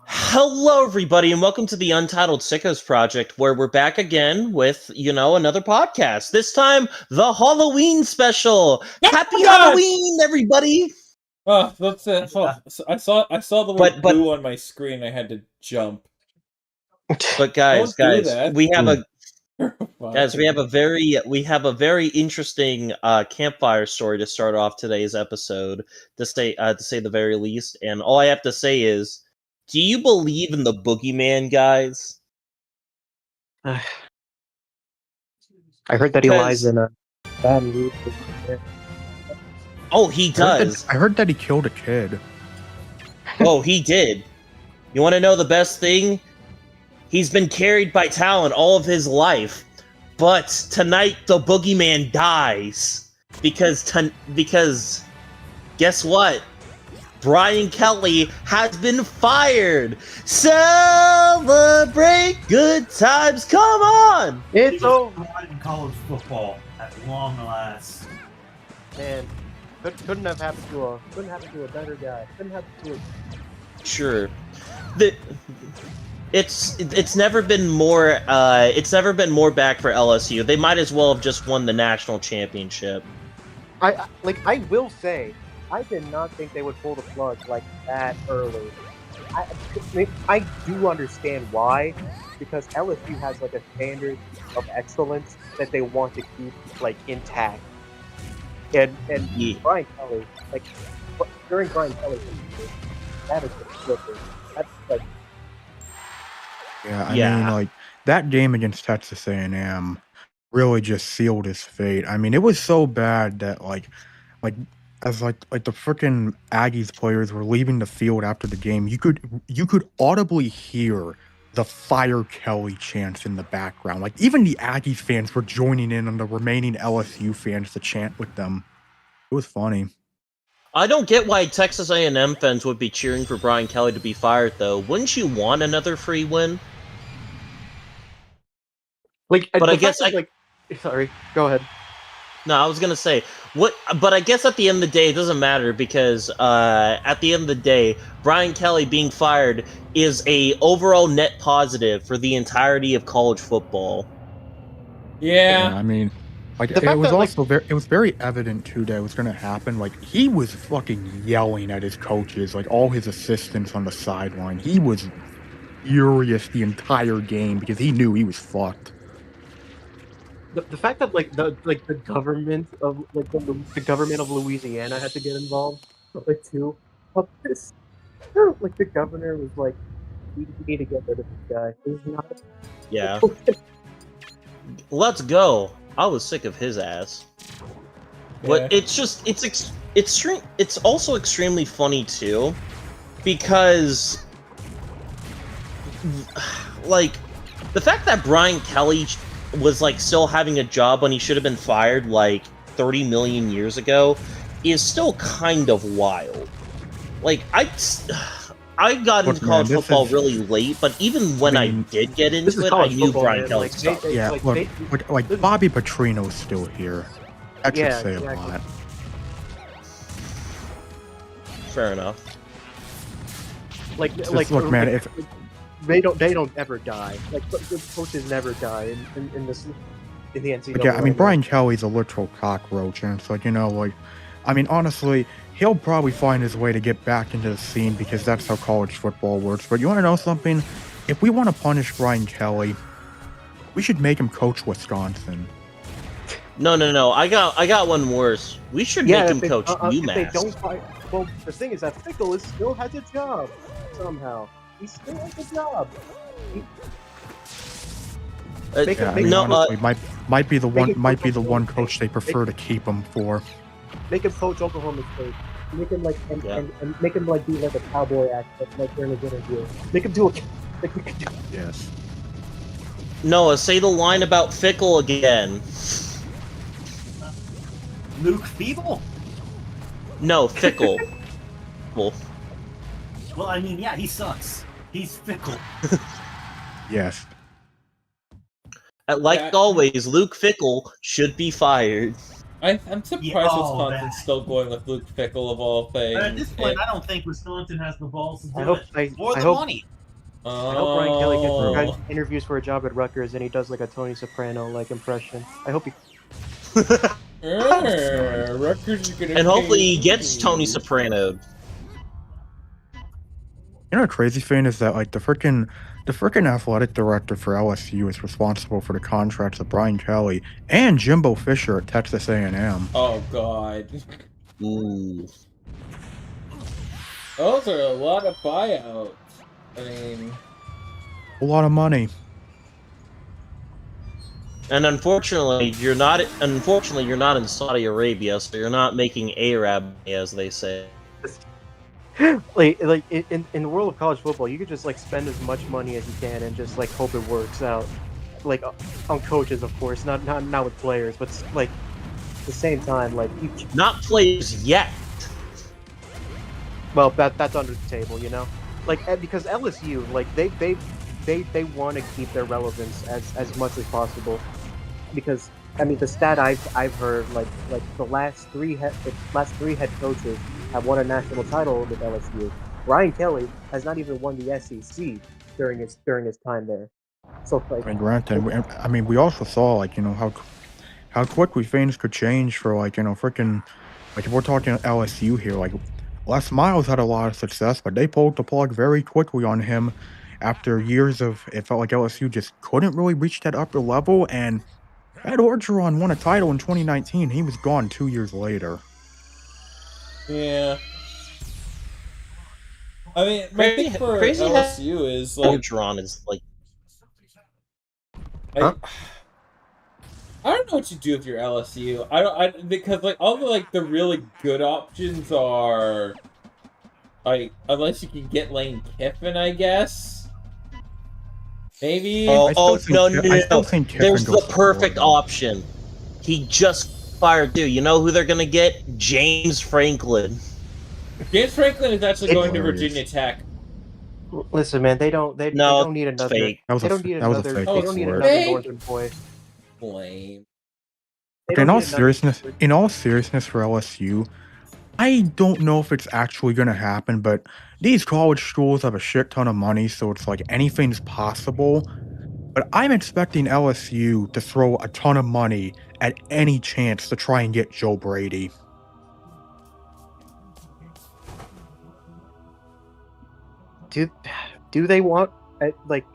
Hello, everybody, and welcome to the Untitled Sickos Project, where we're back again with, another podcast. This time, the Halloween special. Happy Halloween, everybody! Oh, that's it. Oh, I saw the little blue on my screen. I had to jump. But guys, we have a very interesting campfire story to start off today's episode. To say the very least, and all I have to say is, do you believe in the boogeyman, guys? I heard that he lies in a bad mood. Oh, he does. I heard that he killed a kid. Oh, he did. You want to know the best thing? He's been carried by talent all of his life. But tonight, the boogeyman dies. Because guess what? Brian Kelly has been fired. Celebrate good times. Come on. It's over. In college football at long last. Man, couldn't have happened to a better guy. Couldn't happen to a... Sure. It's never been more back for LSU. They might as well have just won the national championship. I will say, I did not think they would pull the plug like that early. I do understand why, because LSU has like a standard of excellence that they want to keep like intact. And yeah. Brian Kelly, like during Brian Kelly's career, that is the flipper. That's like I mean, like that game against Texas A&M really just sealed his fate. I mean, it was so bad that as the freaking Aggies players were leaving the field after the game, you could audibly hear the Fire Kelly chants in the background. Like even the Aggies fans were joining in on the remaining LSU fans to chant with them. It was funny. I don't get why Texas A&M fans would be cheering for Brian Kelly to be fired, though. Wouldn't you want another free win? But I guess sorry, go ahead. No, I was gonna say but I guess at the end of the day, it doesn't matter because at the end of the day, Brian Kelly being fired is a overall net positive for the entirety of college football. Yeah, I mean, it was very evident too that it was gonna happen. Like he was fucking yelling at his coaches, like all his assistants on the sideline. He was furious the entire game because he knew he was fucked. The fact that the government of the government of Louisiana had to get involved too. The governor was like, we need to get rid of this guy. He's not. Yeah. Let's go. I was sick of his ass. Yeah. But it's also extremely funny too, because the fact that Brian Kelly was still having a job when he should have been fired 30 million years ago is still kind of wild. I got into college football really late, but even when I did get into it, I knew Brian Kelly stuff. Bobby Petrino's still here. That should say a lot. Fair enough. Look, man, if they don't ever die. The coaches never die in the NCAA. Yeah, I mean, Brian Kelly's a literal cockroach, and it's I mean, honestly, he'll probably find his way to get back into the scene because that's how college football works. But you want to know something? If we want to punish Brian Kelly, we should make him coach Wisconsin. No. I got one worse. We should make him coach UMass. Well, the thing is that Fickle still has a job somehow. He still has a job. Honestly, might be the one coach they prefer to keep him for. Make him coach Oklahoma State. Make him and make him do a cowboy accent during his interview. Make him do a. Yes. Noah, say the line about Fickle again. Luke Feeble? No, Fickle. Well, I mean, yeah, he sucks. He's fickle. Yes. Always, Luke Fickle should be fired. I'm surprised Wisconsin's still going with Luke Fickle of all things. But at this point, I don't think Wisconsin has the balls to do or the money. I hope Brian Kelly gets interviews for a job at Rutgers and he does like a Tony Soprano like impression. I hope he. Rutgers is gonna and hopefully he gets Tony Soprano. You know, the crazy thing is that like the freaking athletic director for LSU is responsible for the contracts of Brian Kelly and Jimbo Fisher at Texas A&M. Oh God. Ooh. Those are a lot of buyouts. I mean, a lot of money. And unfortunately, you're not in Saudi Arabia, so you're not making Arab, as they say. like in the world of college football, you could just like spend as much money as you can and just like hope it works out. Like on coaches, of course, not with players, but like at the same time, like not players yet. Well, that's under the table, you know. Like because LSU, like they want to keep their relevance as much as possible. Because I mean, the stat I've heard, like the last three head coaches have won a national title with LSU. Brian Kelly has not even won the SEC during his time there. So like, I mean, granted, we also saw like, you know, how quickly things could change for like, you know, freaking, like if we're talking LSU here, like Les Miles had a lot of success, but they pulled the plug very quickly on him after years of, it felt like LSU just couldn't really reach that upper level, and Ed Orgeron won a title in 2019. He was gone 2 years later. Yeah. I mean, my thing for LSU is like Orgeron is like. I don't know what you do with your LSU. Because like all the really good options are like, unless you can get Lane Kiffin, I guess. Maybe. No. There's the perfect option. He just fired dude. You know who they're gonna get? James Franklin. James Franklin is actually going to Virginia Tech. Listen, man, they don't need another. They don't need another Northern boy. Lame. In all seriousness, for LSU, I don't know if it's actually going to happen, but these college schools have a shit ton of money, so it's like anything's possible. But I'm expecting LSU to throw a ton of money at any chance to try and get Joe Brady. Do they want like?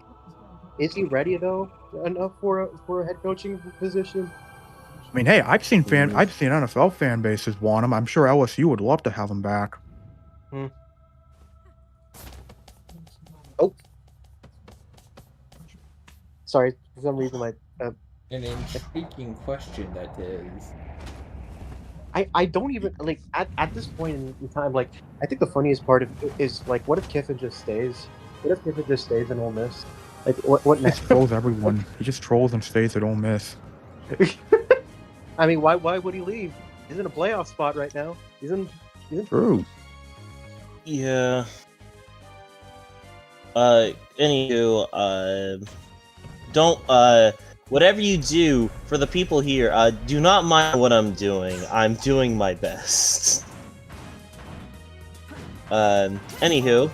Is he ready though enough for a head coaching position? I mean, hey, I've seen NFL fan bases want him. I'm sure LSU would love to have him back. Oh, sorry. For some reason, an intriguing question that is. I don't even like at this point in time. Like, I think the funniest part is like, what if Kiffin just stays? What if Kiffin just stays in Ole Miss? Like, what He just trolls everyone. He just trolls and stays at Ole Miss. I mean, why would he leave? He's in a playoff spot right now. He's in True. Yeah. Anywho, don't whatever you do for the people here, do not mind what I'm doing. I'm doing my best. Anywho.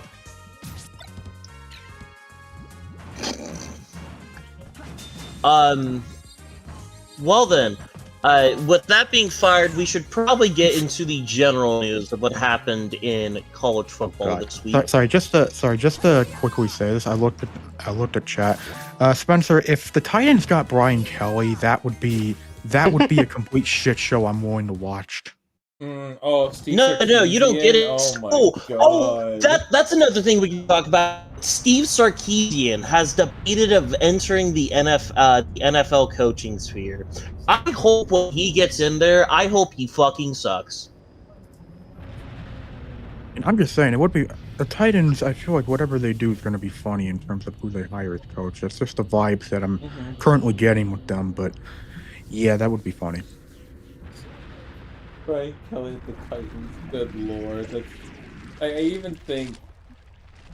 Well then, with that being fired, we should probably get into the general news of what happened in college football this week. Sorry, just to quickly say this, I looked at chat. Spencer, if the Titans got Brian Kelly, that would be a complete shit show I'm willing to watch. Steve no, you don't get it. God. That's another thing we can talk about. Steve Sarkisian has debated of entering the NFL coaching sphere. I hope when he gets in there, I hope he fucking sucks. And I'm just saying, it would be the Titans. I feel like whatever they do is going to be funny in terms of who they hire as coach. That's just the vibes that I'm currently getting with them. But yeah, that would be funny. Brian Kelly, the Titans. Good lord, I even think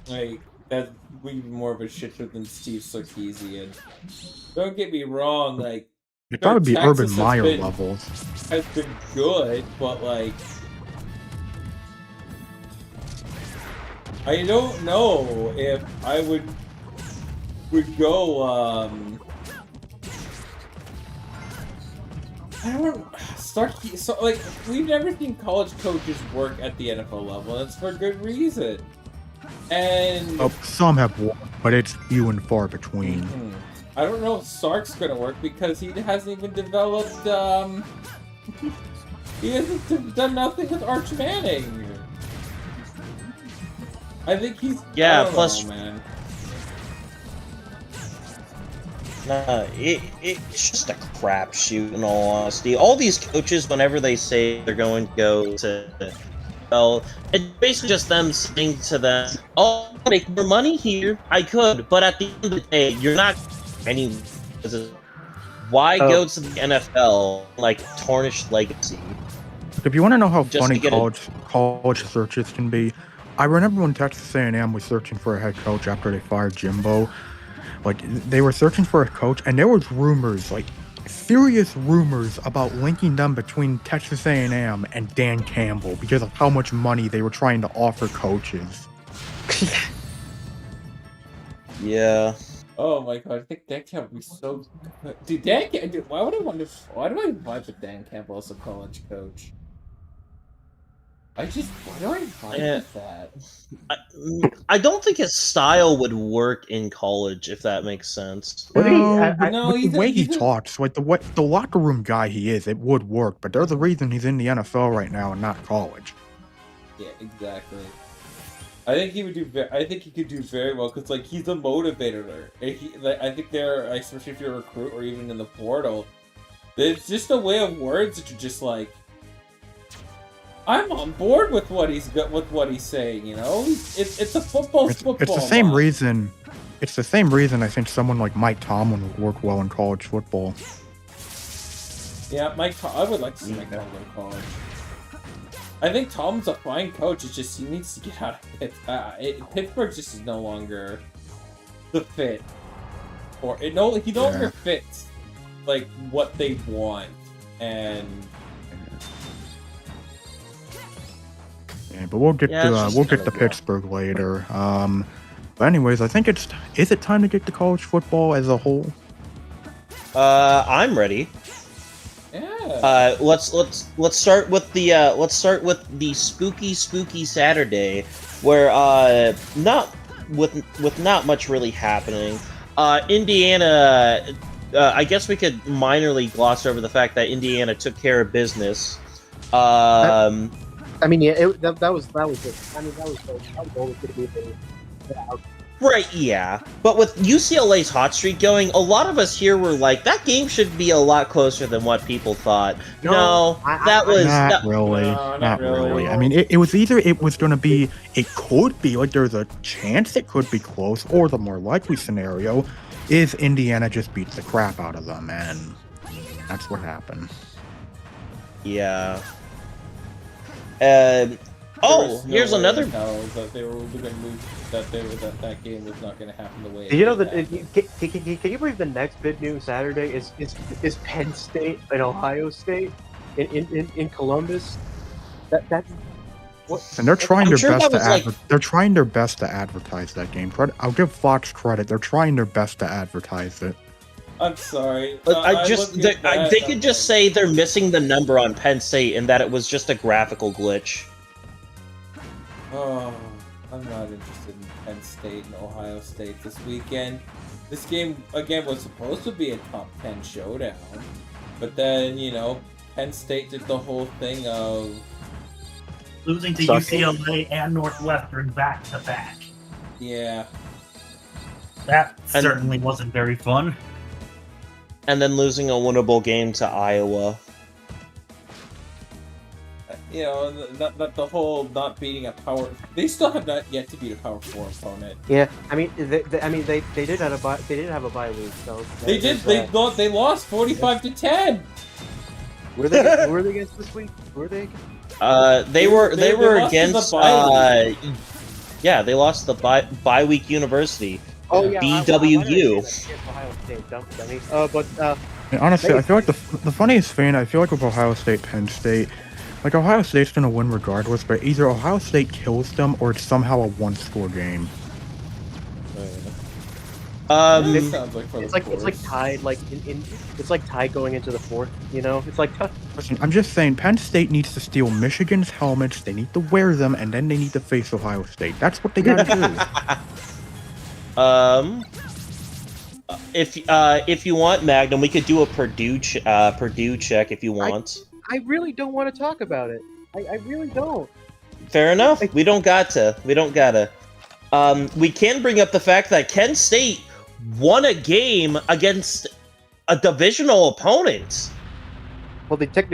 like that's way more of a shit show than Steve Sarkisian. Don't get me wrong, like it would be Urban Meyer levels. has been good, but like, I don't know if I would go. I don't start. So like, we've never seen college coaches work at the NFL level. And it's for good reason. And some have worked, but it's few and far between. I don't know if Sark's gonna work because he hasn't even developed. He hasn't done nothing with Arch Manning. I think he's. Yeah, I don't plus- know, man. It's just a crapshoot, in all honesty. All these coaches, whenever they say they're going to go to, well, it's basically just them saying to them, "Oh, I'll make more money here. I could," but at the end of the day, you're not any. Why go to the NFL like tarnished legacy? If you want to know how Just funny to get college searches can be, I remember when Texas A&M was searching for a head coach after they fired Jimbo. Like, they were searching for a coach, and there was rumors, like, serious rumors about linking them between Texas A&M and Dan Campbell because of how much money they were trying to offer coaches. Yeah. Oh my god, I think Dan Campbell would be so good. Dude, why do I vibe with Dan Campbell as a college coach? Why do I vibe with that? I don't think his style would work in college, if that makes sense. What do you- No, with the way he he's a- talks, like the locker room guy he is, it would work. But there's a reason he's in the NFL right now and not college. Yeah, exactly. I think he would do. I think he could do very well because, like, he's a motivator. And I think especially if you're a recruit or even in the portal, it's just a way of words that you're just like, I'm on board with what he's saying. You know, it's a football. It's the same reason. It's the same reason I think someone like Mike Tomlin would work well in college football. Yeah, I would like to see Mike Tomlin go to college. I think Tom's a fine coach. It's just he needs to get out of Pittsburgh. Pittsburgh just is no longer the fit, he no longer fits like what they want. And yeah, but we'll get to Pittsburgh later. But anyways, I think is it time to get to college football as a whole? I'm ready. yeah, Let's start with the spooky Saturday, where not much really happening. Indiana, I guess we could minorly gloss over the fact that Indiana took care of business. I mean, yeah, that was it. I mean, that was always going to be the outcome. Right, yeah. But with UCLA's hot streak going, a lot of us here were like, that game should be a lot closer than what people thought. Not Really. No, Not really. I mean, it was going to be, it could be, like, there's a chance it could be close, or the more likely scenario is Indiana just beats the crap out of them, and that's what happened. Yeah. no Here's way another. in hell that they were going to lose. That game was not going to happen the way. Did you know that? happened. Can you believe the next big news Saturday is Penn State and Ohio State in Columbus? That's what. And they're trying their sure best that to was they're trying their best to advertise that game. I'll give Fox credit. They're trying their best to advertise it. I'm sorry. They could just say they're missing the number on Penn State and that it was just a graphical glitch. Oh, I'm not interested in Penn State and Ohio State this weekend. This game, again, was supposed to be a top 10 showdown. But then, Penn State did the whole thing of losing to Sucking. UCLA and Northwestern back to back. Yeah. That certainly wasn't very fun. And then losing a winnable game to Iowa. The whole not beating a power. They still have not yet to beat a power 4 opponent. Yeah, I mean, they did have a bye week, so They did. They lost 45-10. Who were they against this week? Who were they against? They were lost to the against. bye week. Yeah, they lost the bye week University. Oh yeah, BWU. Against Ohio State, dummy. And honestly, I Maybe- feel like the funniest thing, I feel like with Ohio State, Penn State, like Ohio State's gonna win regardless, but either Ohio State kills them or it's somehow a one-score game. It sounds like it's like tied, like it's like tied going into the fourth. You know, it's like Listen, I'm just saying, Penn State needs to steal Michigan's helmets, they need to wear them, and then they need to face Ohio State. That's what they gotta do. If you want, Magnum, we could do a Purdue check if you want. I really don't want to talk about it. I really don't. Fair enough. We don't gotta. We can bring up the fact that Kent State won a game against a divisional opponent. Well, they did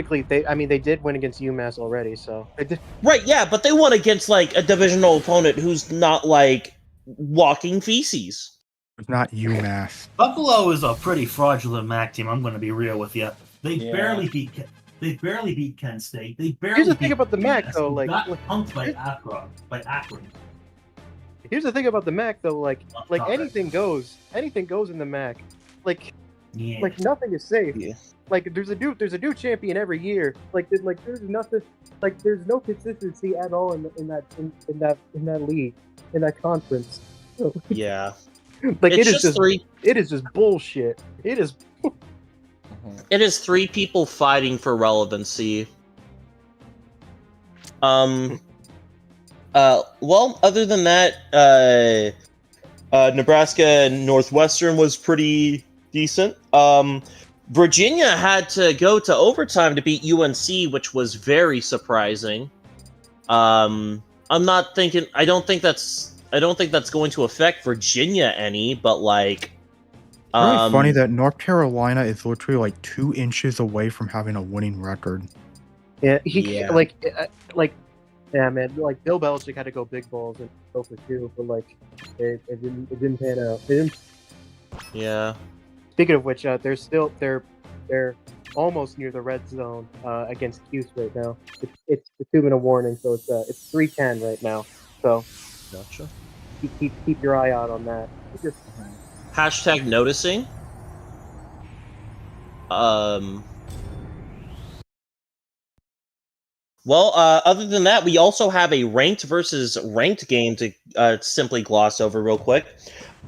win against UMass already, so they did. Right, yeah, but they won against like a divisional opponent who's not like walking feces. It's not UMass. Buffalo is a pretty fraudulent MAC team. I'm going to be real with you. They Yeah. barely beat Kent State. They barely. Here's the thing beat about the MAC, UMass. though, They like- got like- punked by Akron. Here's the thing about the MAC, though, like Tough. anything goes in the MAC. Like Yeah. nothing is safe. Yeah. Like there's a new champion every year. There's nothing. Like there's no consistency at all in that league, in that conference. Yeah. Like It's just three. It is just bullshit. It is. It is three people fighting for relevancy. Well, other than that, Nebraska and Northwestern was pretty decent. Virginia had to go to overtime to beat UNC, which was very surprising. I don't think that's going to affect Virginia any, but like, It's really funny that North Carolina is literally like 2 inches away from having a winning record. Yeah, Yeah. yeah, man. Like Bill Belichick had to go big balls and go for 2, but like it didn't pan out. yeah. Speaking of which, they're almost near the red zone against Cuse right now. It's the 2-minute warning, so it's 3:10 right now. So Gotcha. keep your eye out on that. Hashtag noticing. Well, other than that, we also have a ranked versus ranked game to simply gloss over real quick.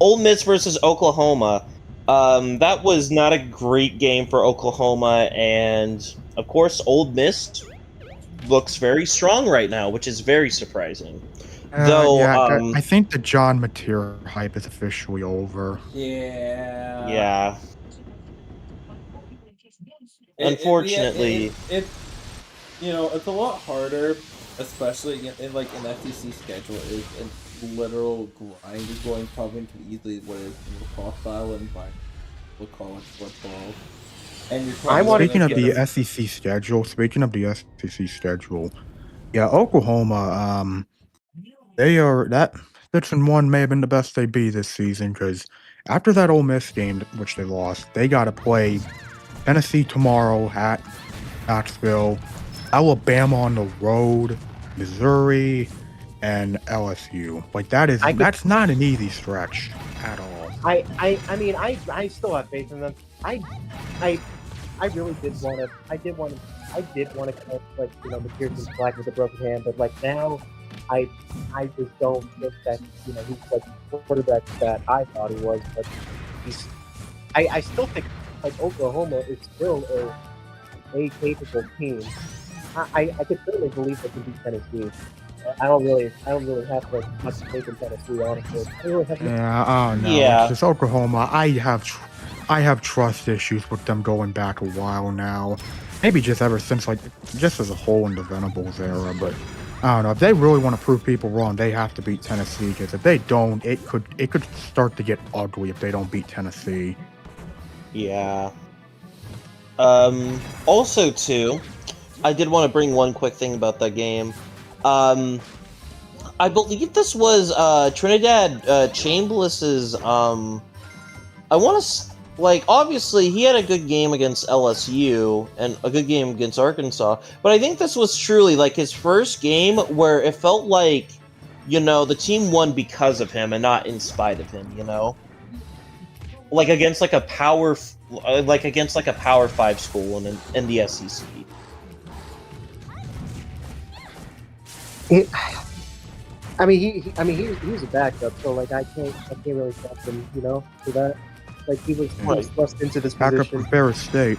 Ole Miss versus Oklahoma. That was not a great game for Oklahoma, and of course, Ole Miss looks very strong right now, which is very surprising. Though, I think the John Mateer hype is officially over. Yeah. yeah, unfortunately, it's it's a lot harder, especially in like an FCC schedule. Is a literal grind is going probably into easily what is lacrosse style and by we'll call it football. And you're Speaking of the SEC schedule, yeah, Oklahoma, that 6-1 may have been the best they be this season, because after that Ole Miss game, which they lost, they got to play Tennessee tomorrow at Knoxville, Alabama on the road, Missouri, and LSU. Like that's not an easy stretch at all. I mean, I still have faith in them. I really did want to. I did want to catch the Pearson's flag with a broken hand, but like now, I just don't think that he's like the quarterback that I thought he was. But I still think like Oklahoma is still a capable team. I could certainly believe they can beat Tennessee. I don't really have much faith in Tennessee, honestly. I really have Oh no, Yeah. It's just Oklahoma. I have trust issues with them going back a while now. Maybe just ever since just as a whole in the Venables era. But I don't know, if they really want to prove people wrong, they have to beat Tennessee. Because if they don't, it could start to get ugly if they don't beat Tennessee. yeah. Also, too, I did want to bring one quick thing about that game. I believe this was Trinidad Chambliss's. I want to obviously he had a good game against LSU and a good game against Arkansas, but I think this was truly like his first game where it felt like the team won because of him and not in spite of him. Like against like a power 5 school in the SEC. He was a backup, so like I can't really trust him, for that. Like he was thrust into this Backup position. from Ferris State.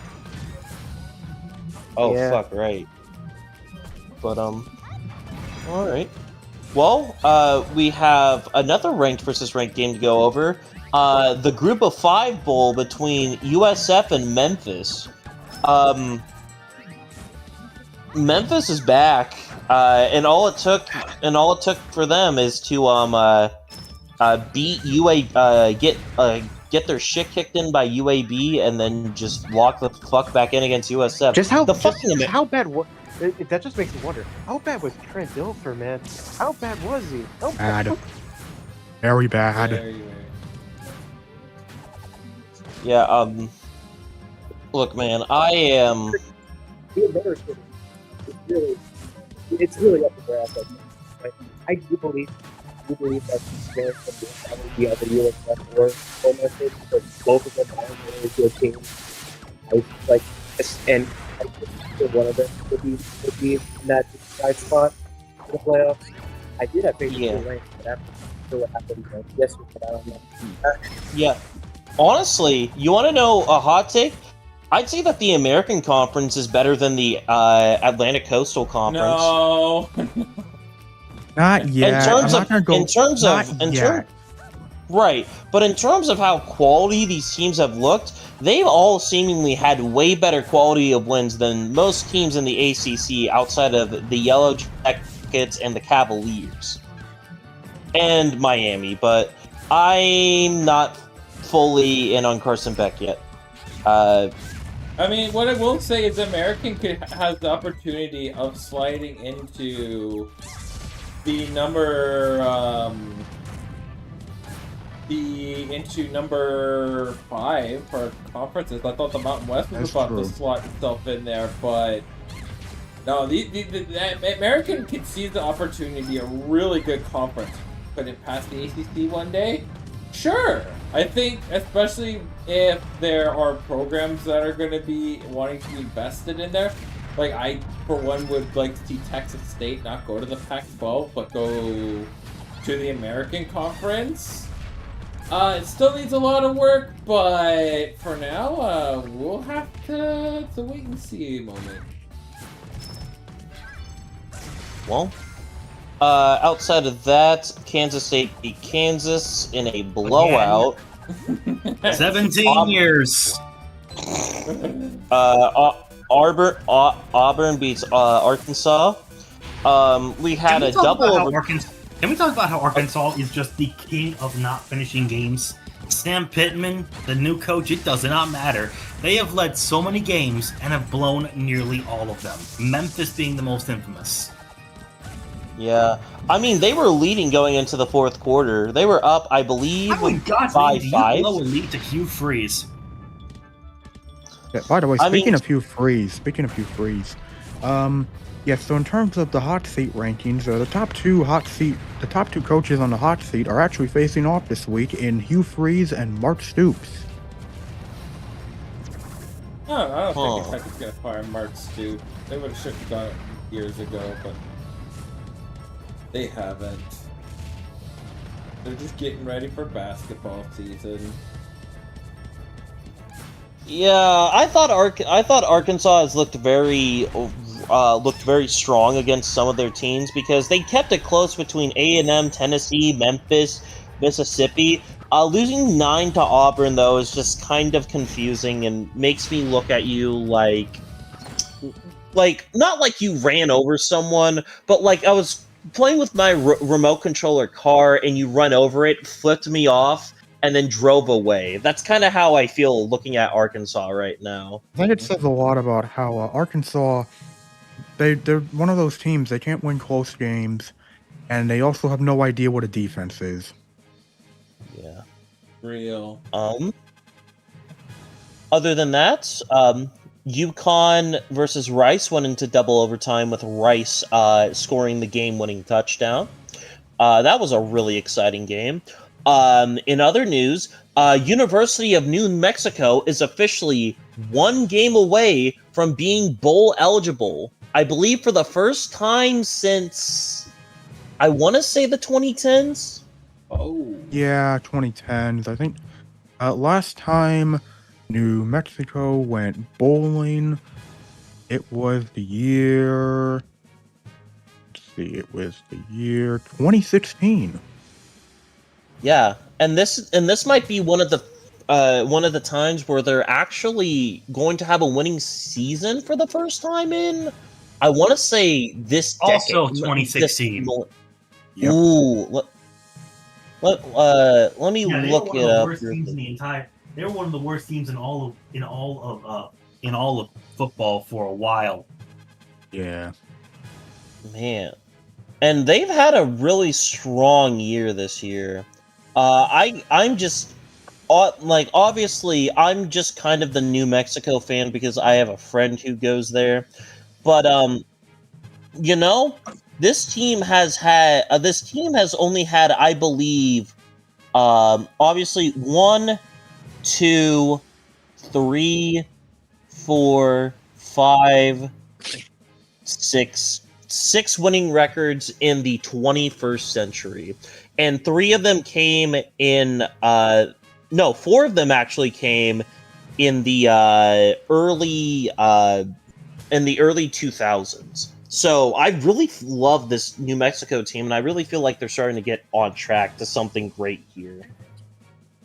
Oh Yeah. fuck, right. But all right. Well, we have another ranked versus ranked game to go over. The Group of 5 Bowl between USF and Memphis. Memphis is back, and all it took for them is to beat get their shit kicked in by UAB, and then just lock the fuck back in against USF. How bad was that? Just makes me wonder. How bad was Trent Dilfer, man? How bad was he? Bad. Very bad. Very. Yeah. Look, man, I am. The American, it's really up to grass. Like, I do believe that the other USF or message, but both of them are really good teams. And I think one of them would be in that side spot in the playoffs. I did have faith in the rank, but after what happened yesterday, I don't know. Yeah. Honestly, you want to know a hot take? I'd say that the American Conference is better than the Atlantic Coastal Conference. No. Not yet. Right, but in terms of how quality these teams have looked, they've all seemingly had way better quality of wins than most teams in the ACC outside of the Yellow Jackets and the Cavaliers. And Miami, but I'm not fully in on Carson Beck yet. I mean, what I will say is American has the opportunity of sliding into the number 5 for conferences. I thought the Mountain West was about to slot itself in there, but no, the American could seize the opportunity to be a really good conference. Could it pass the ACC one day? Sure. I think, especially if there are programs that are going to be wanting to be invested in there. Like, I, for one, would like to see Texas State not go to the Pac-12, but go to the American Conference. It still needs a lot of work, but for now, we'll have to wait and see a moment. Well, outside of that, Kansas State beat Kansas in a blowout. 17 years. Auburn beats Arkansas. We had a double. Can we talk about how Arkansas is just the king of not finishing games? Sam Pittman, the new coach, it does not matter. They have led so many games and have blown nearly all of them. Memphis being the most infamous. Yeah, I mean, they were leading going into the fourth quarter. They were up, I believe, by 5. Blow a lead to Hugh Freeze. Yeah, by the way, speaking of Hugh Freeze, so in terms of the hot seat rankings, the top two coaches on the hot seat are actually facing off this week in Hugh Freeze and Mark Stoops. I don't think Kentucky's gonna fire Mark Stoops. They would have done it years ago, but they haven't. They're just getting ready for basketball season. Yeah, I thought Arkansas has looked very strong against some of their teams because they kept it close between A&M, Tennessee, Memphis, Mississippi. Losing 9 to Auburn though is just kind of confusing and makes me look at you like not like you ran over someone, but like I was playing with my remote controller car and you run over it, flipped me off, and then drove away. That's kind of how I feel looking at Arkansas right now. I think it says a lot about how Arkansas, they're one of those teams, they can't win close games, and they also have no idea what a defense is. Yeah. Real. Other than that, UConn versus Rice went into double overtime with Rice scoring the game-winning touchdown. That was a really exciting game. In other news, University of New Mexico is officially one game away from being bowl eligible. I believe for the first time since, I want to say the 2010s. Oh. Yeah, 2010s. I think last time New Mexico went bowling, it was the year. Let's see, it was the year 2016. Yeah, and this might be one of the times where they're actually going to have a winning season for the first time in, I want to say, this decade. Also 2016. Yep. Ooh, let me Yeah, they look were one it of the up. worst teams in the entire. They were one of the worst teams in all of football for a while. Yeah. Man, and they've had a really strong year this year. I'm just like, obviously I'm just kind of the New Mexico fan because I have a friend who goes there, but you know, this team has only had, I believe, obviously 1, 2, 3, 4, 5, 6 winning records in the 21st century, and 3 of them came in 4 of them actually came in the early 2000s. So I really love this New Mexico team, and I really feel like they're starting to get on track to something great here.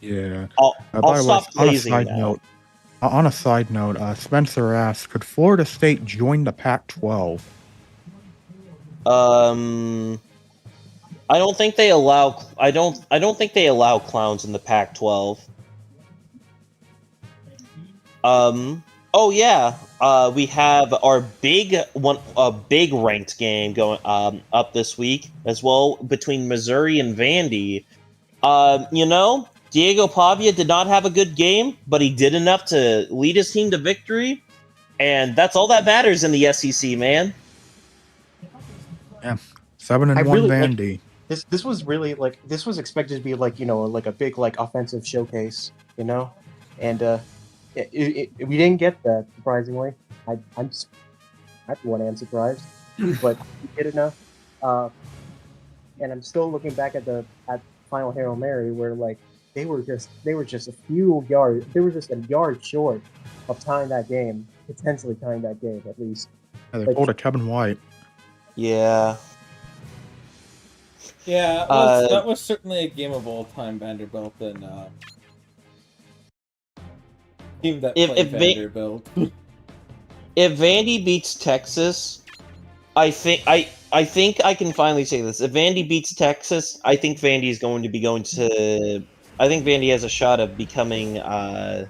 Yeah. I'll By the way, stop praising now. On a side note, Spencer asked, could Florida State join the Pac-12? I don't think they allow. I don't think they allow clowns in the Pac-12. Oh yeah. We have our big ranked game going up this week as well between Missouri and Vandy. You know, Diego Pavia did not have a good game, but he did enough to lead his team to victory, and that's all that matters in the SEC, man. Yeah. 7-1 really, Vandy. This was really this was expected to be like a big offensive showcase, and we didn't get that, surprisingly. I'm for one am surprised, but we did enough. And I'm still looking back at final Hail Mary where they were just a few yards. They were just a yard short of tying that game, potentially tying that game at least. Yeah, they pulled a Kevin White. Yeah. Yeah, that was certainly a game of all-time Vanderbilt and team that played Vanderbilt. If Vandy beats Texas, I think I can finally say this. If Vandy beats Texas, I think Vandy is going to be going to. I think Vandy has a shot of becoming the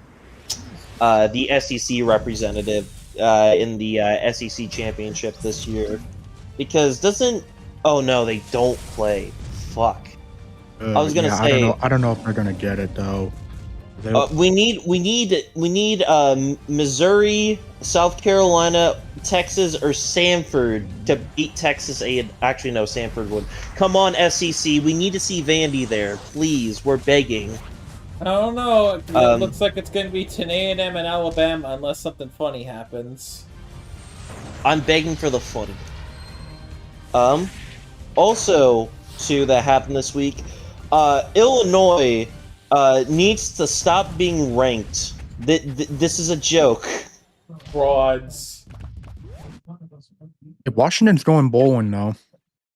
SEC representative in the SEC championship this year. Because doesn't? Oh no, they don't play. Fuck. I was gonna say. I don't know if they're gonna get it though. We need Missouri, South Carolina, Texas, or Samford to beat Texas A. Actually, no, Samford would. Come on, SEC. We need to see Vandy there, please. We're begging. I don't know. It looks like it's going to be A&M and Alabama unless something funny happens. I'm begging for the funny. Also, too, that happened this week. Illinois needs to stop being ranked. This is a joke. Frauds. Washington's going bowling though.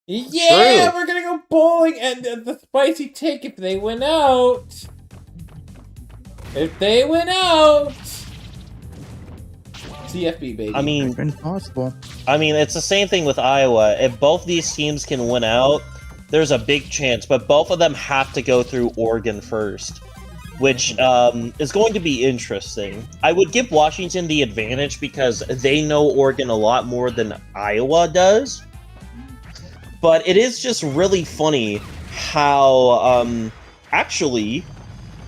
Yeah, True. we're gonna go bowling, and the spicy take if they win out. If they win out, CFB baby. I mean, It's impossible. it's the same thing with Iowa. If both these teams can win out, there's a big chance, but both of them have to go through Oregon first, which is going to be interesting. I would give Washington the advantage because they know Oregon a lot more than Iowa does. But it is just really funny how, actually...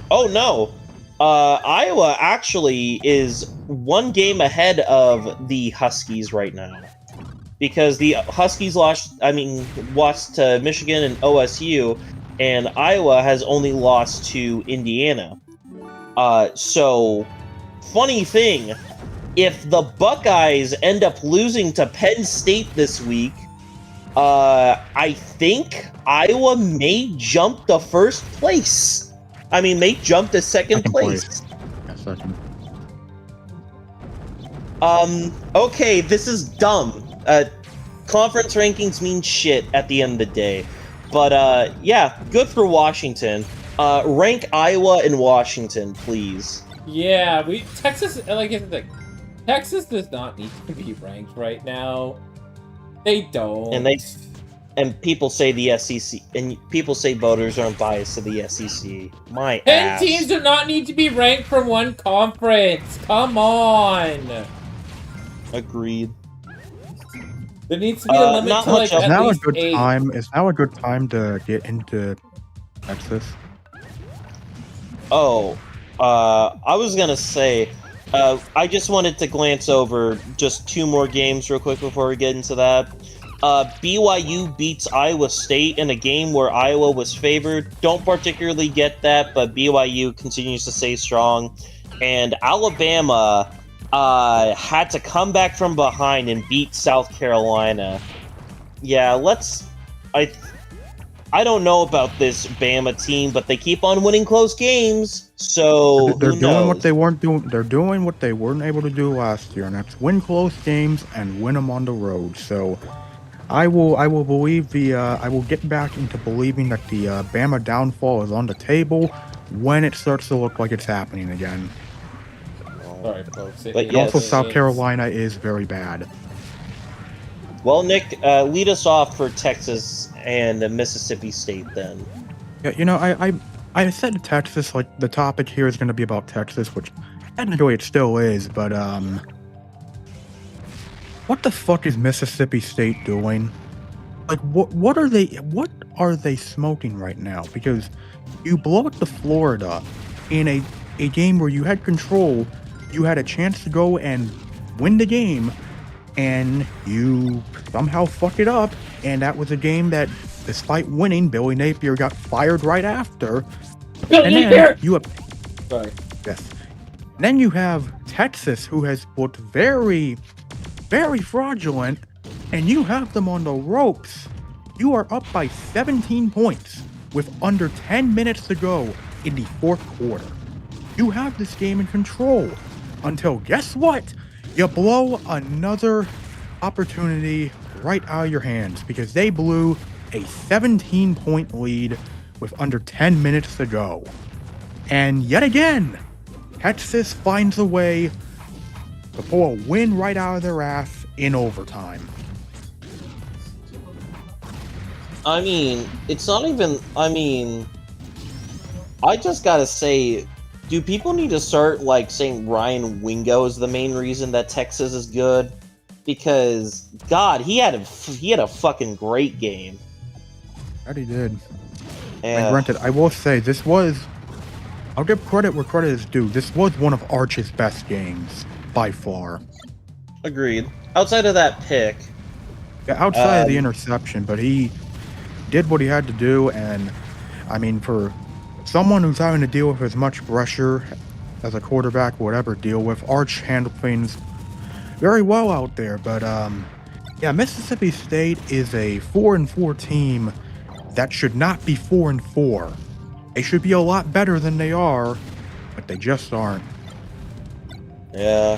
Oh, no. Iowa actually is one game ahead of the Huskies right now. because the Huskies lost to Michigan and OSU, and Iowa has only lost to Indiana. So, funny thing, if the Buckeyes end up losing to Penn State this week, I think Iowa may jump to first place. May jump to second place. Yeah, second. Okay, this is dumb. Conference rankings mean shit at the end of the day. But, yeah, good for Washington. Rank Iowa and Washington, please. Yeah, Texas, like, here's the thing. Texas does not need to be ranked right now. They don't. And people say the SEC, and people say voters aren't biased to the SEC. My 10 ass. teams do not need to be ranked from one conference. Come on. Agreed. There needs to be a limit not to like much at least 8. Is now a good time to get into Texas? Oh, I was gonna say, I just wanted to glance over just 2 more games real quick before we get into that. BYU beats Iowa State in a game where Iowa was favored. Don't particularly get that, but BYU continues to stay strong. And Alabama had to come back from behind and beat South Carolina. Yeah, I don't know about this Bama team, but they keep on winning close games. So They're who doing knows? what they weren't doing. They're doing what they weren't able to do last year, and that's win close games and win them on the road. So I will believe I will get back into believing that the Bama downfall is on the table when it starts to look like it's happening again. Sorry, folks. But And also, South Carolina is very bad. Well, Nick, lead us off for Texas and Mississippi State then. Yeah, I said Texas, like, the topic here is going to be about Texas, which technically it still is, but, what the fuck is Mississippi State doing? Like, what are they smoking right now? Because you blow it to Florida in a game where you had control, you had a chance to go and win the game, and you somehow fuck it up, and that was a game that, despite winning, Billy Napier got fired right after. Billy Napier! Sorry. Yes. Then you have Texas, who has looked very, very fraudulent, and you have them on the ropes. You are up by 17 points with under 10 minutes to go in the 4th quarter. You have this game in control until, guess what? You blow another opportunity right out of your hands because they blew a 17-point lead with under 10 minutes to go. And yet again, Texas finds a way to pull a win right out of their ass in overtime. It's not even, I just gotta say, do people need to start, like, saying Ryan Wingo is the main reason that Texas is good? Because, God, he had a fucking great game. That he did. And And granted, I will say, I'll give credit where credit is due. This was one of Arch's best games, by far. Agreed. Outside of that pick, Yeah, outside of the interception, but he did what he had to do, and, for someone who's having to deal with as much pressure as a quarterback would ever deal with, Arch handled things very well out there, but, yeah, Mississippi State is a 4-4 team that should not be 4-4. They should be a lot better than they are, but they just aren't. yeah.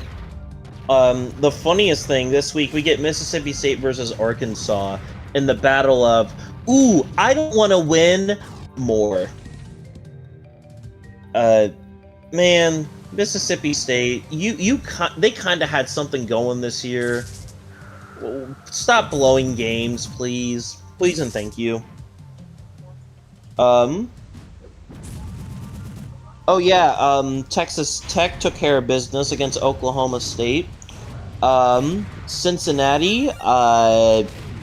The funniest thing, this week we get Mississippi State versus Arkansas in the battle of, ooh, I don't want to win more. Man, Mississippi State, they kind of had something going this year. Stop blowing games, please. Please and thank you. Oh yeah, Texas Tech took care of business against Oklahoma State. Cincinnati,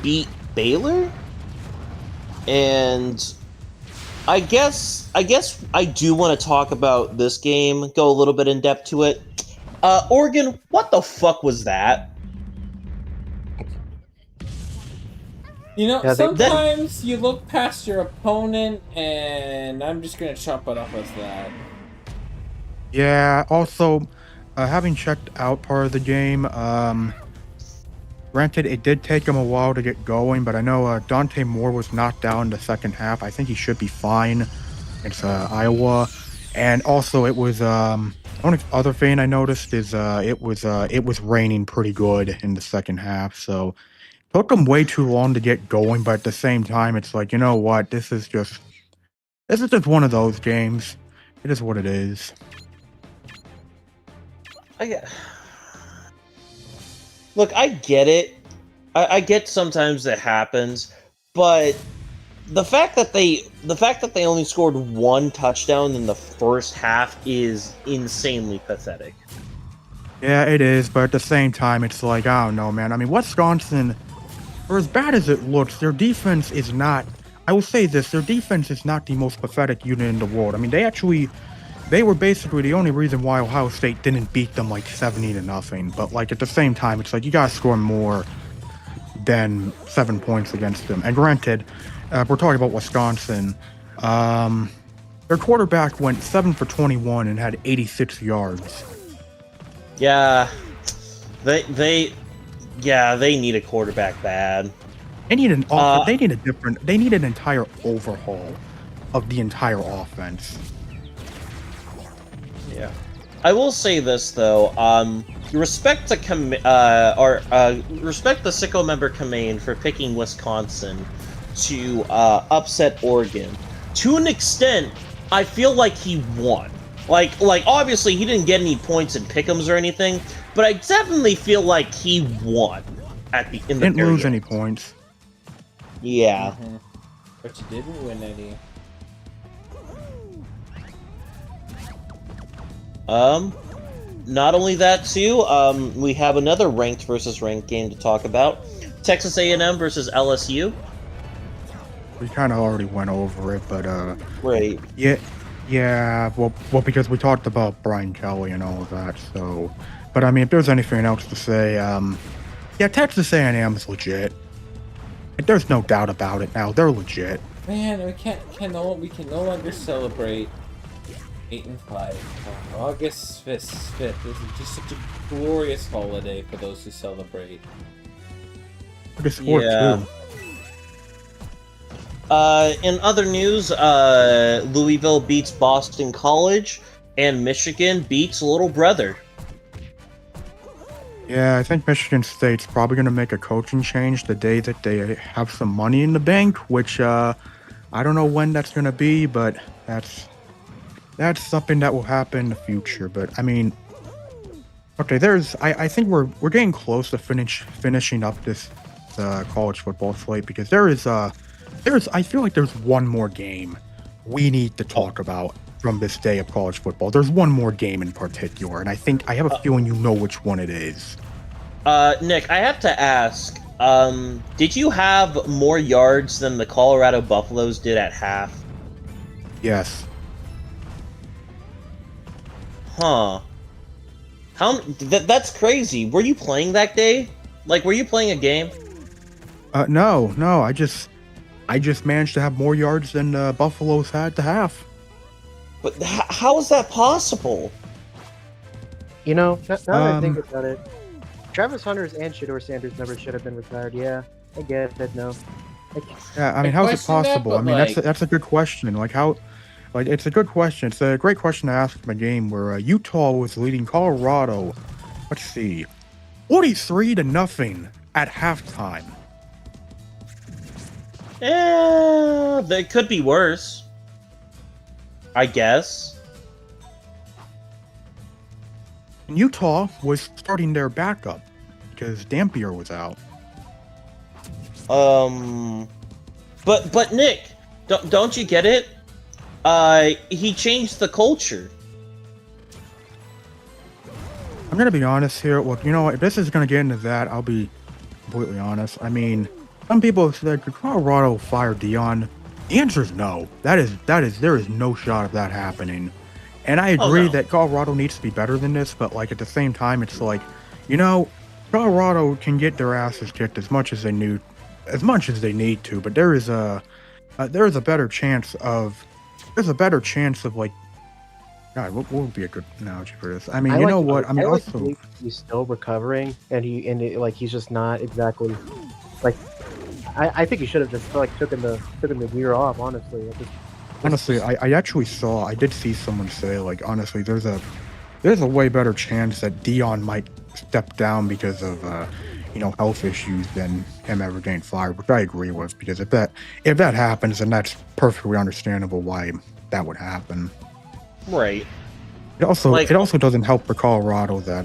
beat Baylor. And I guess I do want to talk about this game, go a little bit in depth to it. Oregon, what the fuck was that? You know, Yeah, sometimes you look past your opponent, and I'm just gonna chop it off as that. Yeah. Also, having checked out part of the game, granted, it did take him a while to get going, but I know Dante Moore was knocked out in the second half. I think he should be fine. It's Iowa, and also it was only other thing I noticed is it was raining pretty good in the second half, so took them way too long to get going. But at the same time, it's like, you know what, this is just one of those games. It is what it is. Look, I get it. I get sometimes that happens, but the fact that they only scored one touchdown in the first half is insanely pathetic. Yeah, it is, but at the same time, it's like, I don't know, man. I mean, Wisconsin, for as bad as it looks, their defense is not. I will say this: their defense is not the most pathetic unit in the world. I mean, they were basically the only reason why Ohio State didn't beat them like 70-0. But like at the same time, it's like you gotta score more than 7 points against them. And granted, we're talking about Wisconsin. Their quarterback went 7 for 21 and had 86 yards. Yeah, they need a quarterback bad. They need they need an entire overhaul of the entire offense. Yeah. I will say this though, respect to respect the Sicko member Kamain for picking Wisconsin to upset Oregon. To an extent, I feel like he won. Like obviously he didn't get any points in pick'ems or anything, but I definitely feel like he won Didn't lose any points. Yeah. Mm-hmm. But you didn't win any. Not only that too, we have another ranked versus ranked game to talk about. Texas A&M versus LSU. We kind of already went over it, but Right. Yeah, well, because we talked about Brian Kelly and all of that, so. But I mean, if there's anything else to say, yeah, Texas A&M is legit. There's no doubt about it now. They're legit. Man, we can no longer celebrate 8-5. August 5th. This is just such a glorious holiday for those who celebrate. They scored too. In other news, Louisville beats Boston College, and Michigan beats Little Brother. Yeah, I think Michigan State's probably going to make a coaching change the day that they have some money in the bank, which I don't know when that's going to be, but that's something that will happen in the future. But I mean, okay, I think we're getting close to finishing up this college football slate, because I feel like there's one more game we need to talk about from this day of college football. There's one more game in particular, and I have a feeling you know which one it is. Nick, I have to ask, did you have more yards than the Colorado Buffaloes did at half? Yes. Huh. That's crazy. Were you playing that day? Like, were you playing a game? No, I just managed to have more yards than Buffalo's had to half. But how is that possible? You know, now that I think about it, Travis Hunter's and Shador Sanders' numbers should have been retired. Yeah, I get it. No. Yeah, I mean, how's it possible? I mean, that's a good question. It's a good question. It's a great question to ask in a game where Utah was leading Colorado. Let's see, 43-0 at halftime. That could be worse. I guess. And Utah was starting their backup because Dampier was out. But Nick, don't you get it? He changed the culture. I'm gonna be honest here. Look, you know what? If this is gonna get into that, I'll be completely honest. I mean, some people have said, could Colorado fire Dion? The answer is no. There is no shot of that happening. And I agree that Colorado needs to be better than this, but like at the same time, it's like, you know, Colorado can get their asses kicked as much as they as much as they need to, but there is a better chance of like, God, what would be a good analogy for this? I mean, I you like know to- what? I mean, I like to also, believe he's still recovering, and like he's just not exactly like. I think he should have just like taken the year off. Honestly, I did see someone say, like, honestly, there's a way better chance that Dion might step down because of health issues than him ever getting fired, which I agree with, because if that happens, then that's perfectly understandable why that would happen. Right. It also doesn't help for Colorado that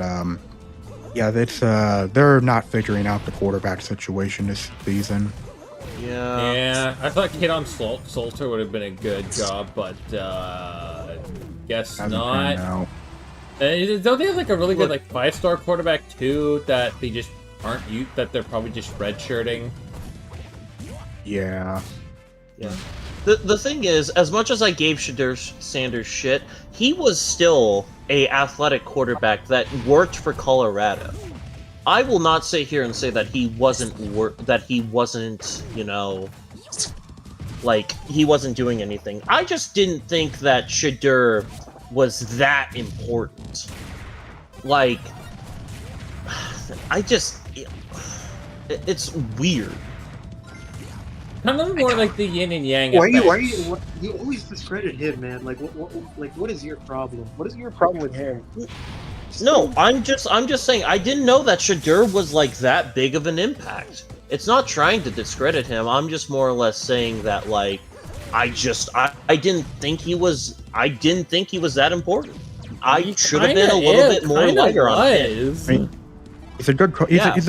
they're not figuring out the quarterback situation this season. Yeah. I thought Kadon Salter would have been a good job, but guess not. Out. Don't they have like a really good like 5-star quarterback too that they just aren't that they're probably just redshirting? Yeah. Yeah. The thing is, as much as I gave Shedeur Sanders shit, he was still a athletic quarterback that worked for Colorado. I will not sit here and say that he wasn't he wasn't doing anything. I just didn't think that Shedeur was that important. Like, it's weird. Kind of more like the yin and yang. Why you always discredit him, man? Like, what is your problem? What is your problem with him? No, I'm just saying I didn't know that Shedeur was like that big of an impact. It's not trying to discredit him. I'm just more or less saying that like I didn't think he was that important. I should have been a little bit more lighter on him. I mean, he's a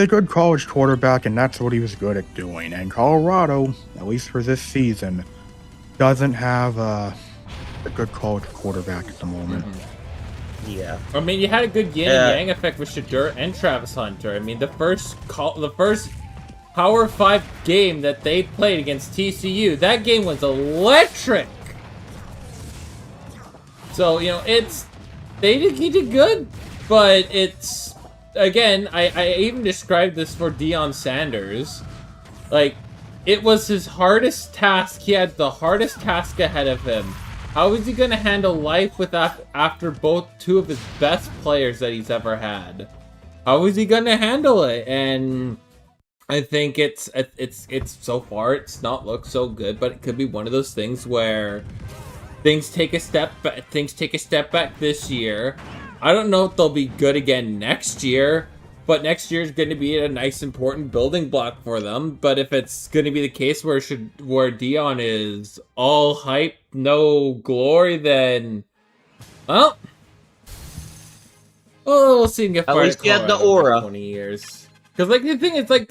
good college quarterback, and that's what he was good at doing. And Colorado, at least for this season, doesn't have a good college quarterback at the moment. Yeah. I mean, you had a good yin and yang effect with Shedeur and Travis Hunter. I mean, the first Power 5 game that they played against TCU, that game was electric. So, he did good, but it's, again, I even described this for Deion Sanders. Like, it was his hardest task. He had the hardest task ahead of him. How is he going to handle life after two of his best players that he's ever had? How is he going to handle it? And I think it's so far it's not looked so good, but it could be one of those things where things take a step back this year. I don't know if they'll be good again next year, but next year is going to be a nice important building block for them. But if it's going to be the case where Deion is all hype, no glory, then well, we'll see him get fired. At least he had the aura. 20 years. Because like the thing is like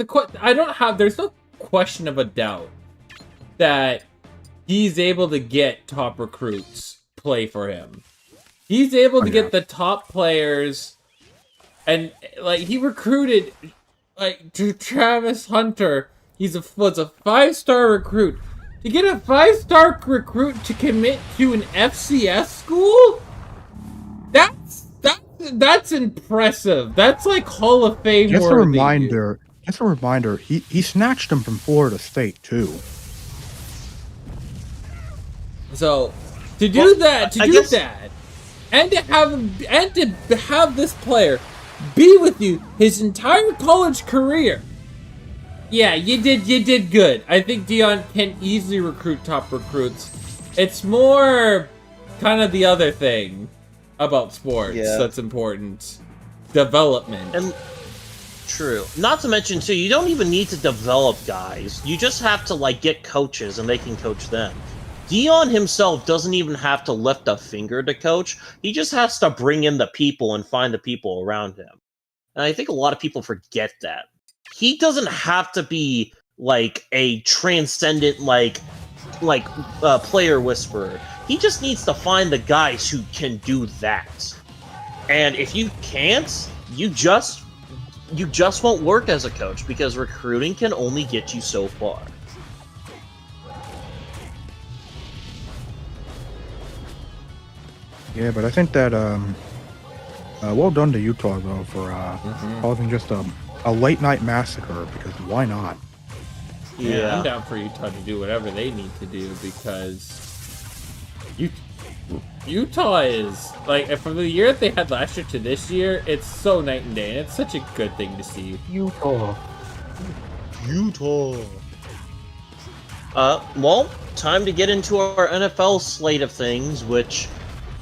there's no question of a doubt that he's able to get top recruits play for him. He's able to get the top players, and like he recruited like Travis Hunter. Was a 5-star recruit. To get a 5-star recruit to commit to an FCS school, that's impressive. That's like Hall of Fame. Just a reminder. He snatched him from Florida State too. So to do that, and to have this player be with you his entire college career. Yeah, you did good. I think Deion can easily recruit top recruits. It's more kind of the other thing about sports that's important. Development. And true. Not to mention too, you don't even need to develop guys. You just have to like get coaches and they can coach them. Deion himself doesn't even have to lift a finger to coach. He just has to bring in the people and find the people around him. And I think a lot of people forget that. He doesn't have to be like a transcendent player whisperer. He just needs to find the guys who can do that. And if you can't, you just won't work as a coach because recruiting can only get you so far. Yeah, but I think that well done to Utah though for causing just a late night massacre, because why not? Yeah, I'm down for Utah to do whatever they need to do because Utah is like from the year that they had last year to this year, it's so night and day, and it's such a good thing to see. Utah. Well, time to get into our NFL slate of things, which,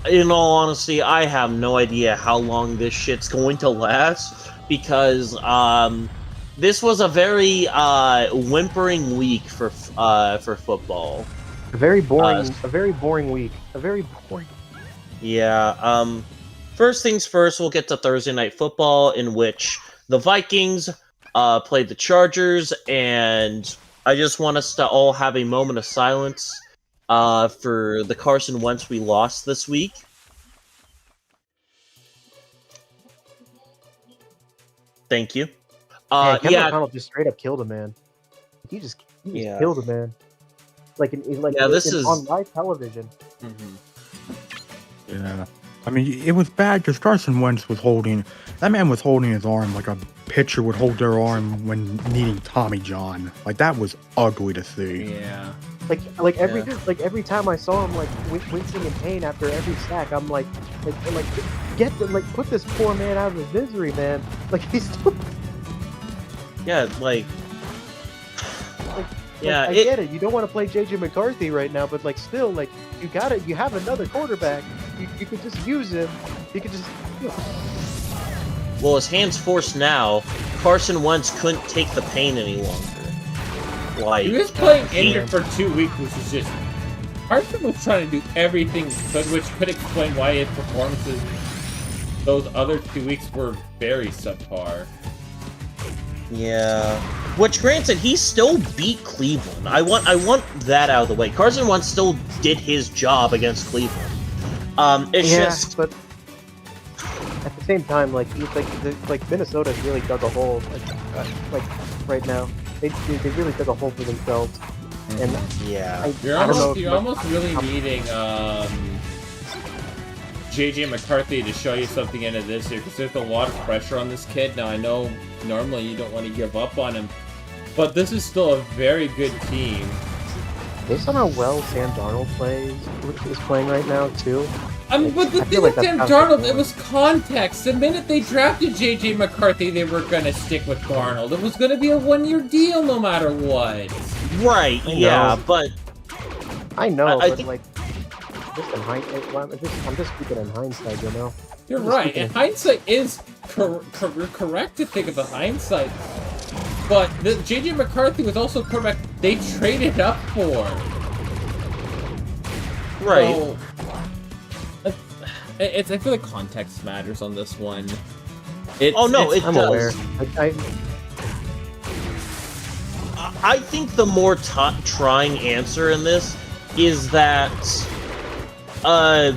in all honesty, I have no idea how long this shit's going to last, because, this was a very, whimpering week for football. A very boring week. A very boring. Yeah, first things first, we'll get to Thursday Night Football, in which the Vikings, played the Chargers, and I just want us to all have a moment of silence for the Carson Wentz we lost this week. Thank you. Kevin O'Connell just straight up killed a man. He just killed a man. On live television. Mm-hmm. Yeah. I mean, it was bad because Carson Wentz was holding... That man was holding his arm like a pitcher would hold their arm when needing Tommy John. Like, that was ugly to see. Yeah. Every time I saw him wincing in pain after every sack, I'm like put this poor man out of his misery, man. Like he's still... Yeah, I get it. You don't want to play JJ McCarthy right now, but still, you have another quarterback. You could just use him. You could just. Well, his hand's forced now. Carson Wentz couldn't take the pain any longer. He was playing injured for 2 weeks, which is just... Carson was trying to do everything he could, which could explain why his performances those other 2 weeks were very subpar. Yeah. Which, granted, he still beat Cleveland. I want that out of the way. Carson Wentz still did his job against Cleveland. But at the same time, Minnesota's really dug a hole. Right now, they really dug a hole for themselves. And yeah, you're almost really needing JJ McCarthy to show you something into this year, because there's a lot of pressure on this kid. Now I know normally you don't want to give up on him, but this is still a very good team. Based on how well Sam Darnold is playing right now too. I mean, but the thing with Sam Darnold, it was context. The minute they drafted JJ McCarthy, they were gonna stick with Darnold. It was gonna be a 1-year deal no matter what. Right? Yeah, but I know, just in hindsight, I'm just speaking in hindsight, you know. You're right. And hindsight is correct to think of the hindsight. But JJ McCarthy was also correct. They traded up for. Right. So, I feel like context matters on this one. It I'm does. aware. I think the more trying answer in this is that I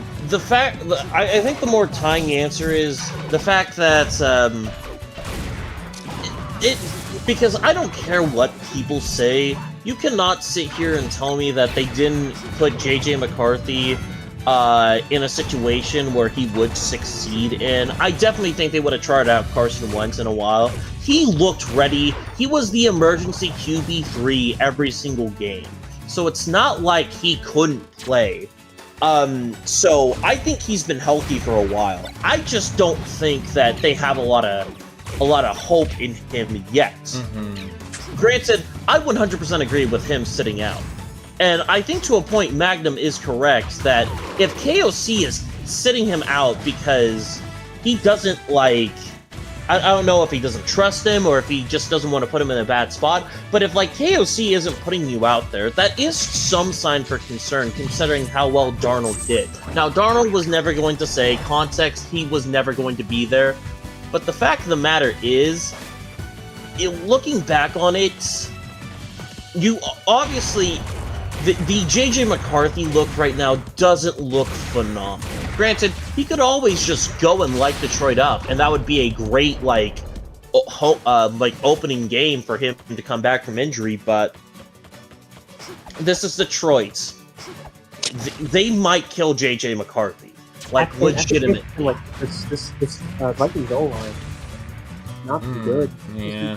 think the more tying answer is the fact that because I don't care what people say, you cannot sit here and tell me that they didn't put JJ McCarthy in a situation where he would succeed in. I definitely think they would have tried out Carson Wentz in a while. He looked ready. He was the emergency QB3 every single game. So it's not like he couldn't play. So I think he's been healthy for a while. I just don't think that they have a lot of hope in him yet. Mm-hmm. Granted, I 100% agree with him sitting out. And I think to a point, Magnum is correct that if KOC is sitting him out because he doesn't I don't know if he doesn't trust him or if he just doesn't want to put him in a bad spot, but if KOC isn't putting you out there, that is some sign for concern considering how well Darnold did. Now, Darnold was never going to say context, he was never going to be there, but the fact of the matter is, looking back on it, you obviously... The JJ McCarthy look right now doesn't look phenomenal. Granted, he could always just go and light Detroit up, and that would be a great, opening game for him to come back from injury, but this is Detroit. They might kill JJ McCarthy. Legitimate. This Vikings O-line. Not good. Yeah.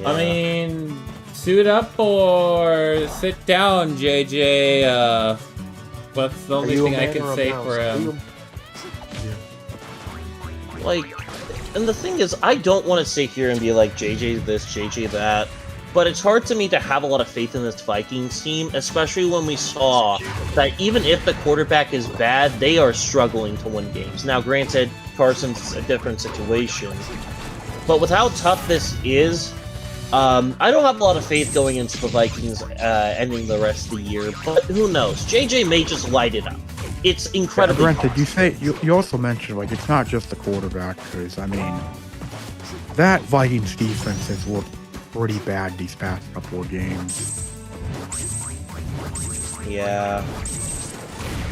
I mean... Suit up or sit down, JJ. What's the only thing I can say for him? Like, and the thing is, I don't want to sit here and be like, JJ this, JJ that, but it's hard to me to have a lot of faith in this Vikings team, especially when we saw that even if the quarterback is bad, they are struggling to win games. Now, granted, Carson's a different situation, but with how tough this is, I don't have a lot of faith going into the Vikings ending the rest of the year, but who knows? JJ may just light it up. It's incredibly Granted, you also mentioned, like, it's not just the quarterback, because, I mean, that Vikings defense has looked pretty bad these past couple of games. Yeah.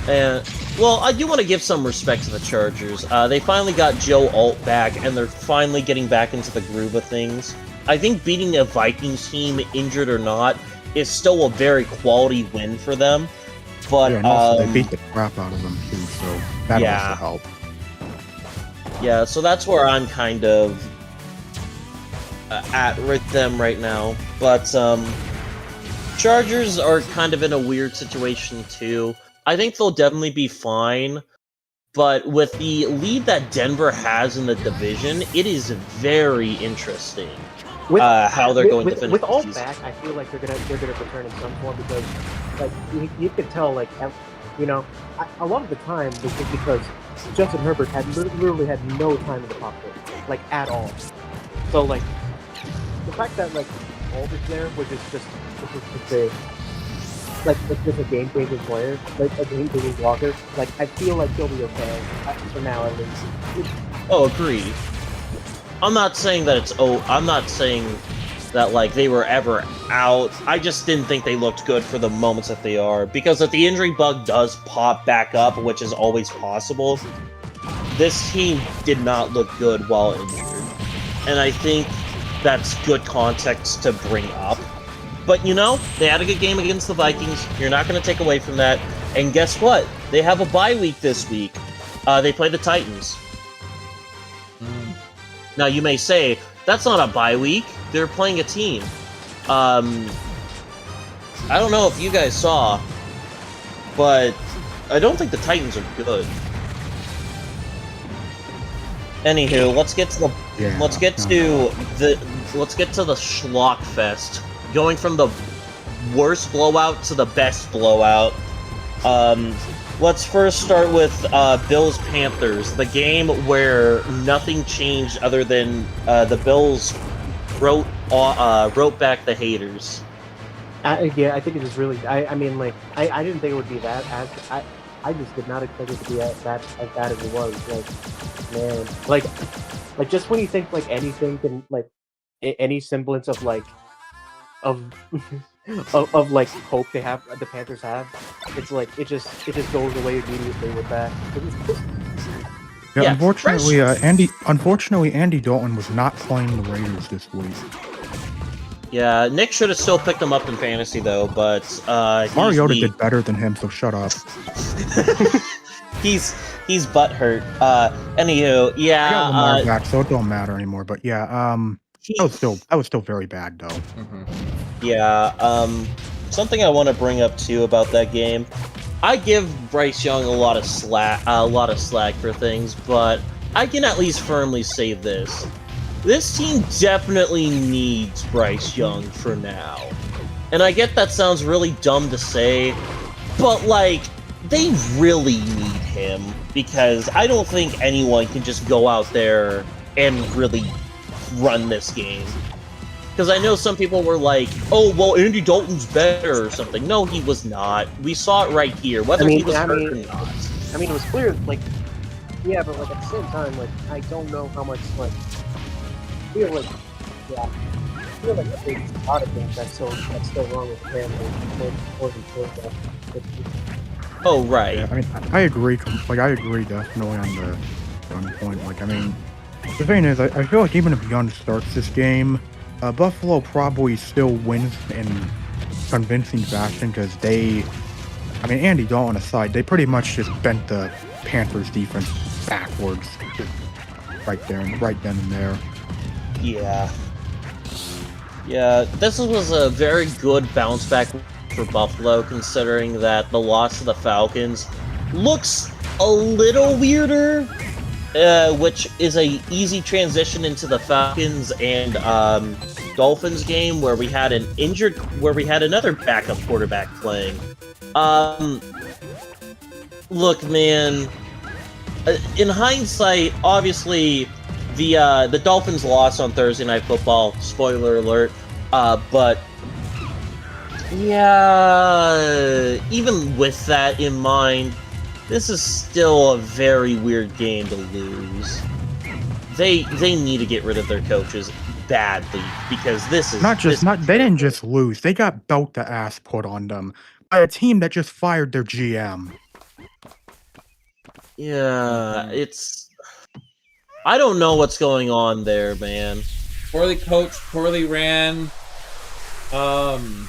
And, well, I do want to give some respect to the Chargers. They finally got Joe Alt back, and they're finally getting back into the groove of things. I think beating a Vikings team, injured or not, is still a very quality win for them. But, yeah, and also they beat the crap out of them, too, so that also helped. Yeah, so that's where I'm kind of at with them right now. But, Chargers are kind of in a weird situation, too. I think they'll definitely be fine, but with the lead that Denver has in the division, it is very interesting how they're going to finish with all the season. back. I feel like they're gonna return in some form because, like, you could tell, like, you know, a lot of the time because Justin Herbert had literally had no time in the pocket, like, at all. So, like, the fact that, like, all is there, which is just a game-changing player, like a game-changing blocker. Like, I feel like he'll be okay for now, at least. Oh, agreed. I'm not saying that I'm not saying that, like, they were ever out. I just didn't think they looked good for the moments that they are. Because if the injury bug does pop back up, which is always possible, this team did not look good while injured. And I think that's good context to bring up. But, you know, they had a good game against the Vikings. You're not going to take away from that. And guess what? They have a bye week this week. They play the Titans. Now, you may say, that's not a bye week. They're playing a team. I don't know if you guys saw, but I don't think the Titans are good. Anywho, let's get to the schlock fest. Going from the worst blowout to the best blowout. Let's first start with Bills-Panthers, the game where nothing changed other than the Bills wrote back the haters. Yeah, I think it was really. I mean, like, I didn't think it would be that. I just did not expect it to be as bad as it was. Like, man, like just when you think like anything can, like, any semblance of like of like hope the Panthers have, it's like it just goes away immediately with that. Yeah, unfortunately, Andy Dalton was not playing the Raiders this week. Yeah, Nick should have still picked him up in fantasy though, but Mariota did better than him, so shut up. he's butthurt. Anywho, yeah. I got Lamar back, so it don't matter anymore. But yeah, that was still very bad though. Yeah, something I want to bring up too about that game. I give Bryce Young a lot of slack for things, but I can at least firmly say this. This team definitely needs Bryce Young for now. And I get that sounds really dumb to say, but, like, they really need him, because I don't think anyone can just go out there and really run this game. Because I know some people were like, oh, well, Andy Dalton's better or something. No, he was not. We saw it right here, whether he was hurt or not. I mean, it was clear, like, yeah, but, like, at the same time, like, I don't know how much, like, I feel like a big lot of things that's still wrong with him. Oh, right. Yeah, I mean, I agree. Like, I agree definitely on the point. Like, I mean, the thing is, I feel like even if Young starts this game, Buffalo probably still wins in convincing fashion because Andy Dalton aside, they pretty much just bent the Panthers defense backwards right then and there. Yeah. Yeah, this was a very good bounce back for Buffalo, considering that the loss to the Falcons looks a little weirder, which is a easy transition into the Falcons and Dolphins game, where we had another backup quarterback playing. Look, man. In hindsight, obviously, the Dolphins lost on Thursday Night Football. Spoiler alert. But yeah, even with that in mind, this is still a very weird game to lose. They need to get rid of their coaches badly, because this is they didn't just lose. They got belt the ass put on them by a team that just fired their GM. Yeah, it's... I don't know what's going on there, man. Poorly coached, poorly ran. The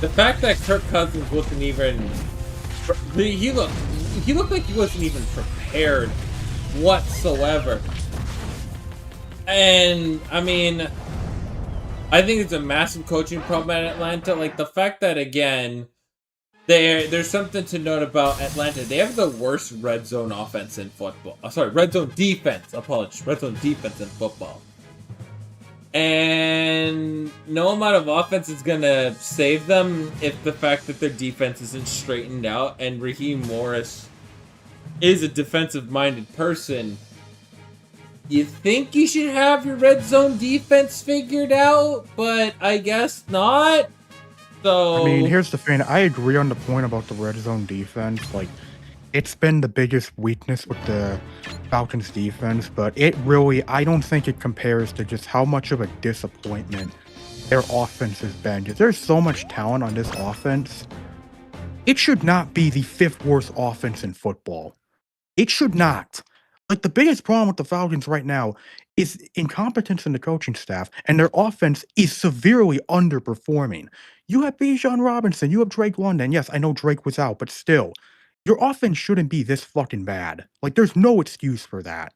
fact that Kirk Cousins wasn't even... He looked like he wasn't even prepared whatsoever. And, I mean, I think it's a massive coaching problem at Atlanta. Like, the fact that, again... There's something to note about Atlanta. They have the worst red zone offense in football. Red zone defense. Apologies. Red zone defense in football. And no amount of offense is going to save them if the fact that their defense isn't straightened out and Raheem Morris is a defensive-minded person. You think you should have your red zone defense figured out, but I guess not. So, I mean, here's the thing. I agree on the point about the red zone defense. Like, it's been the biggest weakness with the Falcons defense, but I don't think it compares to just how much of a disappointment their offense has been. There's so much talent on this offense. It should not be the 5th worst offense in football. It should not. Like, the biggest problem with the Falcons right now is incompetence in the coaching staff, and their offense is severely underperforming. You have Bijan Robinson, you have Drake London. Yes, I know Drake was out, but still, your offense shouldn't be this fucking bad. Like, there's no excuse for that.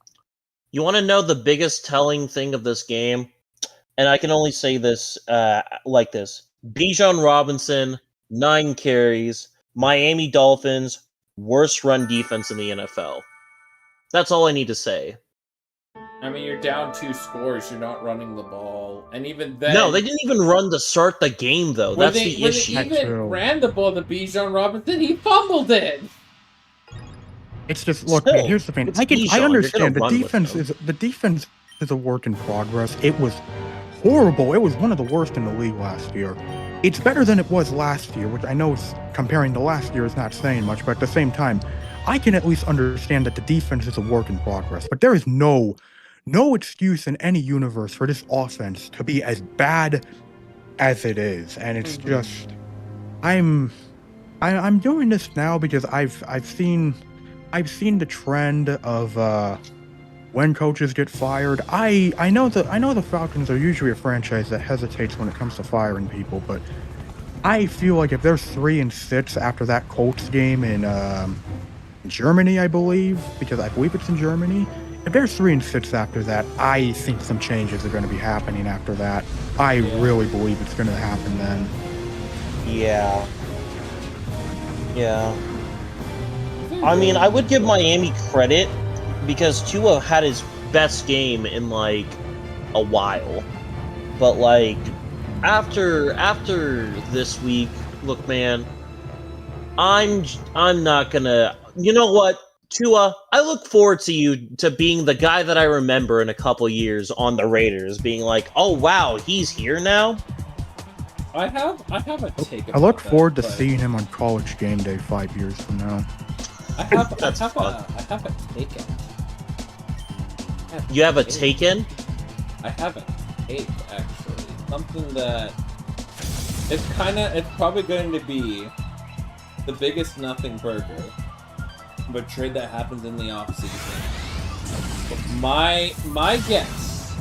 You want to know the biggest telling thing of this game? And I can only say this like this. Bijan Robinson, 9 carries. Miami Dolphins, worst run defense in the NFL. That's all I need to say. I mean, you're down 2 scores. You're not running the ball. And even then... No, they didn't even run to start the game, though. That's the issue. When they even ran the ball to Bijan Robinson, he fumbled it! It's just, look, man, here's the thing. I understand. The defense is a work in progress. It was horrible. It was one of the worst in the league last year. It's better than it was last year, which I know comparing to last year is not saying much, but at the same time, I can at least understand that the defense is a work in progress. But there is no excuse in any universe for this offense to be as bad as it is. And it's just, I'm doing this now because I've seen the trend of when coaches get fired. I know the Falcons are usually a franchise that hesitates when it comes to firing people, but I feel like if they're 3-6 after that Colts game in Germany, I believe, because I believe it's in Germany. If they're 3-6 after that, I think some changes are going to be happening after that. I really believe it's going to happen then. Yeah. I mean, I would give Miami credit because Tua had his best game in like a while. But like after this week, look, man, I'm not gonna. You know what, Tua? I look forward to you to being the guy that I remember in a couple years on the Raiders, being like, oh wow, he's here now. I have a take. I look forward to seeing him on College Game Day 5 years from now. I have a Taegan. You have a Taegan? I have a take, actually. Something that it's probably going to be the biggest nothing burger, but trade that happens in the offseason. My guess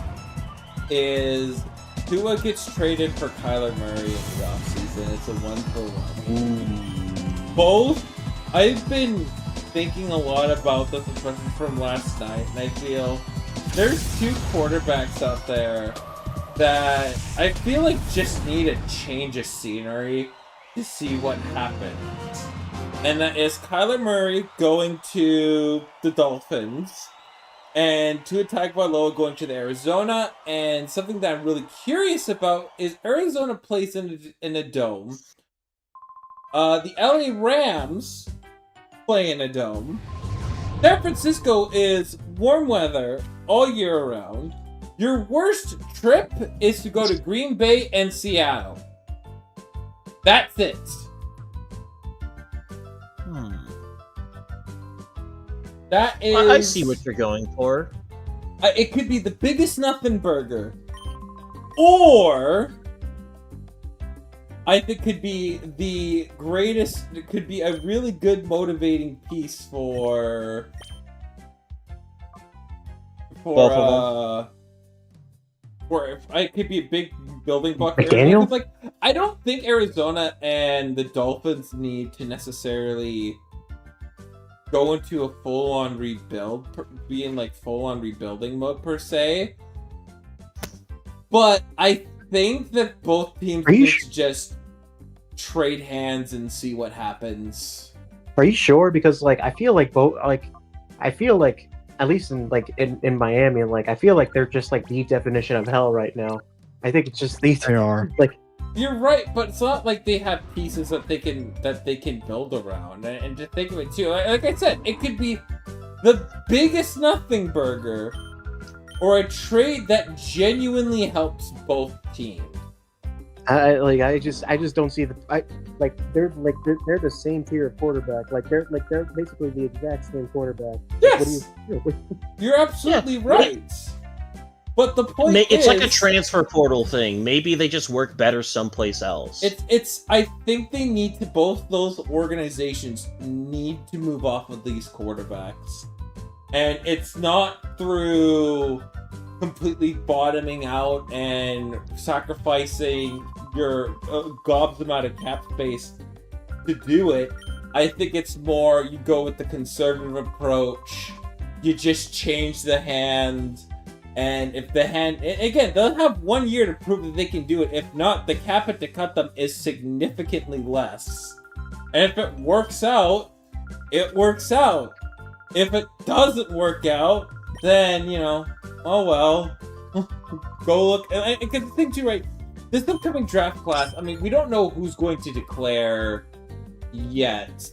is Tua gets traded for Kyler Murray in the offseason. It's a 1-for-1. Both. I've been thinking a lot about this, especially from last night, and I feel there's 2 quarterbacks out there that I feel like just need a change of scenery to see what happens. And that is Kyler Murray going to the Dolphins and Tua Tagovailoa going to the Arizona. And something that I'm really curious about is Arizona plays in a dome. The LA Rams play in a dome. San Francisco is warm weather all year round. Your worst trip is to go to Green Bay and Seattle. That's it. That is... I see what you're going for. It could be the biggest nothing burger. Or... I think could be the greatest... It could be a really good motivating piece for... Both of them. Or it could be a big building block. McDaniel? Like, I don't think Arizona and the Dolphins need to necessarily go into a full-on rebuild, be in like full-on rebuilding mode per se. But I think that both teams need to just trade hands and see what happens. Are you sure? Because like I feel like at least in Miami, like I feel like they're just like the definition of hell right now. I think it's just these. They are. Like, you're right, but it's not like they have pieces that they can build around. And to think of it too, like I said, it could be the biggest nothing burger, or a trade that genuinely helps both teams. I just don't see they're the same tier of quarterback. They're basically the exact same quarterback. Yes, you're absolutely right. But the point it's is, like a transfer portal thing. Maybe they just work better someplace else. I think they need to, both those organizations need to move off of these quarterbacks. And it's not through completely bottoming out and sacrificing your gobs amount of cap space to do it. I think it's more you go with the conservative approach. You just change the hand. And if the hand... Again, they'll have 1 year to prove that they can do it. If not, the cap it to cut them is significantly less. And if it works out, it works out. If it doesn't work out, then, oh well. Go look... Because the thing too, right? This upcoming draft class, I mean, we don't know who's going to declare yet.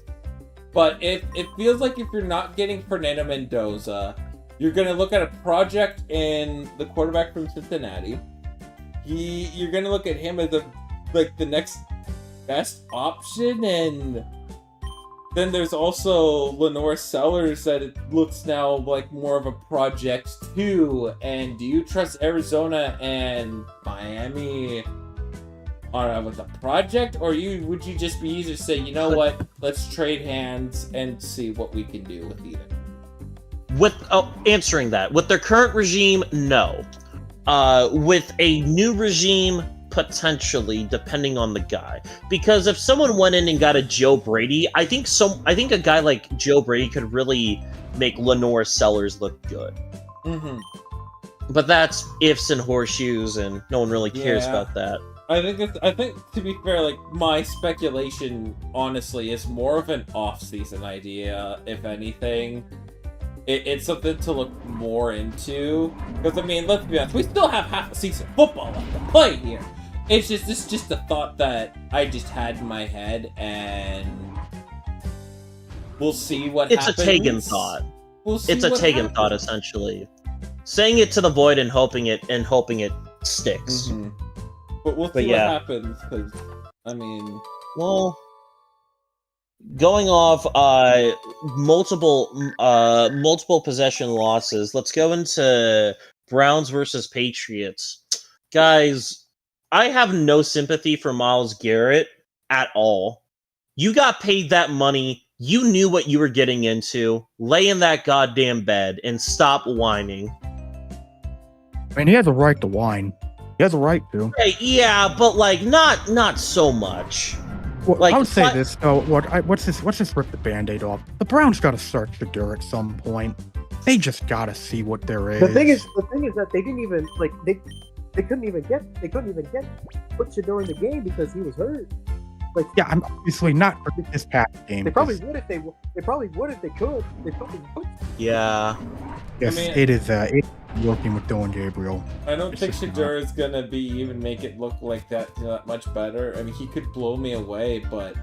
But it feels like if you're not getting Fernando Mendoza... You're going to look at a project in the quarterback from Cincinnati. You're going to look at him as the next best option, and then there's also Lenore Sellers that it looks now like more of a project too. And do you trust Arizona and Miami with a project, or would you just be easier to say, you know what, let's trade hands and see what we can do with either? Answering that, with their current regime, no. With a new regime, potentially, depending on the guy. Because if someone went in and got a Joe Brady, I think a guy like Joe Brady could really make Lenore Sellers look good. Mm-hmm. But that's ifs and horseshoes, and no one really cares about that. I think to be fair, like, my speculation, honestly, is more of an off-season idea, if anything. It's something to look more into. Because, I mean, let's be honest, we still have half a season of football left to play here. It's just a thought that I just had in my head, and we'll see what happens. It's a Taegan thought. It's a Taegan thought, essentially. Saying it to the void and hoping it sticks. Mm-hmm. But we'll see what happens, because, I mean... Well... Going off multiple possession losses, let's go into Browns versus Patriots. Guys, I have no sympathy for Myles Garrett at all. You got paid that money. You knew what you were getting into. Lay in that goddamn bed and stop whining. I mean, he has a right to whine. He has a right to. Hey, yeah, but not so much. Well, I would say this though. Let's just rip the Band-Aid off. The Browns got to search the dirt at some point. They just got to see what there is. The thing is that they didn't even they couldn't even get Butcher during the game because he was hurt. Like, Yeah, I'm obviously not for this past game. they probably would if they could. They probably would. Yeah. Yes, I mean- it is working with Dylan Gabriel. I don't It's think just Shadura is gonna even make it look like that much better. I mean, he could blow me away, but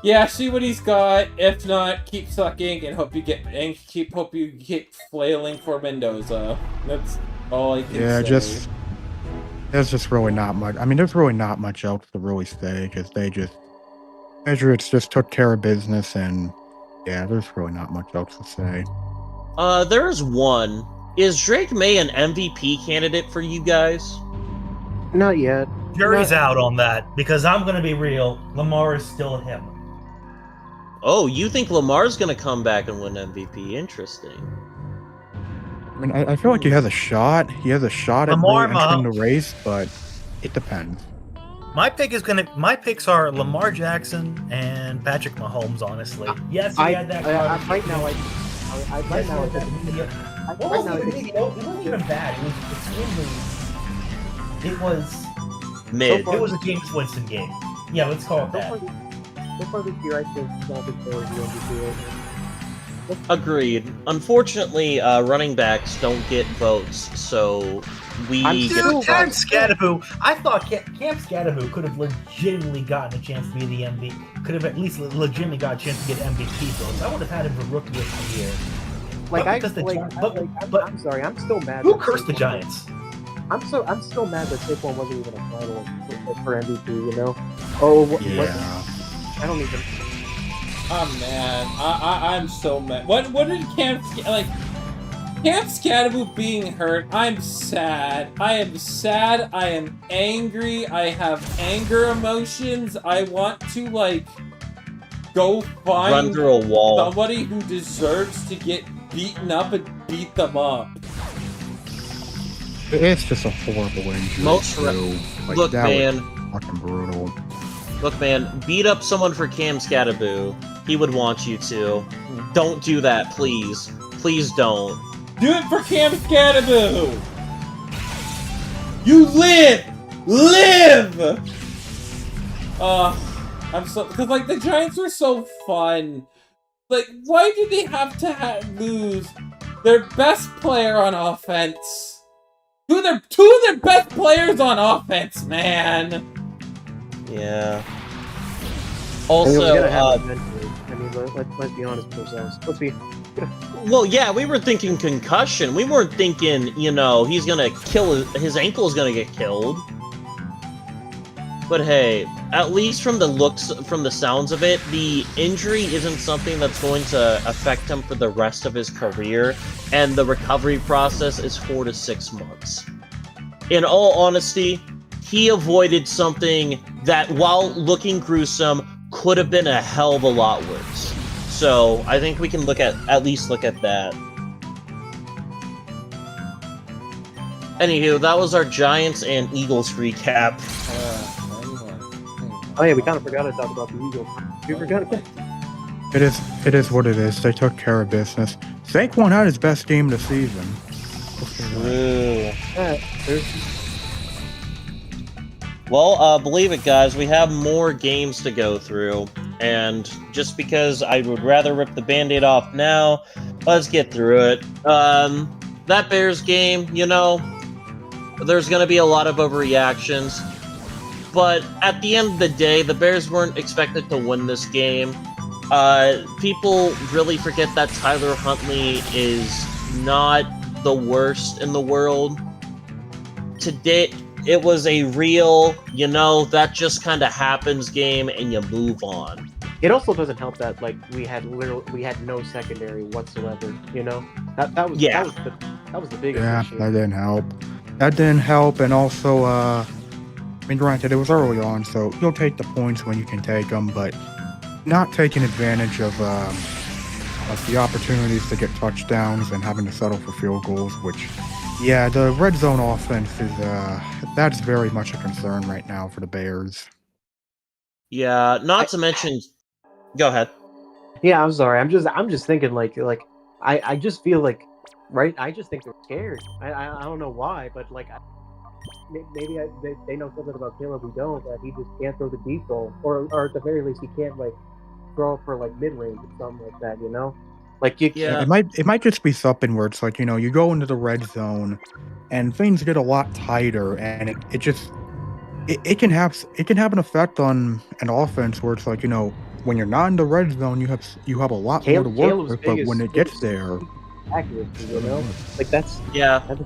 yeah, see what he's got. If not, keep sucking and hope you get flailing for Mendoza. That's all I can say. There's just really not much. I mean, there's really not much else to really say because Patriots just took care of business, and yeah, there's really not much else to say. There is one. Is Drake May an MVP candidate for you guys? Not yet. Jury's out on that because I'm gonna be real. Lamar is still him. Oh, you think Lamar's gonna come back and win MVP? Interesting. I mean, I feel like he has a shot. He has a shot at Lamar really entering the race, but it depends. My picks are Lamar Jackson and Patrick Mahomes. Honestly, yes, he had that. Right now, it wasn't even bad. It was Mid. It was a James Winston game. Yeah, let's call it that. So far this year, I think Dalvin Cook is the MVP. Agreed. Unfortunately, running backs don't get votes, so we get Dude, to Cam talk. Scatterboo. I thought Cam Scatterboo could have legitimately gotten a chance to be the MVP. Could have at least legitimately got a chance to get MVP votes. I would have had him for Rookie of the Year. I'm sorry, I'm still mad. Who cursed the Giants? I'm still mad that Saquon wasn't even a finalist for MVP. You know? Oh, Yeah. I don't even. I'm mad. I'm so mad. What did Cam Scatterboo being hurt? I'm sad. I am sad. I am angry. I have anger emotions. I want to go find Run through a wall. somebody who deserves to get beaten up and beat them up. It's just a horrible injury. Look, that man. was fucking brutal. Look, man. Beat up someone for Cam Scatterboo. He would want you to. Don't do that, please. Please don't. Do it for Cam Scatterboo! You live! I'm so... Because, the Giants were so fun. Why did they have to lose their best player on offense? Two of their best players on offense, man! Yeah. I mean, Also, we're gonna have eventually. I mean, let's be honest with ourselves. well, yeah, we were thinking concussion. We weren't thinking, he's gonna kill his ankle's gonna get killed. But hey, at least from the sounds of it, the injury isn't something that's going to affect him for the rest of his career, and the recovery process is 4 to 6 months. In all honesty, he avoided something that, while looking gruesome, could have been a hell of a lot worse. So I think we can at least look at that. Anywho, that was our Giants and Eagles recap. Oh yeah, we kind of forgot to talk about the Eagles. We forgot about. It is what it is. They took care of business. Saquon had his best game of the season. True. There's Well, believe it, guys, we have more games to go through, and just because I would rather rip the Band-Aid off now, let's get through it. That Bears game, there's going to be a lot of overreactions, but at the end of the day, the Bears weren't expected to win this game. People really forget that Tyler Huntley is not the worst in the world. Today, it was a real, that just kind of happens game, and you move on. It also doesn't help that we had no secondary whatsoever. That was the biggest Yeah, issue. that didn't help. And also, I mean, granted, it was early on, so you'll take the points when you can take them, but not taking advantage of the opportunities to get touchdowns and having to settle for field goals, which, yeah, the red zone offense is that's very much a concern right now for the Bears. Yeah, not to mention... Go ahead. Yeah, I'm sorry. I'm just thinking I just feel right. I just think they're scared. I don't know why, but maybe they know something about Caleb we don't, that he just can't throw the deep ball, or at the very least he can't like throw for like mid range or something like that. You know, like you Yeah. can't. It might just be something where it's like, you know, you go into the red zone and things get a lot tighter, and it can have an effect on an offense where it's like, you know, when you're not in the red zone, you have a lot more to work Caleb's with, but when it gets there, accuracy, you know, like that's Yeah. that's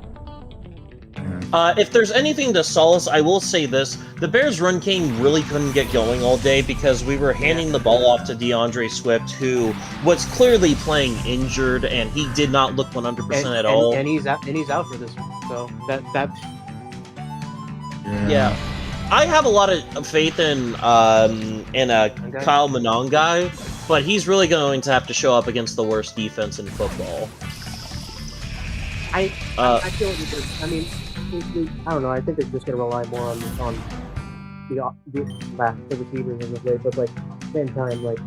If there's anything to solace, I will say this. The Bears' run game really couldn't get going all day because we were handing the ball off to DeAndre Swift, who was clearly playing injured, and he did not look 100% at all. and he's out for this. So that Yeah. I have a lot of faith in Kyle Monangai, but he's really going to have to show up against the worst defense in football. I feel like I mean, I don't know. I think they're just going to rely more on the receivers in the way, but like at the same time, like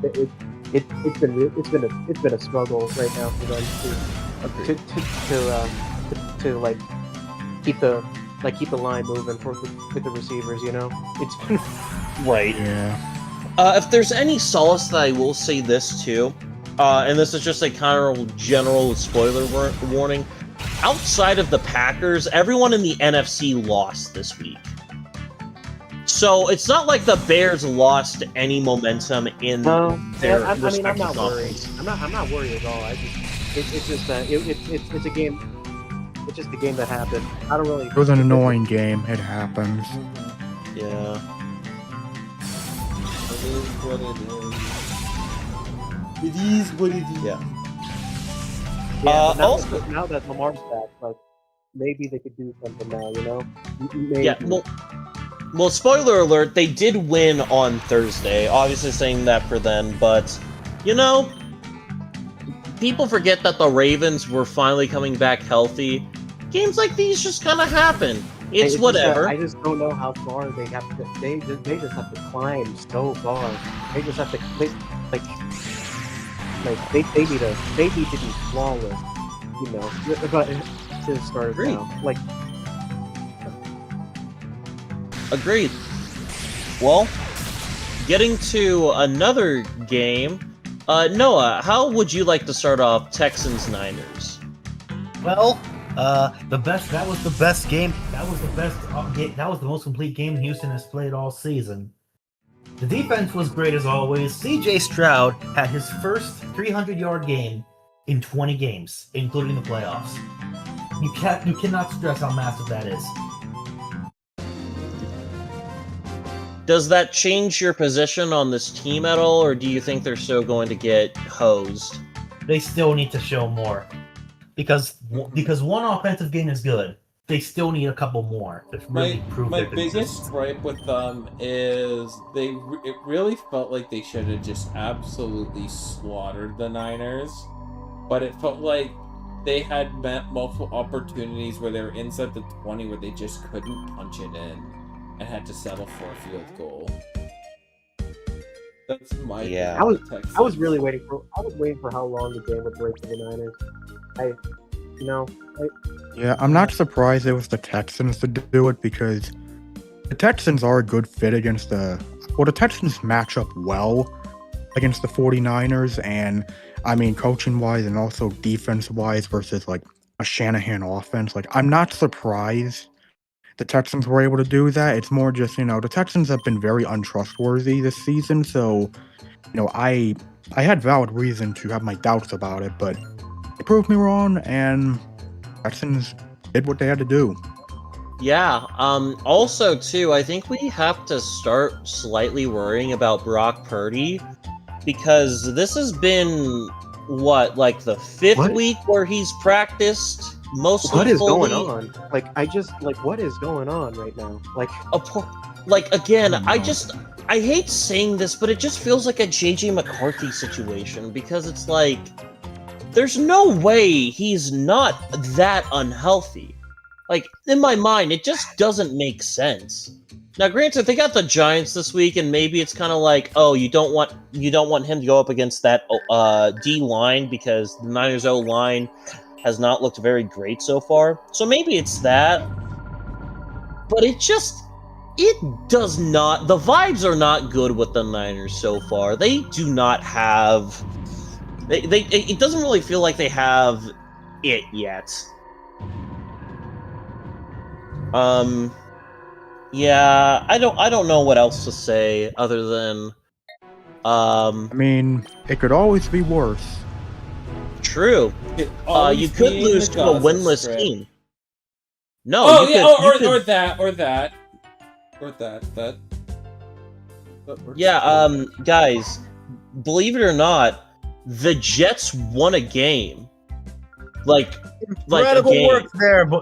it's been a struggle right now for them to like keep the line moving with the receivers. You know, it's been Right. Yeah. If there's any solace that I will say this too, and this is just a kind of general spoiler warning, outside of the Packers, everyone in the NFC lost this week. So it's not like the Bears lost any momentum in their respective I'm not worried. conference. I'm not worried at all. It's just that it's a game. It's just a game that happened. I don't really. It was an annoying game. It happens. Yeah. It is what it is. It is what it is. Yeah. Yeah, also, now that Lamar's back, like maybe they could do something now. You know. Maybe. yeah. Well, spoiler alert, they did win on Thursday. Obviously saying that for them, but, you know, people forget that the Ravens were finally coming back healthy. Games like these just kind of happen. It's whatever. I just don't know how far they have to. They just have to climb so far. They just have to they need to be flawless. You know, but to start Agreed. now, like. Agreed. Well, getting to another game, Noah, how would you like to start off Texans-Niners? Well, that was the best game. That was the best game. That was the most complete game Houston has played all season. The defense was great as always. CJ Stroud had his first 300-yard game in 20 games, including the playoffs. You cannot stress how massive that is. Does that change your position on this team at all, or do you think they're still going to get hosed? They still need to show more. Because one offensive game is good. They still need a couple more to really prove my their biggest consistency. gripe with them is it really felt like they should have just absolutely slaughtered the Niners, but it felt like they had multiple opportunities where they were inside the 20 where they just couldn't punch it in and had to settle for a field goal. That's my Yeah. I was really waiting for how long the game would break for the Niners. Yeah, I'm not surprised it was the Texans to do it because the Texans are a good fit against the Texans match up well against the 49ers, and I mean coaching-wise and also defense-wise versus like a Shanahan offense. Like, I'm not surprised the Texans were able to do that. It's more just, you know, the Texans have been very untrustworthy this season, so, you know, I had valid reason to have my doubts about it, but it proved me wrong, and Texans did what they had to do. Yeah, also, too, I think we have to start slightly worrying about Brock Purdy, because this has been, like the fifth week where he's practiced mostly What is fully. going on? What is going on right now? Again, I hate saying this, but it just feels like a JJ McCarthy situation, because it's like, there's no way he's not that unhealthy. Like, in my mind, it just doesn't make sense. Now, granted, they got the Giants this week, and maybe it's kind of like, oh, you don't want him to go up against that D line because the Niners O line has not looked very great so far. So maybe it's that. but it does not. The vibes are not good with the Niners so far. They do not have. It doesn't really feel like they have it yet. Yeah, I don't know what else to say other than, I mean, it could always be worse. True. You could lose to a winless team. No, Oh you yeah, could, or that. Yeah, guys, believe it or not, the Jets won a game.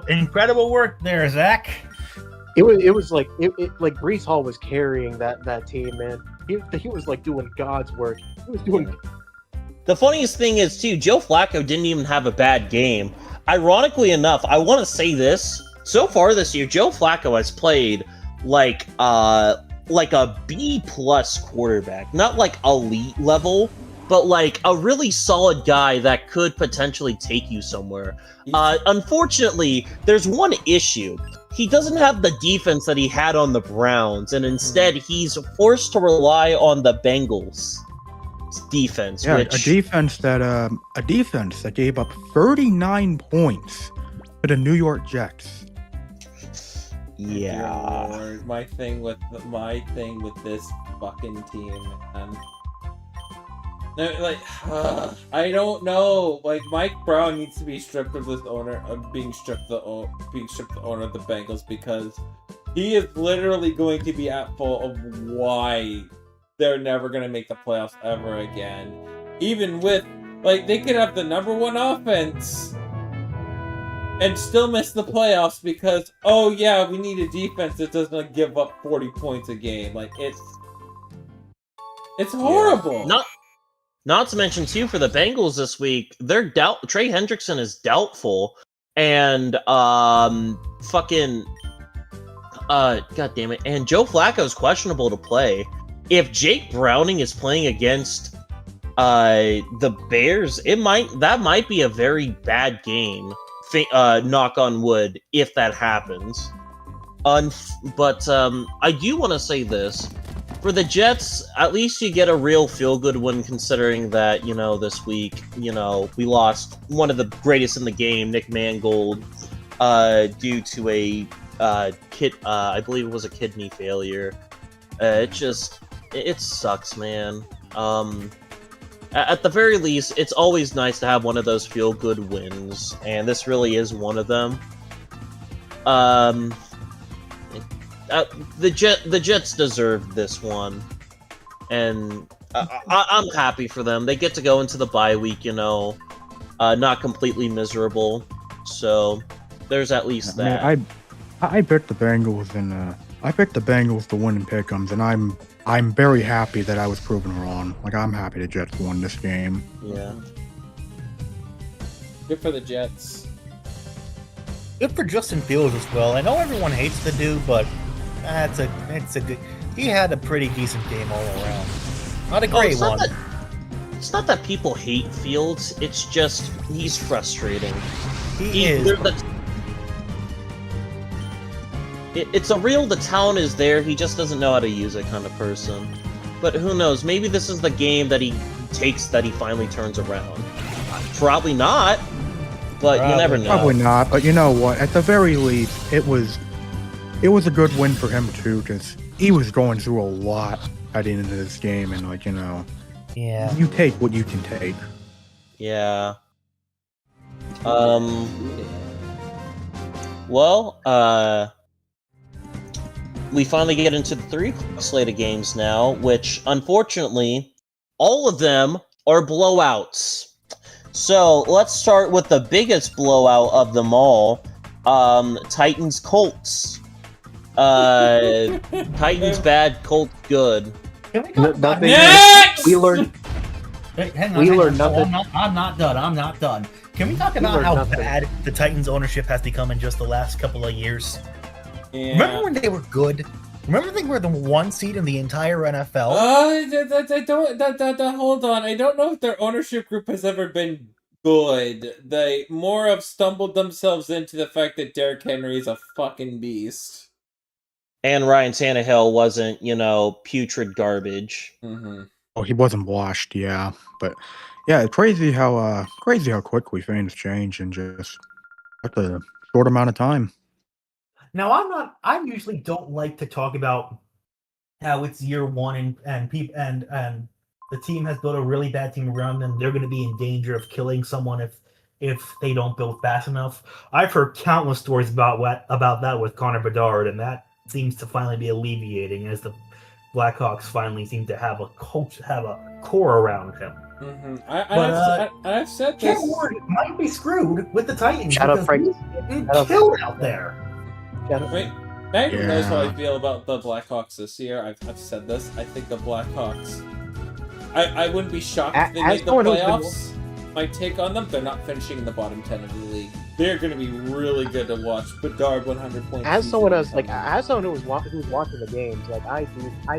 Incredible work there, Zach. It was like Brees Hall was carrying that team, man. He was like doing God's work. He was doing. The funniest thing is too, Joe Flacco didn't even have a bad game. Ironically enough, I want to say this: so far this year, Joe Flacco has played like a B+ quarterback, not like elite level, but like a really solid guy that could potentially take you somewhere. Unfortunately, there's one issue. He doesn't have the defense that he had on the Browns, and instead he's forced to rely on the Bengals defense. Yeah, which... a defense that gave up 39 points to the New York Jets. Yeah. Lord, my thing with this fucking team, man. No, like, I don't know. Like, Mike Brown needs to be stripped of this owner, being stripped the owner of the Bengals, because he is literally going to be at fault of why they're never going to make the playoffs ever again. Even with, like, they could have the #1 offense and still miss the playoffs because, oh yeah, we need a defense that doesn't give up 40 points a game. Like, it's horrible. Yeah. Not to mention, too, for the Bengals this week, Trey Hendrickson is doubtful, and God damn it, and Joe Flacco is questionable to play. If Jake Browning is playing against the Bears, that might be a very bad game. Knock on wood, if that happens. But I do want to say this. For the Jets, at least you get a real feel-good win, considering that, this week, we lost one of the greatest in the game, Nick Mangold, due to a I believe it was a kidney failure. It sucks, man. At the very least, it's always nice to have one of those feel-good wins, and this really is one of them. The Jets deserve this one, and I'm happy for them. They get to go into the bye week, not completely miserable. So there's at least that. I picked the Bengals, and I picked the Bengals to win in pick'ems, and I'm very happy that I was proven wrong. Like, I'm happy the Jets won this game. Yeah. Good for the Jets. Good for Justin Fields as well. I know everyone hates the dude, but it's a good. He had a pretty decent game all around. Not a great one. It's not that people hate Fields. It's just he's frustrating. He is. It's a real the talent is there. He just doesn't know how to use it kind of person. But who knows? Maybe this is the game that he takes that he finally turns around. Probably not. But you never know. Probably not. But you know what? At the very least, it was a good win for him too, because he was going through a lot heading into this game, and yeah, you take what you can take. Yeah. Well, we finally get into the 3 slate of games now, which unfortunately, all of them are blowouts. So let's start with the biggest blowout of them all. Titans Colts. Titans bad, Colts good. Nothing. Next! We learned. Hey, hang on. We learned nothing. I'm not done. Can we talk about how bad the Titans ownership has become in just the last couple of years? Yeah. Remember when they were good? Remember they were the 1 seed in the entire NFL? Hold on. I don't know if their ownership group has ever been good. They more have stumbled themselves into the fact that Derrick Henry is a fucking beast. And Ryan Tannehill wasn't, putrid garbage. Mm-hmm. Oh, he wasn't washed, yeah. But yeah, it's crazy how quickly things change in just such a short amount of time. Now, I usually don't like to talk about how it's year one and the team has built a really bad team around them. They're going to be in danger of killing someone if they don't build fast enough. I've heard countless stories about that with Connor Bedard, and that seems to finally be alleviating as the Blackhawks finally seem to have a core around him. Mm-hmm. I've said Ken this. Ward might be screwed with the Titans. Shout out because Frank. he's killed out there. Wait, Magnum knows how I Yeah. feel about the Blackhawks this year. I've said this. I think the Blackhawks. I wouldn't be shocked if they As make the someone who's been- playoffs. My take on them: they're not finishing in the bottom 10 of the league. They're going to be really good to watch. Bedard 100 points. As someone who's who's watching the games, like I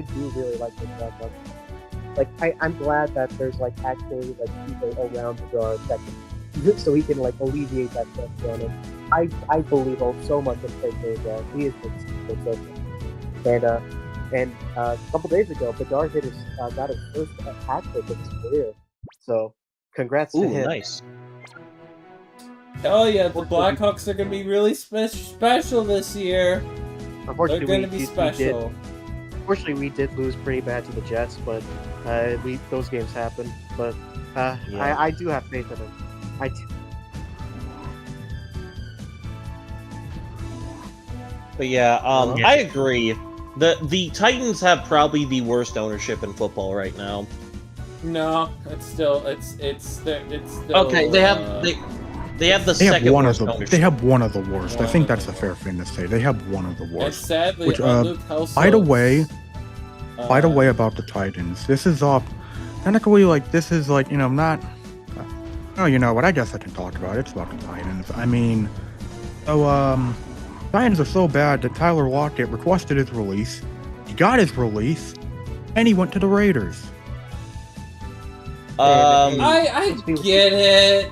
do really like this Blackhawks. Like I'm glad that there's like actually like people around the guard that can, so he can like alleviate that pressure on him. I believe so much in Taegan. He is so good. And a couple days ago, Bedard got his first hat trick of his career. So congrats to Ooh, him. nice. Oh yeah, the Blackhawks are going to be really special this year. They're Unfortunately, going to be special. Unfortunately, we did lose pretty bad to the Jets, but those games happen. But Yeah. I do have faith in him. I do. But yeah, I agree. The Titans have probably the worst ownership in football right now. No, it's still Okay, they have the They have second one of worst the ownership. they have one of the worst. I think that's a fair thing to say. They have one of the And worst. sadly, Which, Luke Helsel, by the way, about the Titans, this is technically like this is like not. Oh, you know what? I guess I can talk about it. It's about the Titans. I mean, Titans are so bad that Tyler Lockett requested his release. He got his release, and he went to the Raiders. I get it.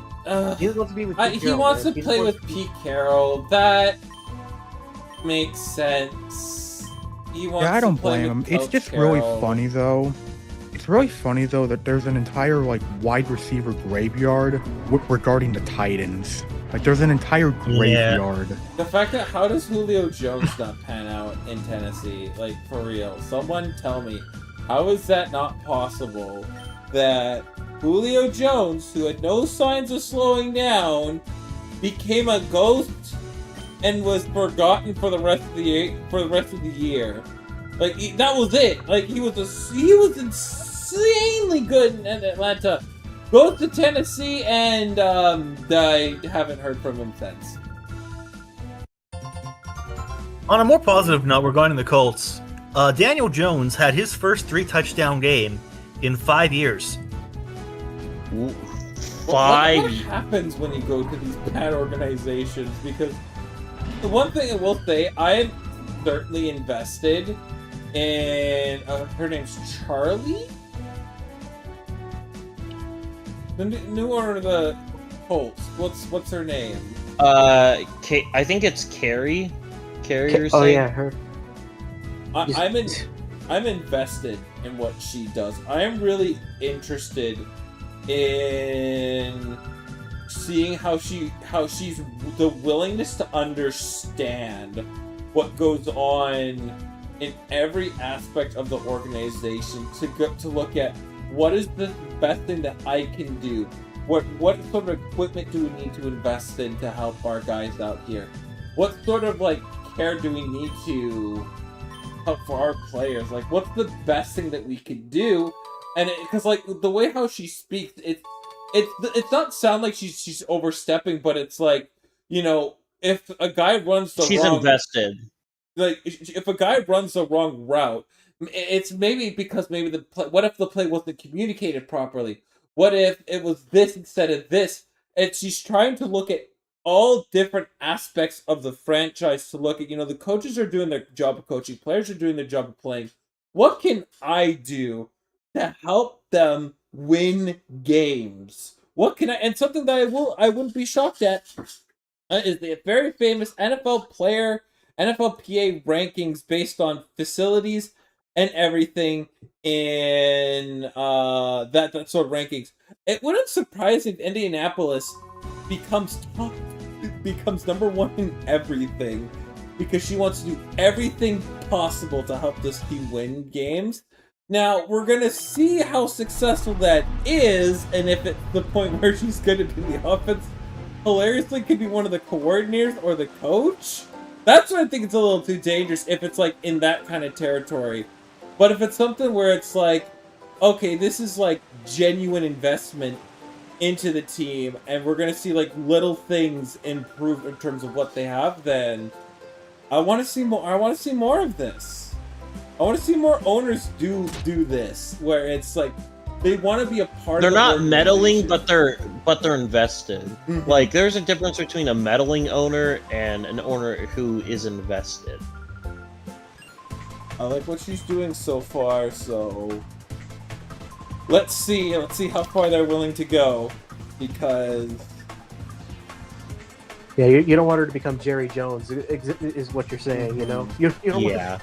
He wants to be with Pete He Carroll, wants man. to play with Pete Carroll. That makes sense. He wants Yeah, I don't to play blame him. with It's Coach just Carroll. really funny though. It's really funny though that there's an entire like wide receiver graveyard regarding the Titans. Like there's an entire graveyard. The fact that how does Julio Jones not pan out in Tennessee? Like for real, someone tell me, how is that not possible? That Julio Jones, who had no signs of slowing down, became a ghost and was forgotten for the rest of the year. Like that was it. Like he was insanely good in Atlanta. Goes to Tennessee and I haven't heard from him since. On a more positive note, regarding the Colts, Daniel Jones had his first 3-touchdown game in 5 years. Ooh, What 5. happens when you go to these bad organizations? Because the one thing I will say, I am certainly invested in her name's Charlie? The new owner of the Colts. What's her name? I think it's Carrie. Carrie or Oh something. yeah, her. I'm invested in what she does. I am really interested in seeing how she's the willingness to understand what goes on in every aspect of the organization to look at what is the best thing that I can do. What sort of equipment do we need to invest in to help our guys out here? What sort of care do we need to help for our players? Like, what's the best thing that we could do? And because the way how she speaks, it's not sound like she's overstepping, but it's if a guy runs the She's wrong, invested. if a guy runs the wrong route, it's maybe because what if the play wasn't communicated properly? What if it was this instead of this? And she's trying to look at all different aspects of the franchise to look at, the coaches are doing their job of coaching, players are doing their job of playing. What can I do to help them win games? What can I, and something that I wouldn't be shocked at, is the very famous NFL player NFLPA rankings based on facilities and everything in that sort of rankings. It wouldn't surprise if Indianapolis becomes number one in everything, because she wants to do everything possible to help this team win games. Now, we're going to see how successful that is, and if it's the point where she's going to be the offense, hilariously could be one of the coordinators or the coach. That's where I think it's a little too dangerous, if it's like in that kind of territory. But if it's something where it's like, okay, this is like genuine investment into the team, and we're going to see like little things improve in terms of what they have, then I want to see more. I want to see more of this. I want to see more owners do this, where it's like they want to be a part. They're of the not meddling, organization. but they're invested. Mhm. Like, there's a difference between a meddling owner and an owner who is invested. I like what she's doing so far, so let's see how far they're willing to go, because Yeah, you don't want her to become Jerry Jones, is what you're saying, you know? You don't want Yeah.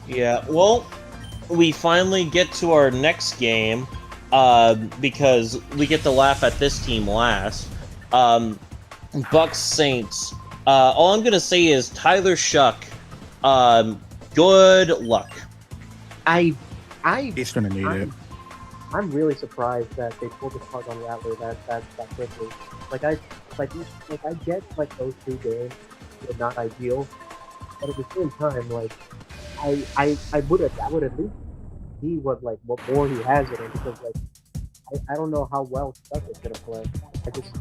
Yeah, well, we finally get to our next game, because we get to laugh at this team last. Bucks Saints. All I'm gonna say is Tyler Shuck. Good luck. He's gonna need it. I'm really surprised that they pulled the plug on Rattler that quickly. Like I get like those 2 games are not ideal, but at the same time, like I would at least see what more he has in him, because like I don't know how well Chuck is gonna play. I just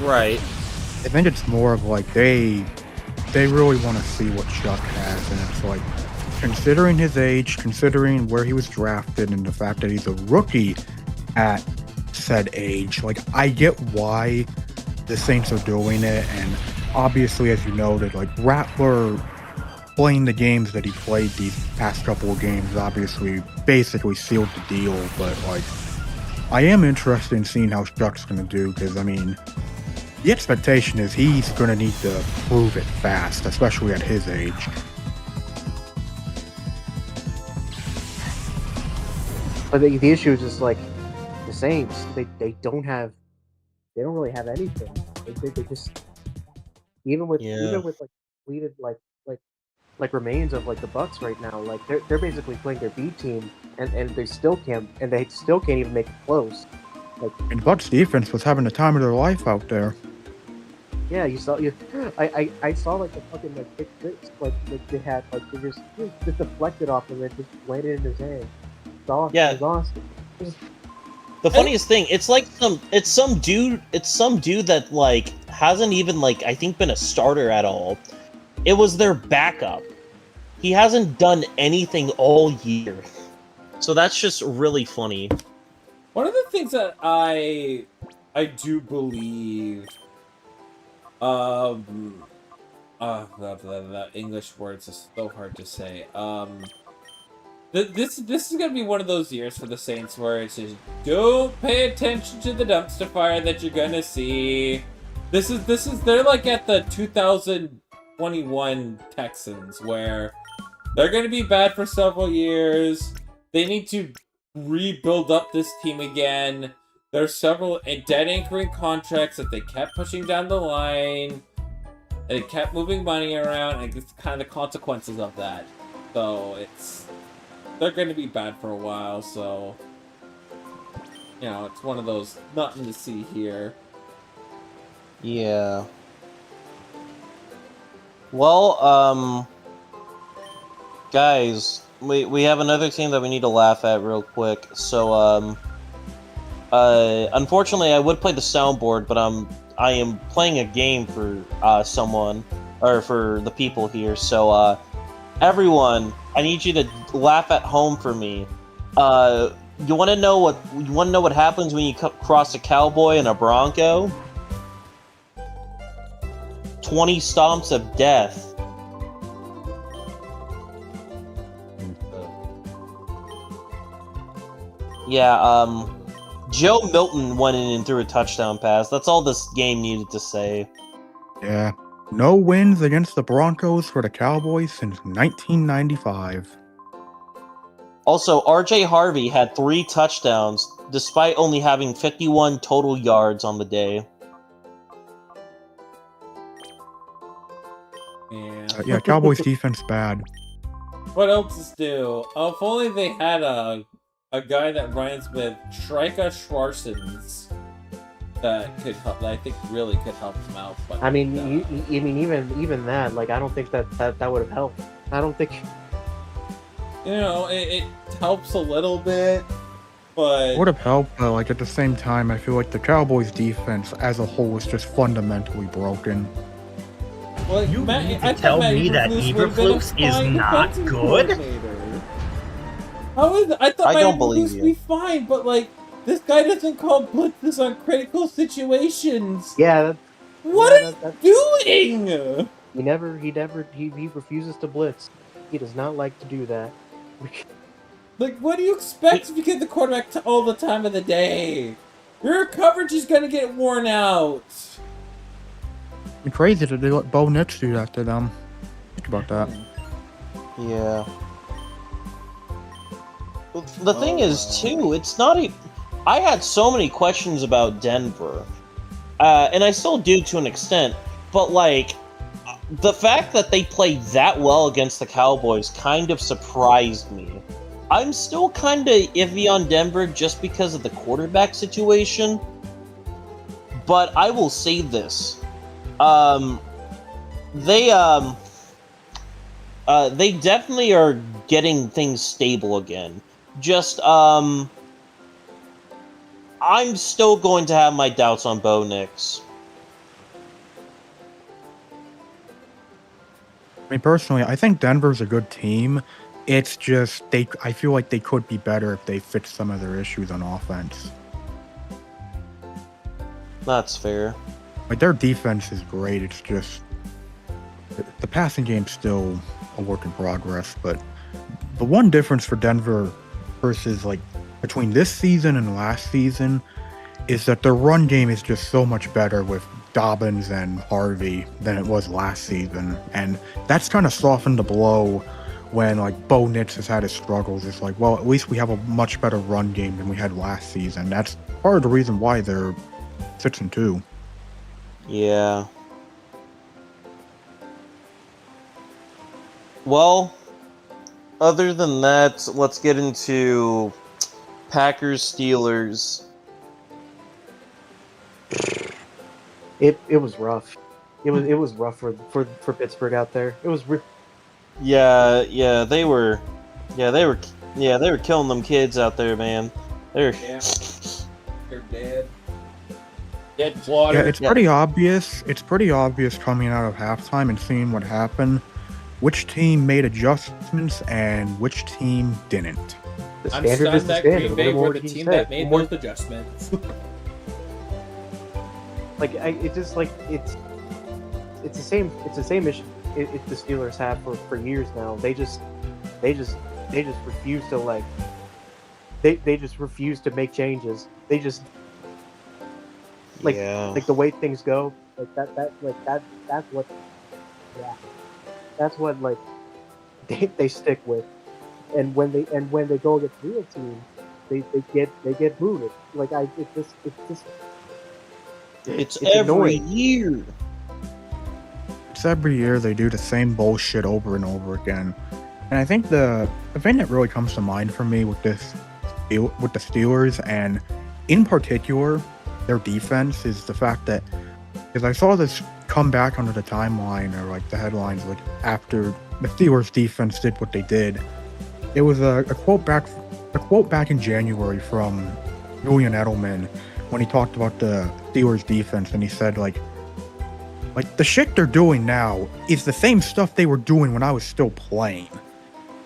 Right. I think it's more of like they really want to see what Chuck has, and it's like, considering his age, considering where he was drafted, and the fact that he's a rookie at said age, like I get why the Saints are doing it, and obviously, as you noted, like Rattler playing the games that he played these past couple of games obviously basically sealed the deal, but like I am interested in seeing how Chuck's gonna do, because I mean, the expectation is he's gonna need to prove it fast, especially at his age. But the issue is just like the Saints. They don't really have anything. They just even with like depleted like remains of like the Bucks right now. Like they're basically playing their B team, and they still can't even make it close. Like, And Bucks defense was having the time of their life out there. yeah, I saw like the fucking like kick six, like they had like they just deflected off of it, just landed in his hand. Yeah. It was awesome. The funniest thing, it's some dude that like hasn't even like I think been a starter at all. It was their backup. He hasn't done anything all year. So that's just really funny. one of the things that I do believe, the English words is so hard to say. This is gonna be one of those years for the Saints where it's just don't pay attention to the dumpster fire that you're gonna see. This is they're like at the 2021 Texans, where they're gonna be bad for several years. They need to rebuild up this team again. There's several dead anchoring contracts that they kept pushing down the line. They kept moving money around, and it's kind of the consequences of that. So they're going to be bad for a while, so it's one of those nothing to see here. Yeah. Well, guys, we have another team that we need to laugh at real quick. So, unfortunately, I would play the soundboard, but I am playing a game for someone, or for the people here. So, everyone, I need you to laugh at home for me. You want to know what happens when you cross a cowboy and a bronco? 20 stomps of death. Yeah, Joe Milton went in and threw a touchdown pass. That's all this game needed to say. Yeah. No wins against the Broncos for the Cowboys since 1995. Also, RJ Harvey had 3 touchdowns, despite only having 51 total yards on the day. Yeah. Cowboys defense bad. What else is new? If only they had a guy that rhymes with Shrika Schwarsons that could help. That I think really could help him out. But I mean, even that, like, I don't think that would have helped. I don't think. It helps a little bit, but Would have helped, but like at the same time, I feel like the Cowboys defense as a whole is just fundamentally broken. well, You Matt, mean I to tell thought me Matt that Eberflus would've been a Eberflus is fine not defensive good? coordinator. How is I thought I Matt don't believe Eberflus you. would be fine, but like this guy doesn't call blitzes on critical situations. Yeah, What yeah, are you doing? he refuses to blitz. He does not like to do that. Like, what do you expect if you get the quarterback all the time of the day? Your coverage is gonna get worn out. It's crazy that they let Bo Nix do that to them. Think about that. Yeah. The thing is, too, it's not a... I had so many questions about Denver, and I still do to an extent, but, like, the fact that they played that well against the Cowboys kind of surprised me. I'm still kind of iffy on Denver just because of the quarterback situation, but I will say this. They definitely are getting things stable again. Just, I'm still going to have my doubts on Bo Nix. I mean, personally, I think Denver's a good team. It's just I feel like they could be better if they fix some of their issues on offense. That's fair. Like their defense is great. It's just the passing game's still a work in progress. But the one difference for Denver versus like between this season and last season is that their run game is just so much better with Dobbins and Harvey than it was last season, and that's kind of softened the blow when like Bo Nix has had his struggles. It's like, well, at least we have a much better run game than we had last season. That's part of the reason why they're 6-2. Yeah. Well, other than that, let's get into Packers-Steelers. It was rough. It was rough for Pittsburgh out there. It was. Yeah, they were killing them kids out there, man. They're dead. Dead water. Yeah, it's pretty obvious. It's pretty obvious coming out of halftime and seeing what happened, which team made adjustments and which team didn't. The I'm standard is stunned the that standard. Green Bay What more were the can you team say? that made those adjustments. Like it's the same issue the Steelers have for years now. They just refuse to like they just refuse to make changes. They just like the way things go, like that's what like they stick with. And when they go against real teams, they get booted. Like it's it's every annoying. year. It's every year they do the same bullshit over and over again. And I think the thing that really comes to mind for me with the Steelers, and in particular their defense, is the fact that, because I saw this come back onto the timeline or like the headlines, like after the Steelers defense did what they did. It was a quote back in January from Julian Edelman when he talked about the Steelers defense, and he said like the shit they're doing now is the same stuff they were doing when I was still playing.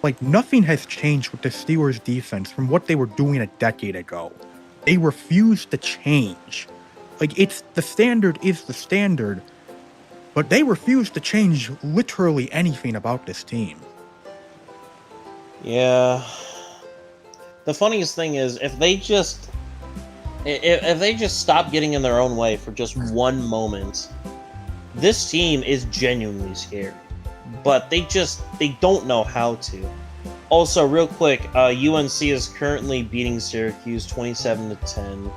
Like nothing has changed with the Steelers defense from what they were doing a decade ago. They refuse to change. Like the standard is the standard, but they refuse to change literally anything about this team. Yeah. The funniest thing is, if they just If they just stop getting in their own way for just one moment, this team is genuinely scary. But they don't know how to. Also, real quick, UNC is currently beating Syracuse 27-10.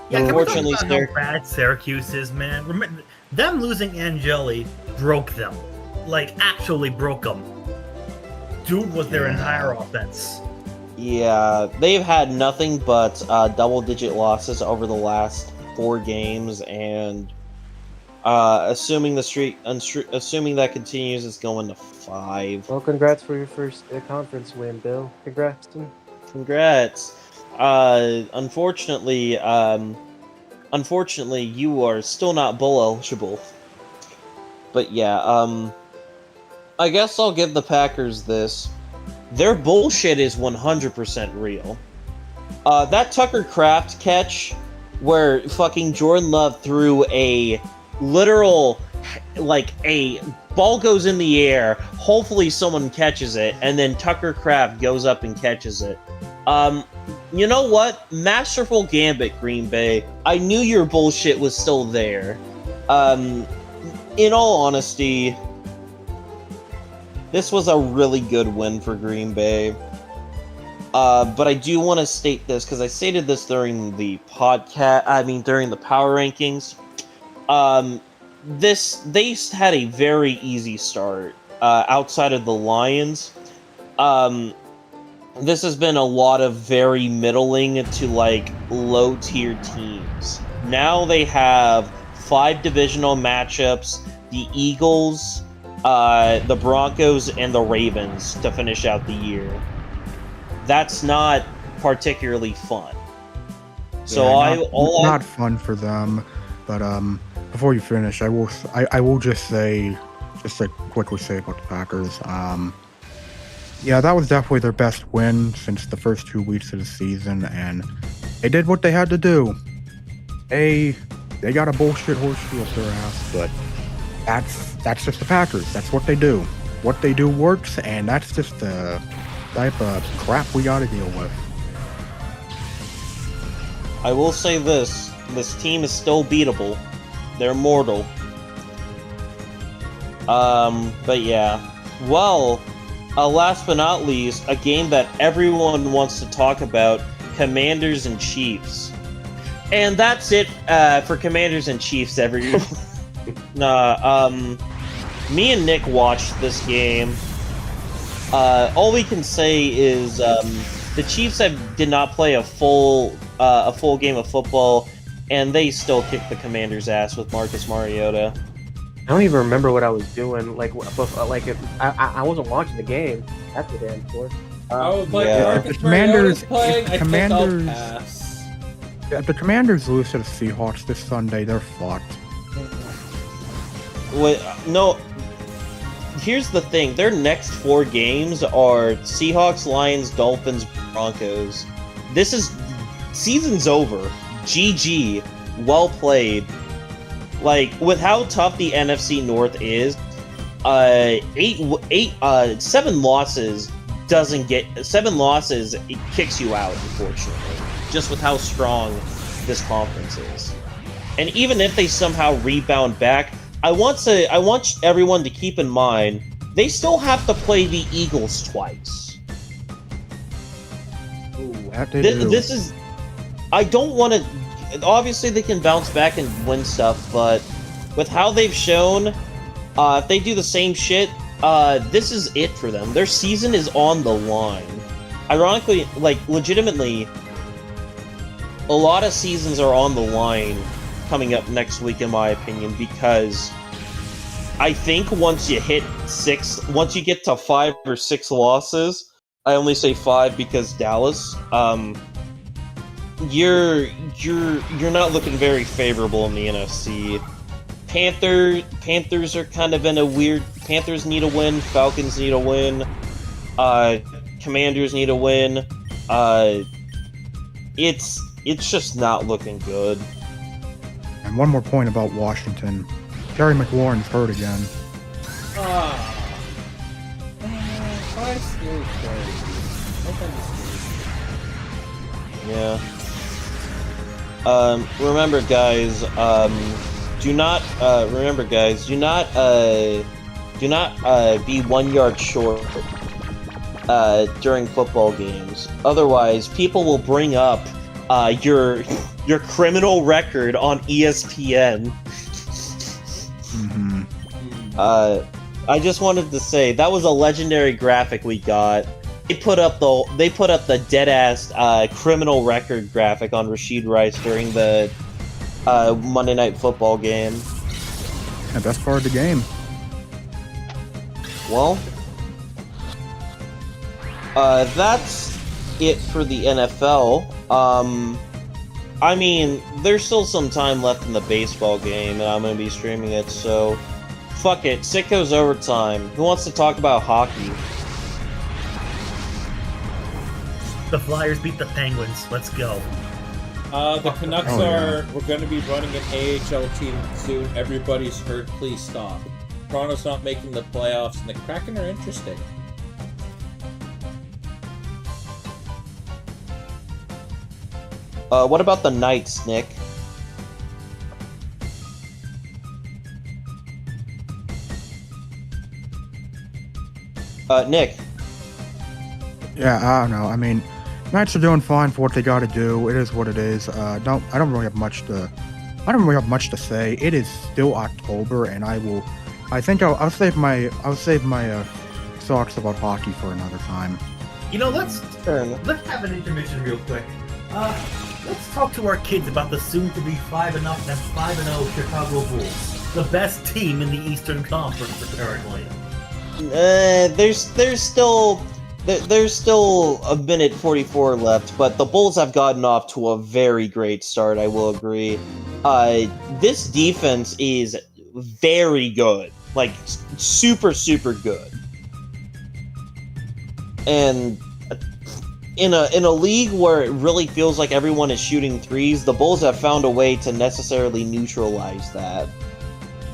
Yeah, Unfortunately, can we talk about how bad Syracuse is, man? Remember, them losing Angeli broke them. Like, actually broke them. Dude was their entire offense. Yeah, they've had nothing but double-digit losses over the last 4 games, and assuming that continues, it's going to 5. Well, congrats for your first conference win, Bill. Congrats. Congrats. Unfortunately, you are still not bowl eligible. But yeah, I guess I'll give the Packers this. Their bullshit is 100% real. That Tucker Kraft catch, where fucking Jordan Love threw a literal, like, a ball goes in the air, hopefully someone catches it, and then Tucker Kraft goes up and catches it. You know what? Masterful gambit, Green Bay. I knew your bullshit was still there. In all honesty, this was a really good win for Green Bay. But I do want to state this, because I stated this during the during the power rankings. They had a very easy start, outside of the Lions. This has been a lot of very middling to, like, low-tier teams. Now they have 5 divisional matchups, the Eagles, the Broncos, and the Ravens to finish out the year. That's not particularly fun. So not fun for them. But before you finish, I will just to quickly say about the Packers. Yeah, that was definitely their best win since the first 2 weeks of the season, and they did what they had to do. They got a bullshit horseshoe up their ass, but that's just the Packers. That's what they do. What they do works, and that's just the type of crap we gotta deal with. I will say this team is still beatable. They're mortal. But yeah. Well, last but not least, a game that everyone wants to talk about, Commanders and Chiefs. And that's it for Commanders and Chiefs, everyone. Me and Nick watched this game. All we can say is the Chiefs did not play a full game of football, and they still kicked the Commanders' ass with Marcus Mariota. I don't even remember what I was doing. I wasn't watching the game. That's the damn score. I was like, yeah. Marcus Mariota's playing, I think I'll pass. If the Commanders lose to the Seahawks this Sunday, they're fucked. Wait, no. Here's the thing. Their next 4 games are Seahawks, Lions, Dolphins, Broncos. Season's over. GG. Well played. Like, with how tough the NFC North is, 7 losses it kicks you out, unfortunately. Just with how strong this conference is. And even if they somehow rebound back, I want everyone to keep in mind, they still have to play the Eagles twice. Ooh, this is... I don't want to... Obviously, they can bounce back and win stuff, but with how they've shown, if they do the same shit, this is it for them. Their season is on the line. Ironically, like, legitimately, a lot of seasons are on the line coming up next week, in my opinion, because I think once you get to 5 or 6 losses, I only say 5 because Dallas, you're not looking very favorable in the NFC. Panthers are kind of in a weird... Panthers need a win, Falcons need a win, Commanders need a win. It's just not looking good. And one more point about Washington. Terry McLaurin's hurt again. Why scary Terry? Yeah. Remember, guys. Do not. Remember, guys. Do not. Do not. Be 1 yard short. During football games. Otherwise, people will bring up your criminal record on ESPN. Mm-hmm. I just wanted to say that was a legendary graphic we got. They put up the dead ass criminal record graphic on Rashid Rice during the Monday Night Football game. The best part of the game. Well, that's it for the NFL. I mean, there's still some time left in the baseball game, and I'm going to be streaming it, so fuck it. Sickos overtime. Who wants to talk about hockey? The Flyers beat the Penguins. Let's go. The Canucks we're going to be running an AHL team soon. Everybody's hurt. Please stop. Toronto's not making the playoffs, and the Kraken are interesting. What about the Knights, Nick? Nick. Yeah, I don't know. I mean, Knights are doing fine for what they got to do. It is what it is. I don't really have much to say. It is still October, and I think I'll save my thoughts about hockey for another time. You know, let's have an intermission real quick. Let's talk to our kids about the soon-to-be 5-0 and 5-0 Chicago Bulls, the best team in the Eastern Conference apparently. There's still a minute 44 left, but the Bulls have gotten off to a very great start. I will agree. This defense is very good, like super good, and in a league where it really feels like everyone is shooting threes, the Bulls have found a way to necessarily neutralize that.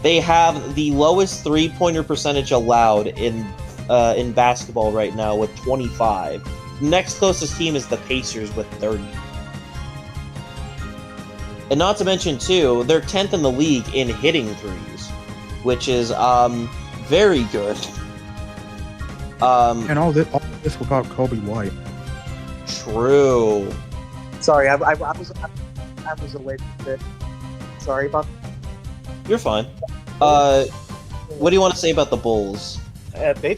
They have the lowest three-pointer percentage allowed in basketball right now with 25. The next closest team is the Pacers with 30. And not to mention, too, they're 10th in the league in hitting threes, which is very good. And all this without Kobe White. True. Sorry, I was away from it. Sorry about. You're fine. What do you want to say about the Bulls? They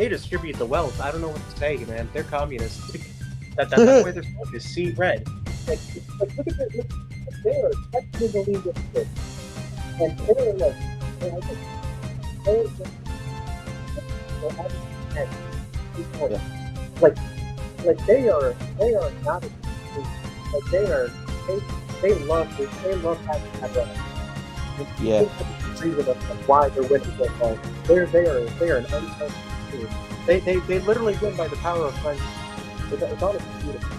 distribute the wealth. I don't know what to say, man. They're communists. That's the way they're supposed to see red. Like look at this. They are technically the league of this, and like they are not like they love having that run. Yeah. Reason of why they're winning so far. They are an untouched team. They literally win by the power of friendship. It's honestly beautiful.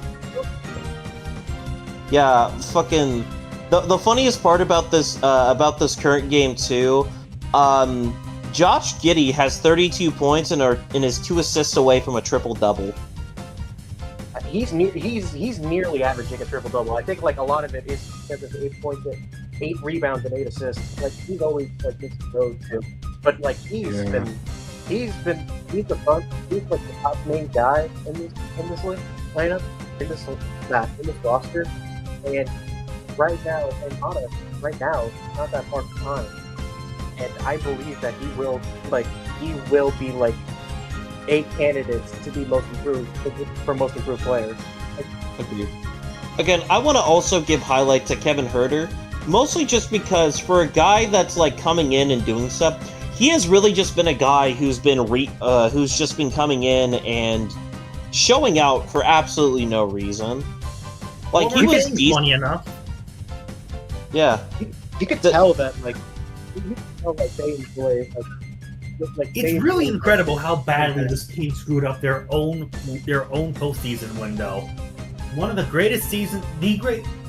Yeah, fucking. The funniest part about this current game too, Josh Giddey has 32 points and is 2 assists away from a triple double. He's nearly averaging a triple double. I think like a lot of it is because of 8 points, 8 rebounds, and 8 assists. Like he's always like missing those too. But like he's like the top main guy in this lineup, in this roster. And right now, not that far behind. And I believe that he will be like 8 candidates to be most improved players. Again, I want to also give highlight to Kevin Huerter, mostly just because for a guy that's like coming in and doing stuff, he has really just been a guy who's just been coming in and showing out for absolutely no reason. Like he was funny enough. Yeah, you could tell that they enjoy it's really incredible how badly this team screwed up their own postseason window. One of the greatest seasons,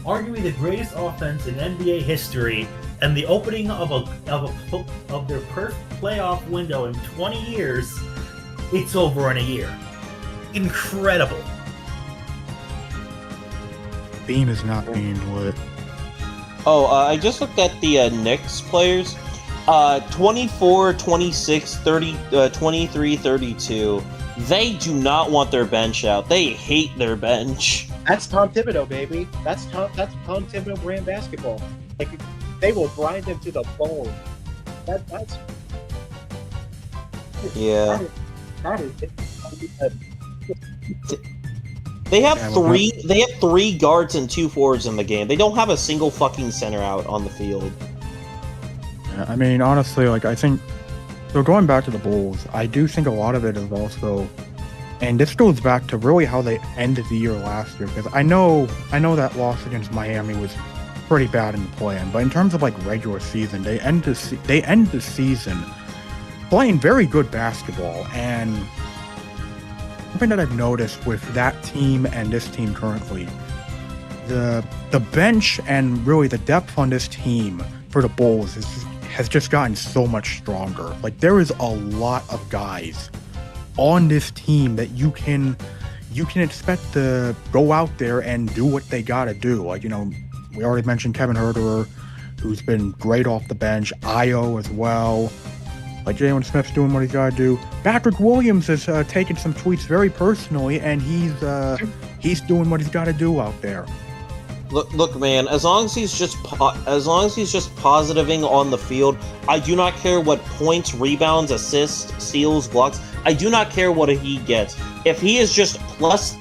arguably the greatest offense in NBA history, and the opening of their first playoff window in 20 years. It's over in a year. Incredible. Beam is not being lit. Oh, I just looked at the Knicks players. 24, 26, 30, 23, 32. They do not want their bench out. They hate their bench. That's Tom Thibodeau, baby. That's Tom Thibodeau brand basketball. Like, they will grind them to the bone. That's Yeah. That is They have three guards and 2 forwards in the game. They don't have a single fucking center out on the field. Yeah, I mean, honestly, like, I think, so going back to the Bulls, I do think a lot of it is also, and this goes back to really how they ended the year last year, because I know that loss against Miami was pretty bad in the play-in, but in terms of, like, regular season, they end the season playing very good basketball, and something that I've noticed with that team and this team currently, the bench and really the depth on this team for the Bulls has just gotten so much stronger. Like, there is a lot of guys on this team that you can expect to go out there and do what they gotta do. Like, you know, we already mentioned Kevin Herterer, who's been great off the bench, Io as well. Like, Jalen Smith's doing what he's got to do. Patrick Williams has taken some tweets very personally, and he's doing what he's got to do out there. Look, man. As long as he's just positiving on the field, I do not care what points, rebounds, assists, steals, blocks. I do not care what he gets. If he's just plus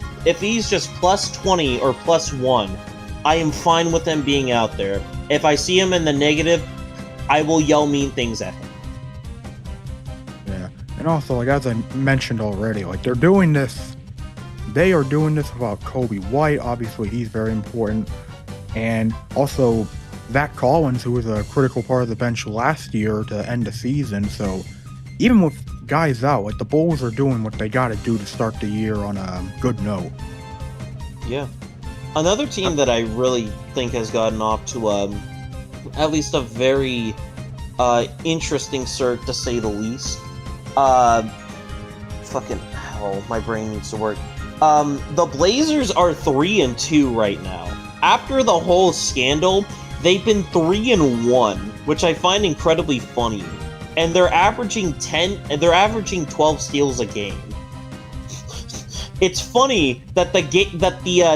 20 or plus 1, I am fine with him being out there. If I see him in the negative, I will yell mean things at him. Yeah, and also, like, as I mentioned already, like, they are doing this without Kobe White. Obviously, he's very important, and also Zach Collins, who was a critical part of the bench last year to end the season. So even with guys out, like, the Bulls are doing what they got to do to start the year on a good note. Yeah, another team that I really think has gotten off to at least a very interesting start, to say the least. Fucking hell, my brain needs to work. The Blazers are 3-2 right now. After the whole scandal, they've been 3-1, which I find incredibly funny. And they're averaging 12 steals a game. It's funny that the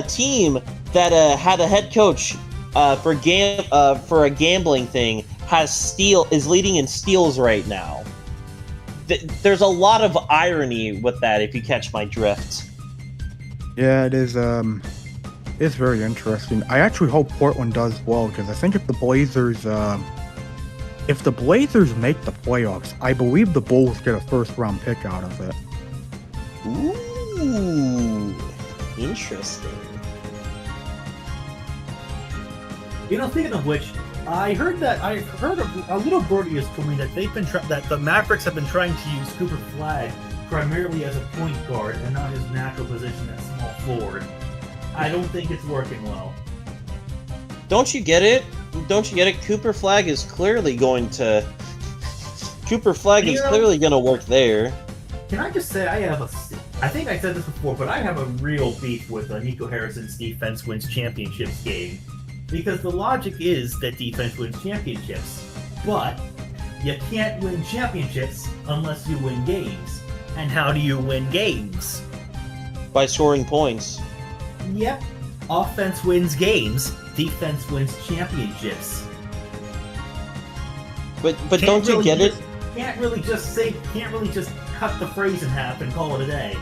team that had a head coach for a gambling thing is leading in steals right now. There's a lot of irony with that, if you catch my drift. Yeah, it is. It's very interesting. I actually hope Portland does well, because I think if the Blazers make the playoffs, I believe the Bulls get a first-round pick out of it. Ooh, interesting. You know, speaking of which, I heard a little birdie has told me that that the Mavericks have been trying to use Cooper Flag primarily as a point guard and not his natural position as small forward. I don't think it's working well. Don't you get it? Cooper Flag is clearly going to work there. Can I just say I think I said this before, but I have a real beef with Nico Harrison's defense wins championships game. Because the logic is that defense wins championships, but you can't win championships unless you win games. And how do you win games? By scoring points. Yep. Offense wins games, defense wins championships. But don't you get it? Can't really just cut the phrase in half and call it a day.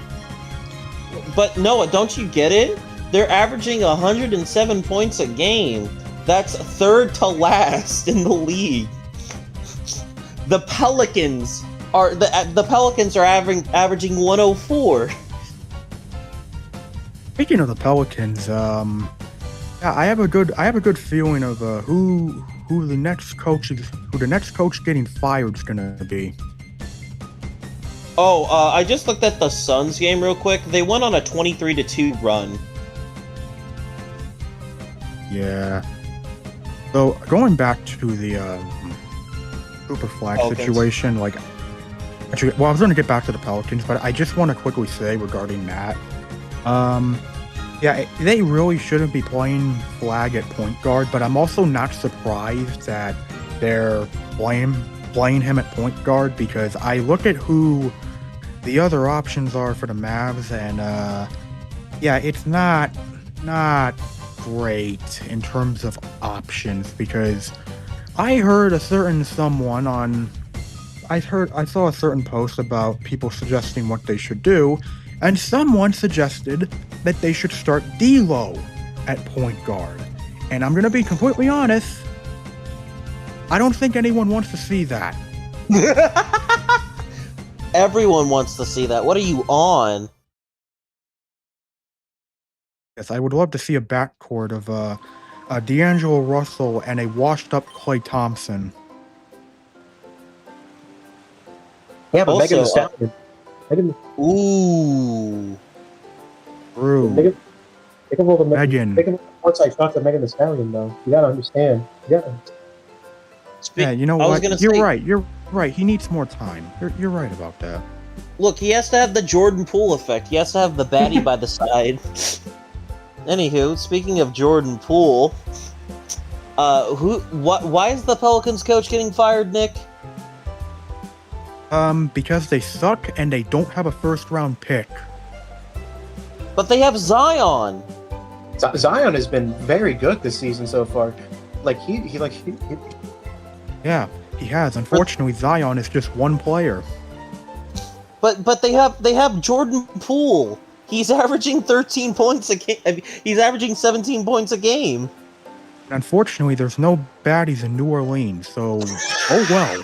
But Noah, don't you get it? They're averaging 107 points a game. That's third to last in the league. The Pelicans are averaging 104. Speaking of the Pelicans, yeah, I have a good feeling of who the next coach getting fired is gonna be. Oh, I just looked at the Suns game real quick. They went on a 23-2 run. Yeah. So going back to the Cooper Flag situation, like, actually, well, I was going to get back to the Pelicans, but I just want to quickly say regarding that, Yeah, they really shouldn't be playing Flag at point guard, but I'm also not surprised that they're playing him at point guard because I look at who the other options are for the Mavs, and yeah, it's not great in terms of options because I heard a certain someone on. I saw a certain post about people suggesting what they should do, and someone suggested that they should start D'Lo at point guard. And I'm gonna be completely honest, I don't think anyone wants to see that. Everyone wants to see that. What are you on? Yes, I would love to see a backcourt of D'Angelo Russell and a washed-up Klay Thompson. Yeah, but Megan Thee Also, Stallion. Ooh. True. They can roll the Megan. They can roll the courtside shots at Megan Thee Stallion, though. You gotta understand. Yeah, you know I was what? gonna You're say- right. You're right. He needs more time. You're right about that. Look, he has to have the Jordan Poole effect. He has to have the baddie by the side. Anywho, speaking of Jordan Poole, why is the Pelicans coach getting fired, Nick? Because they suck and they don't have a first-round pick. But they have Zion. Zion has been very good this season so far. Yeah, he has. Unfortunately, Zion is just one player. But they have Jordan Poole. He's averaging 13 points a game. He's averaging 17 points a game. Unfortunately, there's no baddies in New Orleans, so oh well.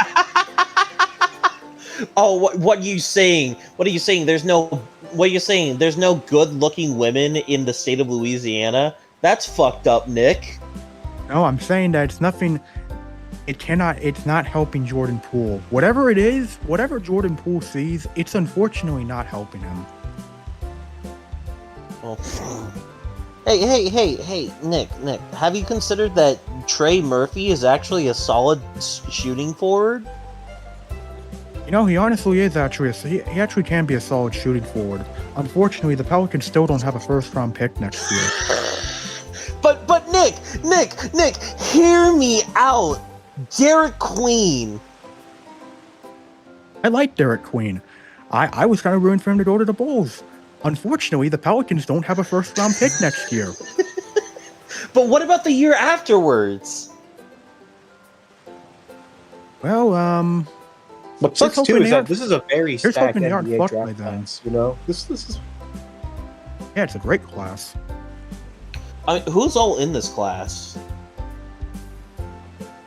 Oh, what are you saying? What are you saying? There's no good-looking women in the state of Louisiana? That's fucked up, Nick. No, I'm saying that it's nothing. It's not helping Jordan Poole. Whatever it is, whatever Jordan Poole sees, it's unfortunately not helping him. Well, hey, Nick, have you considered that Trey Murphy is actually a solid shooting forward? You know, he honestly is actually he actually can be a solid shooting forward. Unfortunately, the Pelicans still don't have a first-round pick next year. But Nick, hear me out. Derek Queen. I like Derek Queen. I was kind of rooting for him to go to the Bulls. Unfortunately, the Pelicans don't have a first-round pick next year. But what about the year afterwards? Well, What sucks too is that this is a very here's stacked hoping they aren't NBA fucked by draft them. class. You know, this is. Yeah, it's a great class. I mean, who's all in this class?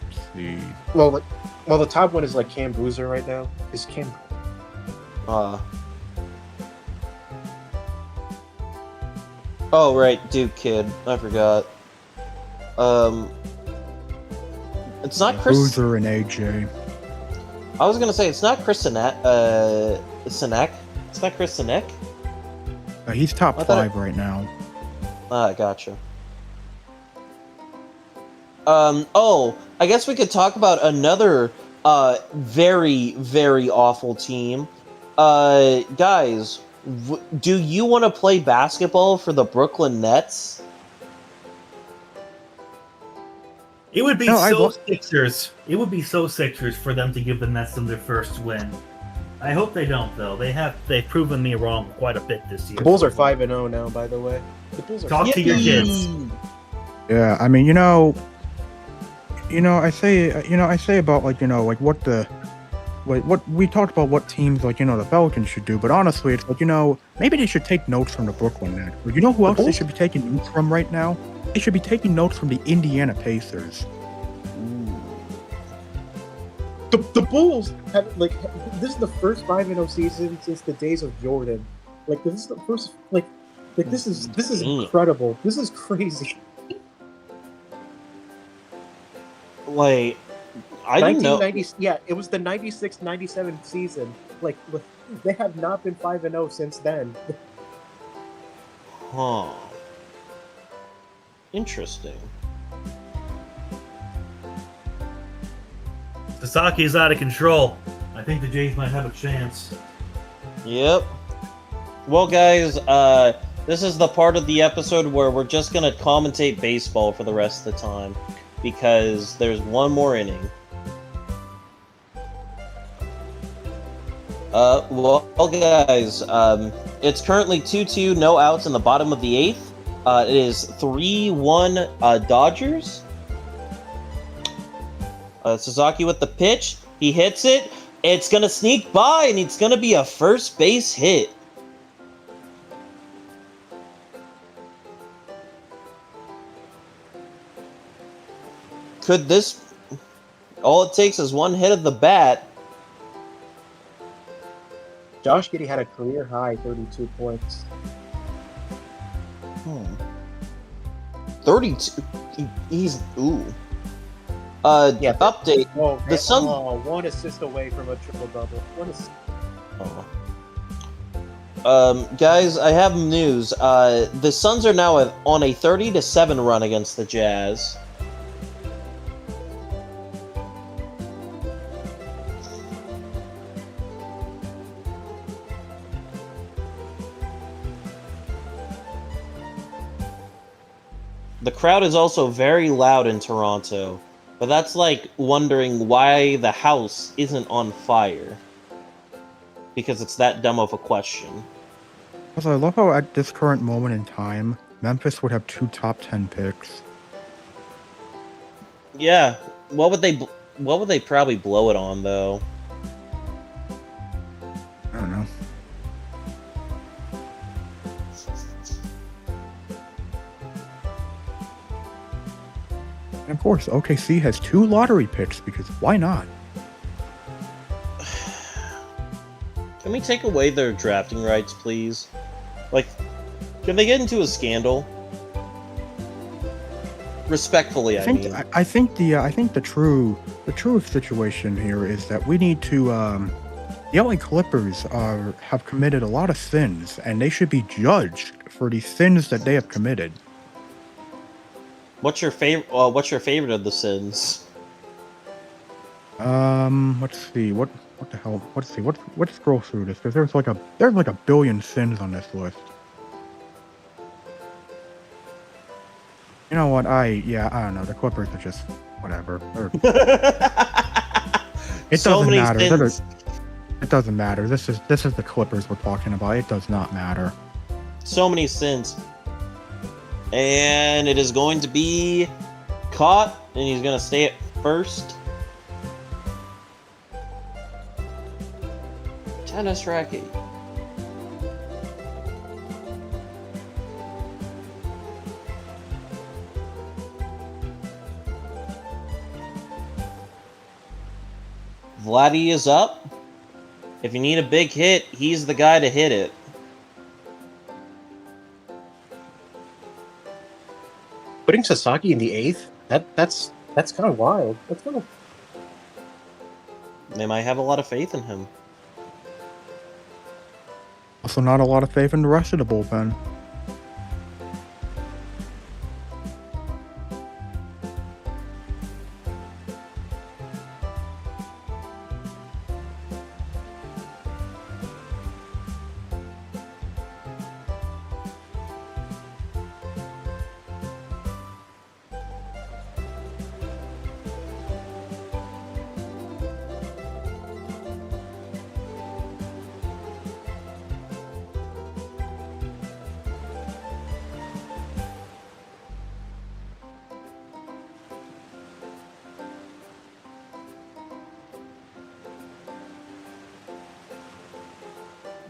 Let's see. Well, the top one is like Cam Boozer right now. Is Cam? Oh right, Duke kid. I forgot. It's not Chris. Boozer and AJ. I was gonna say it's not Chris Sinek. It's not Chris Sinek. He's top I thought 5 right now. Gotcha. Oh, I guess we could talk about another very, very awful team. Guys, do you want to play basketball for the Brooklyn Nets? It would be No, Sixers. It would be so Sixers for them to give the Nets them their first win. I hope they don't, though. They've proven me wrong quite a bit this year. The Bulls are 5-0 now, by the way. The Bulls are. Talk to your kids. Yeah, I mean, I say about what we talked about what teams the Pelicans should do, but honestly, it's maybe they should take notes from the Brooklyn Nets. But you know who else they should be taking notes from right now? They should be taking notes from the Indiana Pacers. The Bulls have this is the first 5-0 season since the days of Jordan. This is the first this is incredible. This is crazy. I didn't know. Yeah, it was the 96-97 season. They have not been 5-0 since then. Huh. Interesting. Sasaki's out of control. I think the Jays might have a chance. Yep. Well, guys, This is the part of the episode where we're just gonna commentate baseball for the rest of the time, because there's one more inning. Well, guys, it's currently 2-2, no outs in the bottom of the 8th. It is 3-1 Dodgers. Sasaki with the pitch. He hits it. It's gonna sneak by, and it's gonna be a first base hit. Could this... All it takes is one hit of the bat. Josh Giddey had a career high 32 points. 32. He's... Ooh. Yeah. Update. Oh, The Sun... one assist away from a triple-double. One assist. Guys, I have news. The Suns are now on a 30-7 run against the Jazz. The crowd is also very loud in Toronto, but that's like wondering why the house isn't on fire. Because it's that dumb of a question. Also, I love how at this current moment in time, Memphis would have 2 top 10 picks. Yeah, what would they probably blow it on though? I don't know. And of course, OKC has 2 lottery picks because why not? Can we take away their drafting rights, please? Like, can they get into a scandal? Respectfully, I mean. I think the true situation here is that we need to the LA Clippers have committed a lot of sins, and they should be judged for the sins that they have committed. What's your favorite? What's your favorite of the sins? Let's see. What the hell? Let's see. Let's scroll through this because there's like a billion sins on this list. You know what? I don't know. The Clippers are just whatever. It So doesn't many matter. sins. It doesn't matter. This is the Clippers we're talking about. It does not matter. So many sins. And it is going to be caught, and he's going to stay at first. Tennis racket. Vladdy is up. If you need a big hit, he's the guy to hit it. Putting Sasaki in the 8th? That's kind of wild. That's kind of... They might have a lot of faith in him. Also, not a lot of faith in the rest of the bullpen.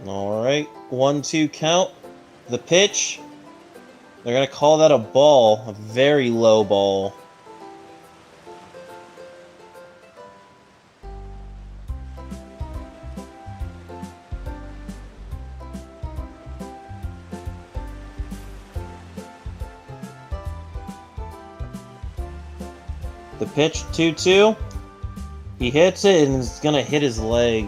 Alright, 1-2 count. The pitch. They're going to call that a ball. A very low ball. The pitch, 2-2. He hits it and it's going to hit his leg.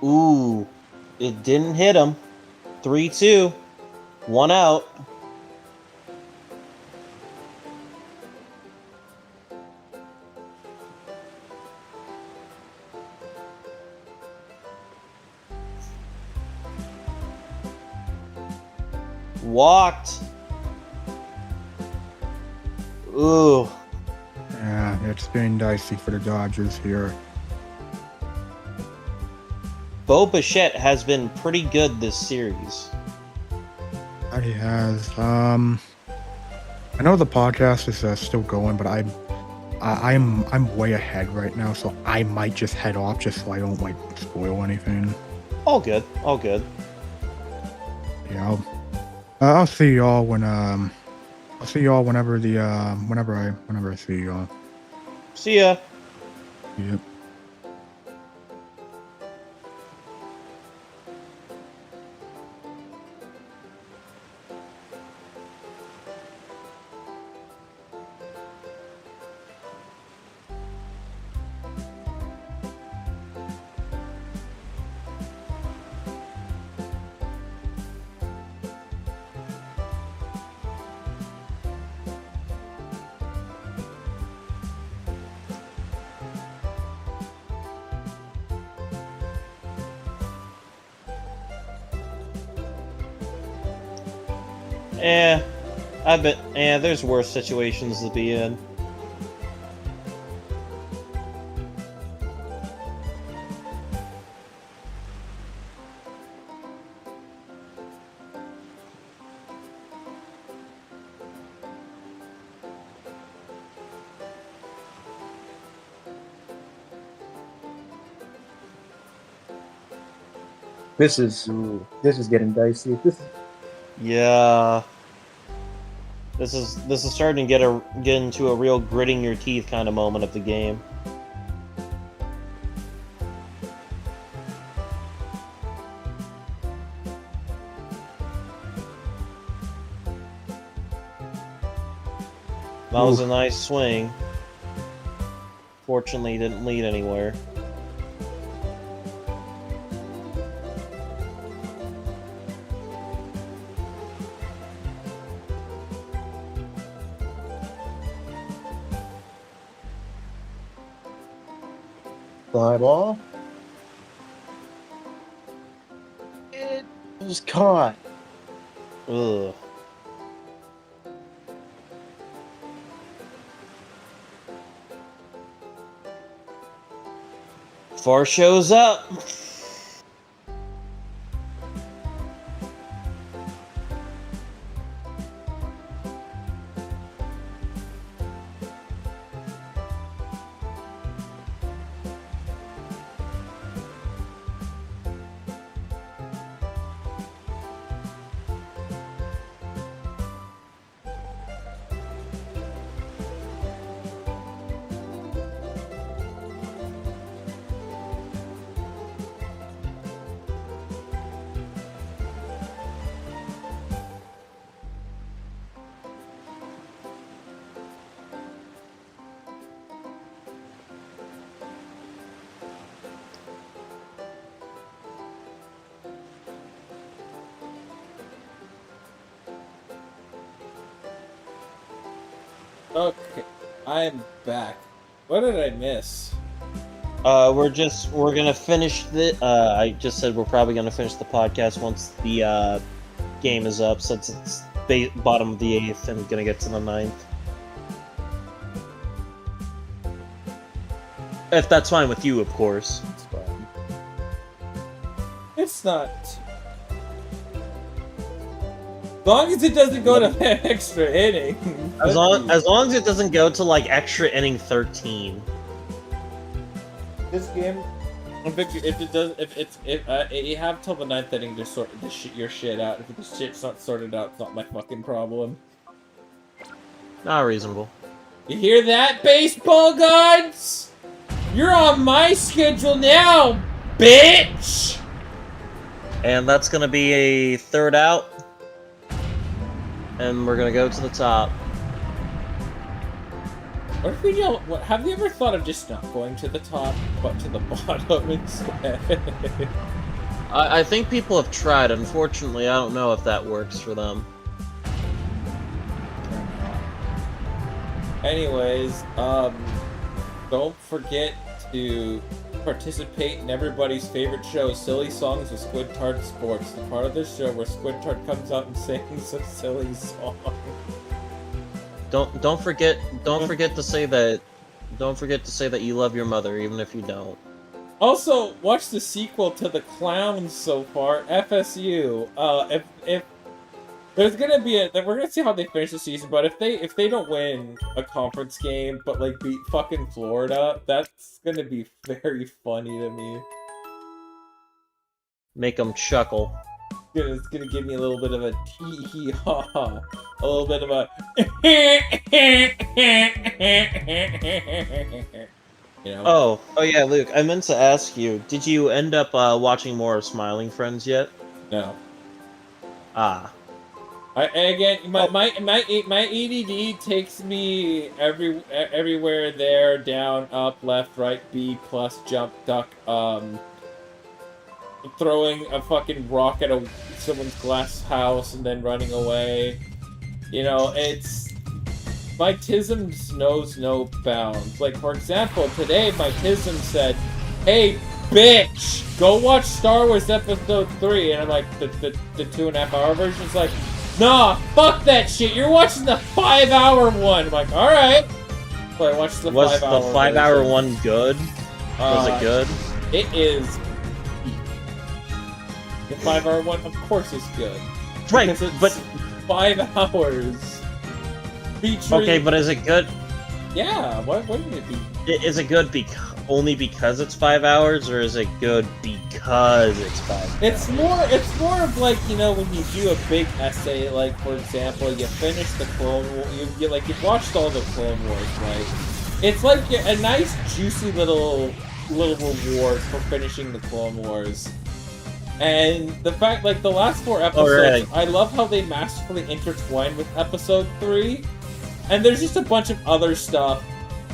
Ooh, it didn't hit him. 3-2, 1 out. Walked. Ooh. Yeah, it's been dicey for the Dodgers here. Bo Bichette has been pretty good this series. He has. I know the podcast is still going, but I'm way ahead right now, so I might just head off just so I don't like spoil anything. All good. All good. Yeah, I'll see y'all when I'll see y'all whenever the whenever I see y'all. See ya. Yep. I bet. There's worse situations to be in. This is getting dicey. Yeah. This is starting to get into a real gritting your teeth kind of moment of the game. That was a nice swing. Fortunately, he didn't lead anywhere. Fly ball. It was caught. Ugh. Far shows up. Okay, I'm back. What did I miss? We're gonna finish the. I just said we're probably gonna finish the podcast once the game is up, since it's bottom of the 8th and gonna get to the 9th. If that's fine with you, of course. It's fine. It's not. As long as it doesn't go to extra inning. As long as it doesn't go to like extra inning 13. This game, if it does, if you have till the 9th inning to sort your shit out. If the shit's not sorted out, it's not my fucking problem. Not reasonable. You hear that, baseball gods? You're on my schedule now, bitch! And that's gonna be a third out. And we're gonna go to the top. What if we don't? Have you ever thought of just not going to the top, but to the bottom instead? I think people have tried. Unfortunately, I don't know if that works for them. Anyways, don't forget to participate in everybody's favorite show, Silly Songs with Squidtard Sports, the part of the show where Squidtard comes out and sings a silly song. Don't forget to say that. Don't forget to say that you love your mother, even if you don't. Also, watch the sequel to The Clowns so far, FSU. If there's gonna be we're gonna see how they finish the season, but if they don't win a conference game, but like beat fucking Florida, that's gonna be very funny to me. Make them chuckle. It's gonna give me a little bit of a tee hee ha ha, a little bit of a you know. Oh yeah, Luke. I meant to ask you. Did you end up watching more of Smiling Friends yet? No. Ah. My ADD takes me everywhere there, down, up, left, right, B, plus, jump, duck, throwing a fucking rock at someone's glass house and then running away. You know, my tism knows no bounds. Like, for example, today my tism said, "Hey, bitch, go watch Star Wars Episode 3. And I'm like, the 2.5 hour version's like, "Nah, fuck that shit. You're watching the 5-hour one." I'm like, alright. So I watched the 5-hour Was the 5-hour one good? Was it good? It is. The 5-hour one, of course, is good. Right, Because it's but 5 hours. Featuring... okay, but is it good? Yeah, what wouldn't it be? Is it good only because it's 5 hours, or is it good because it's 5 hours? It's more of like, you know, when you do a big essay, like, for example, you finish the Clone Wars, you've watched all the Clone Wars, right? It's like a nice, juicy little reward for finishing the Clone Wars. And the fact, like, the last 4 episodes, I love how they masterfully intertwine with Episode 3. And there's just a bunch of other stuff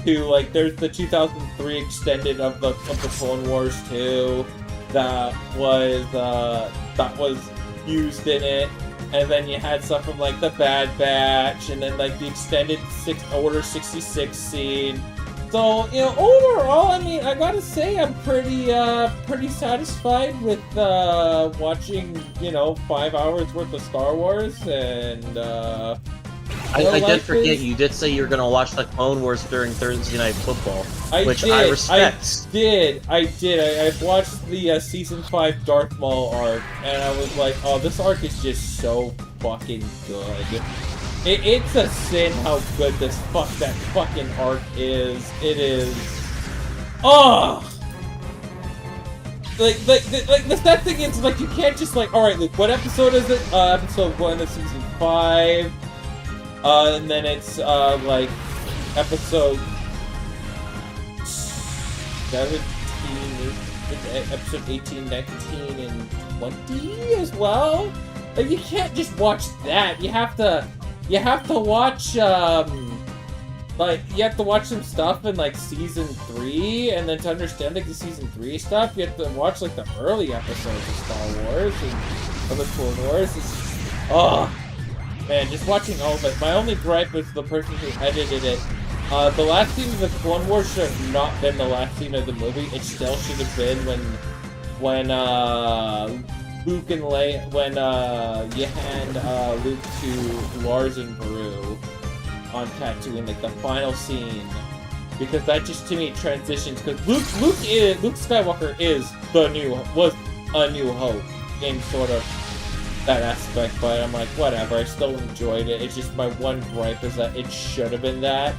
too, like there's the 2003 extended of the Clone Wars 2 that was used in it, and then you had stuff from like the Bad Batch, and then like the extended Order 66 scene. So, you know, overall, I mean, I gotta say I'm pretty satisfied with watching, you know, 5 hours worth of Star Wars, and I did forget, you did say you were gonna watch the Clone Wars during Thursday Night Football, which I respect. I watched the Season 5 Darth Maul arc, and I was like, oh, this arc is just so fucking good. It's a sin how good that fucking arc is. It is... Oh! Like the sad thing is, like, you can't just, like, alright, Luke, what episode is it? Episode 1 of Season 5. And then it's, like, episode 17, episode 18, 19, and 20 as well? Like, you can't just watch that. You have to watch, like, you have to watch some stuff in, like, Season 3, and then to understand, like, the Season 3 stuff, you have to watch, like, the early episodes of Star Wars and of the Clone Wars. Oh, man, just watching all of it. My only gripe was the person who edited it. The last scene of the Clone Wars should have not been the last scene of the movie. It still should have been when Luke and Leia, when you hand Luke to Lars and Beru on Tatooine, like the final scene, because that just to me transitions. Because Luke Skywalker was a New Hope in sort of that aspect, but I'm like, whatever. I still enjoyed it. It's just my one gripe is that it should have been that.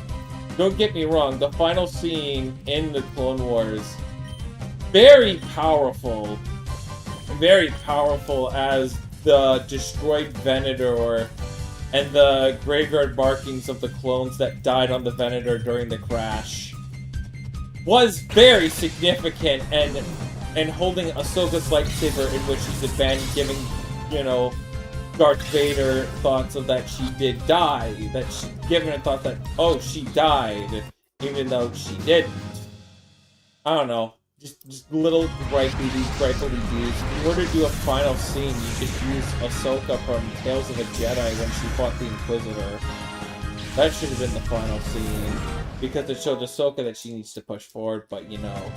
Don't get me wrong. The final scene in the Clone Wars, very powerful as the destroyed Venator and the graveyard markings of the clones that died on the Venator during the crash was very significant, and holding Ahsoka's lightsaber in which she's giving, you know, Darth Vader thoughts of that she did die, that she given a thought that, oh, she died. even though she didn't. I don't know. Just little gripey dudes. If you were to do a final scene, you just use Ahsoka from Tales of a Jedi when she fought the Inquisitor. That should have been the final scene. Because it showed Ahsoka that she needs to push forward, but you know.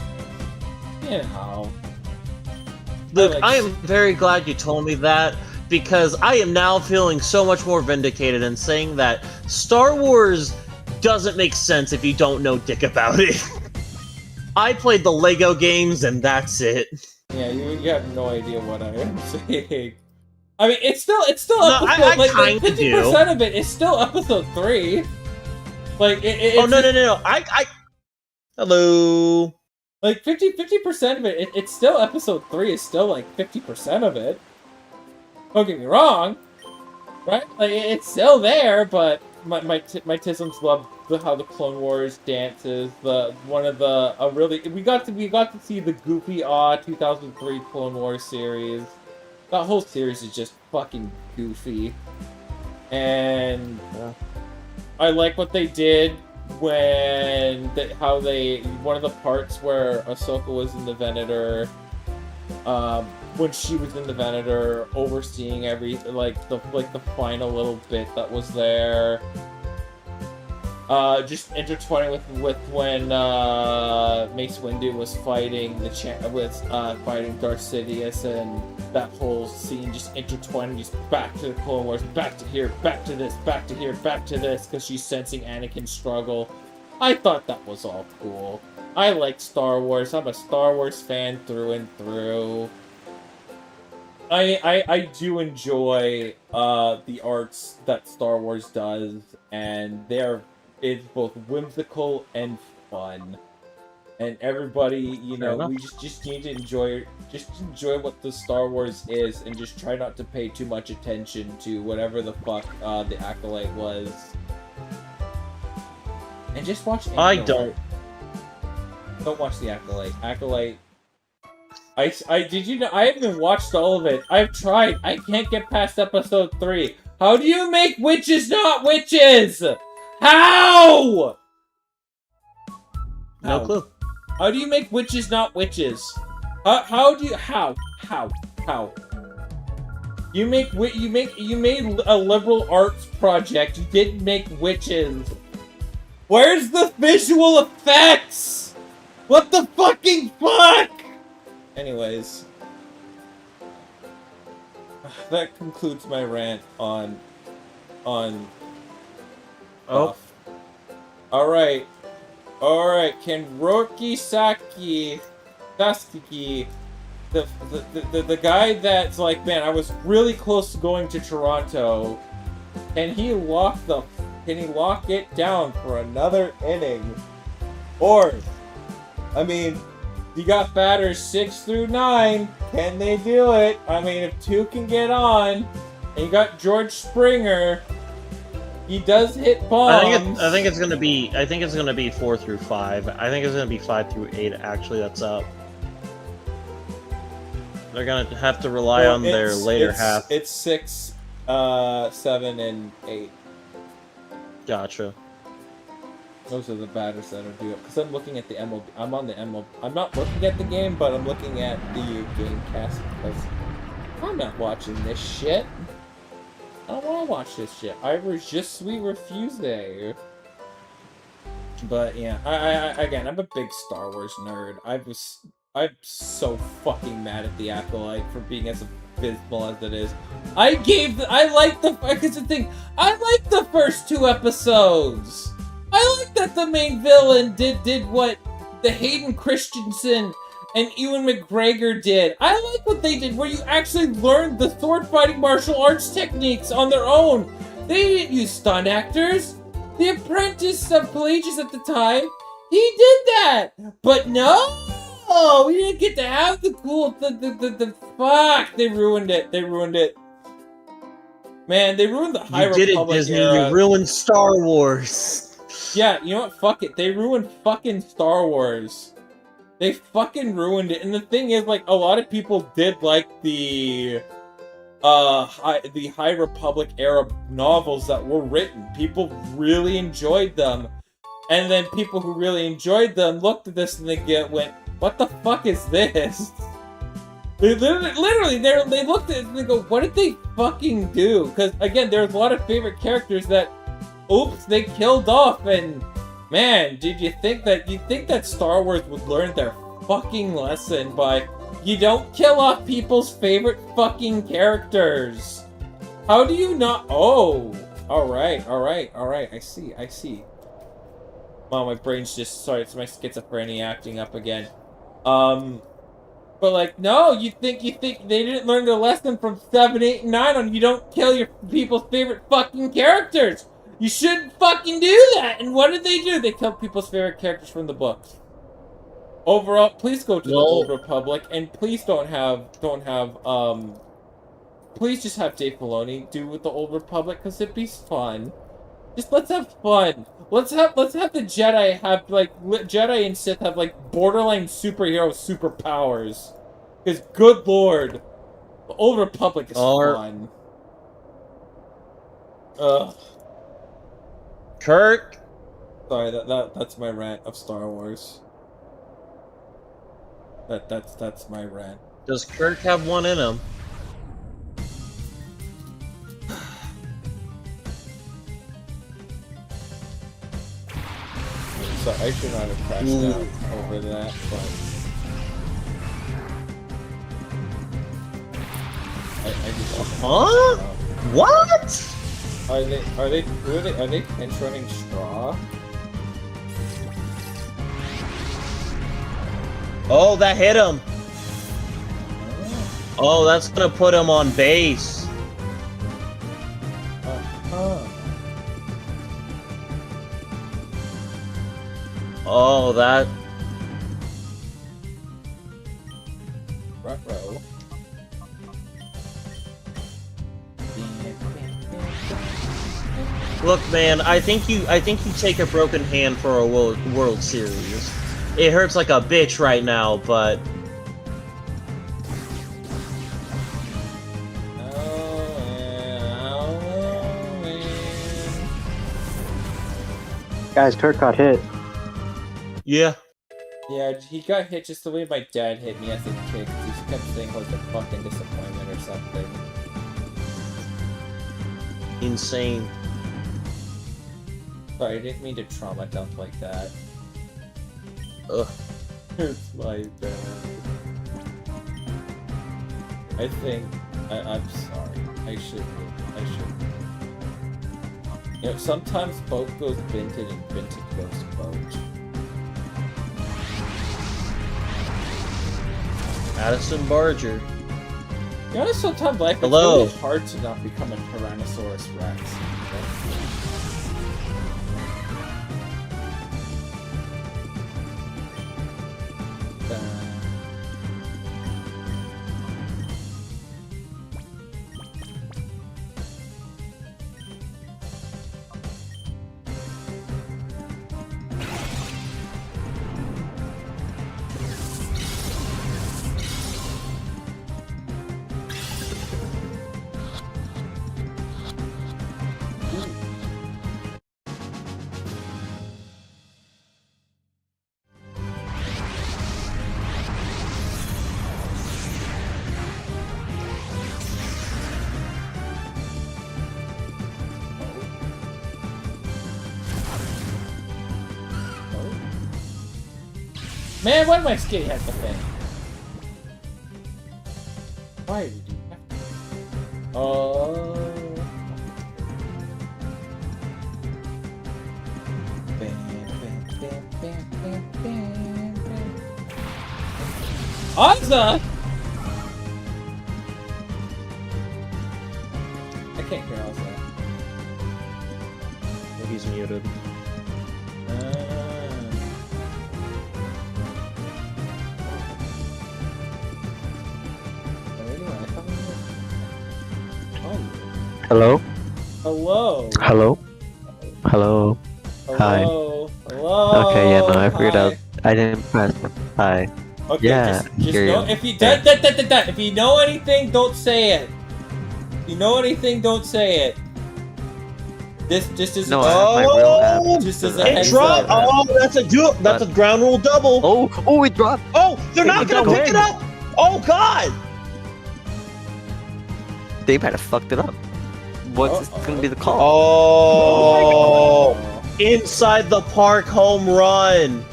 Look, I am very glad you told me that, because I am now feeling so much more vindicated in saying that Star Wars doesn't make sense if you don't know dick about it. I played the Lego games, and that's it. Yeah, you have no idea what I am saying. I mean, it's still No, episode, I like kinda 50% of it is still episode 3. Like, Oh, no. Hello. Like, 50% of it, it's still episode 3 is still, like, 50% of it. Don't get me wrong. Right? Like, it's still there, but my tisms love how the Clone Wars dances. We got to see the goofy 2003 Clone Wars series. That whole series is just fucking goofy. And I like what they did when one of the parts where Ahsoka was in the Venator, when she was in the Venator, overseeing the final little bit that was there. Just intertwining with when Mace Windu was fighting fighting Darth Sidious, and that whole scene just intertwining, just back to the Clone Wars, back to here, back to this, back to here, back to this, because she's sensing Anakin's struggle. I thought that was all cool. I like Star Wars. I'm a Star Wars fan through and through. I do enjoy the arts that Star Wars does, and it's both whimsical and fun. And everybody, we just need to enjoy what the Star Wars is, and just try not to pay too much attention to whatever the fuck the Acolyte was. And just watch Don't watch the Acolyte. Acolyte. Did you know I haven't watched all of it. I've tried. I can't get past episode 3. How do you make witches not witches? How? No clue. How do you make witches not witches? How? You made a liberal arts project. You didn't make witches. Where's the visual effects? What the fucking fuck? Anyways, that concludes my rant on. Oh. Alright, can Roki Sasuke, the guy that's like, man, I was really close to going to Toronto, can he lock it down for another inning? Or, I mean, you got batters 6 through 9, can they do it? I mean, if 2 can get on, and you got George Springer, he does hit bombs. I think it's gonna be 4 through 5. I think it's gonna be 5 through 8. Actually, that's up. They're gonna have to rely on their later half. It's 6, 7, and 8. Gotcha. Those are the batters that are due up. Because I'm looking at the MLB. I'm on the MLB. I'm not looking at the game, but I'm looking at the game cast because I'm not watching this shit. I don't want to watch this shit. I just refuse. But yeah, again, I'm a big Star Wars nerd. I'm so fucking mad at the Acolyte for being as abysmal as it is. I like the first 2 episodes. I like that the main villain did what the Hayden Christensen and Ewan McGregor did. I like what they did, where you actually learned the sword fighting martial arts techniques on their own. They didn't use stunt actors. The Apprentice of Pelagius at the time, he did that. But no, we didn't get to have the cool, the fuck. They ruined it. Man, they ruined the High Republic You did it, Disney. era. You ruined Star Wars. Yeah, you know what? Fuck it. They ruined fucking Star Wars. They fucking ruined it. And the thing is, like, a lot of people did like the High Republic era novels that were written. People really enjoyed them. And then people who really enjoyed them looked at this and went, "What the fuck is this?" They literally, they looked at it and they go, "What did they fucking do?" Because again, there's a lot of favorite characters that, oops, they killed off. And man, did you think that Star Wars would learn their fucking lesson by you don't kill off people's favorite fucking characters? How do you not? Oh, all right. I see. Wow, my brain's just sorry. It's my schizophrenia acting up again. But like, no, you think they didn't learn their lesson from 7, 8, and 9 on you don't kill your people's favorite fucking characters. You shouldn't fucking do that. And what did they do? They killed people's favorite characters from the books. Overall, please go to the Old Republic and please please just have Dave Filoni do with the Old Republic because it'd be fun. Just let's have fun. Let's have the Jedi have like Jedi and Sith have like borderline superhero superpowers. Because good lord, the Old Republic is fun. Ugh. Kirk. Sorry, that's my rant of Star Wars. That's my rant. Does Kirk have one in him? So I should not have crashed out over that, but I just huh? What? Are they pinch running straw? Oh, that hit him. Oh, that's gonna put him on base. Oh, that. Ruh-roh. Look, man, I think you take a broken hand for a World Series. It hurts like a bitch right now, but Guys, Kirk got hit. yeah. Yeah, he got hit just the way my dad hit me as a kid. He just kept saying it was a fucking disappointment or something. Insane. Sorry, I didn't mean to trauma dump like that. Ugh. It's my bad. I think I'm sorry. I should. You know, sometimes boat goes vintage and vintage goes boat. Addison Barger. You know, sometimes life it's really hard to not become a Tyrannosaurus Rex. Man, why did my skate have to thing? Why did you do that? Oh. Ozza! I can't hear Ozza. He's muted. Hello? Hello. Hello? Hello? Hi. Hello. Okay, yeah, no, I figured out. I didn't press. Hi. Okay, Yeah, just hear know, you. if you know anything, don't say it. If you know anything, don't say it. This just as No, I have my real app. Just as a It heads dropped. up. Oh, that's a That's a ground rule double. Oh, it dropped. Oh, they're not It's gonna a pick it win. up. Oh God. They might have fucked it up. What's gonna be the call? Oh, inside the park home run.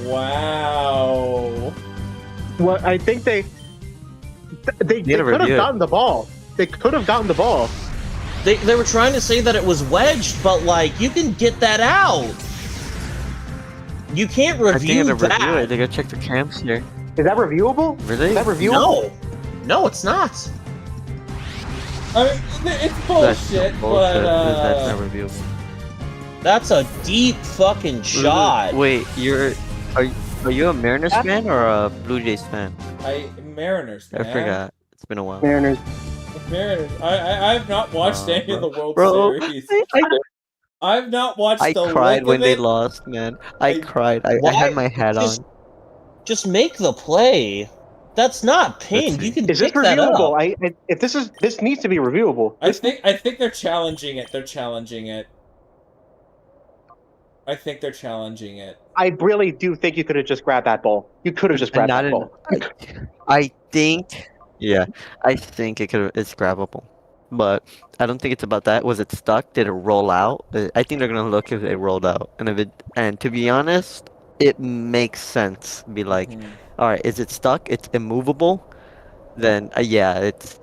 Wow. Well, I think they Need to could have review it. gotten the ball. They could have gotten the ball. They were trying to say that it was wedged, but like you can get that out. You can't I think review they gotta review that. it. They gotta check the cams here. Is that reviewable? Really? Is that reviewable? No, it's not. I mean, it's bullshit, but That's not reviewable. That's a deep fucking shot. Wait, are you a Mariners fan or a Blue Jays fan? Mariners, man. I forgot. It's been a while. Mariners. Mariners. I have not watched any of the World Bro, Series. I've not watched I the cried lick when of they it. lost, man. I cried. I Why? had my hat Just- on. Just make the play. That's not pinned. see. You can Is this pick that up. reviewable? If this needs to be reviewable. I think they're challenging it. I think they're challenging it. I really do think you could have just grabbed that ball. You could have just grabbed Not that in- ball. I think. Yeah, I think it's grabbable, but I don't think it's about that. Was it stuck? Did it roll out? I think they're gonna look if it rolled out, and to be honest, it makes sense. Be like, all right, is it stuck? It's immovable. Then yeah, it's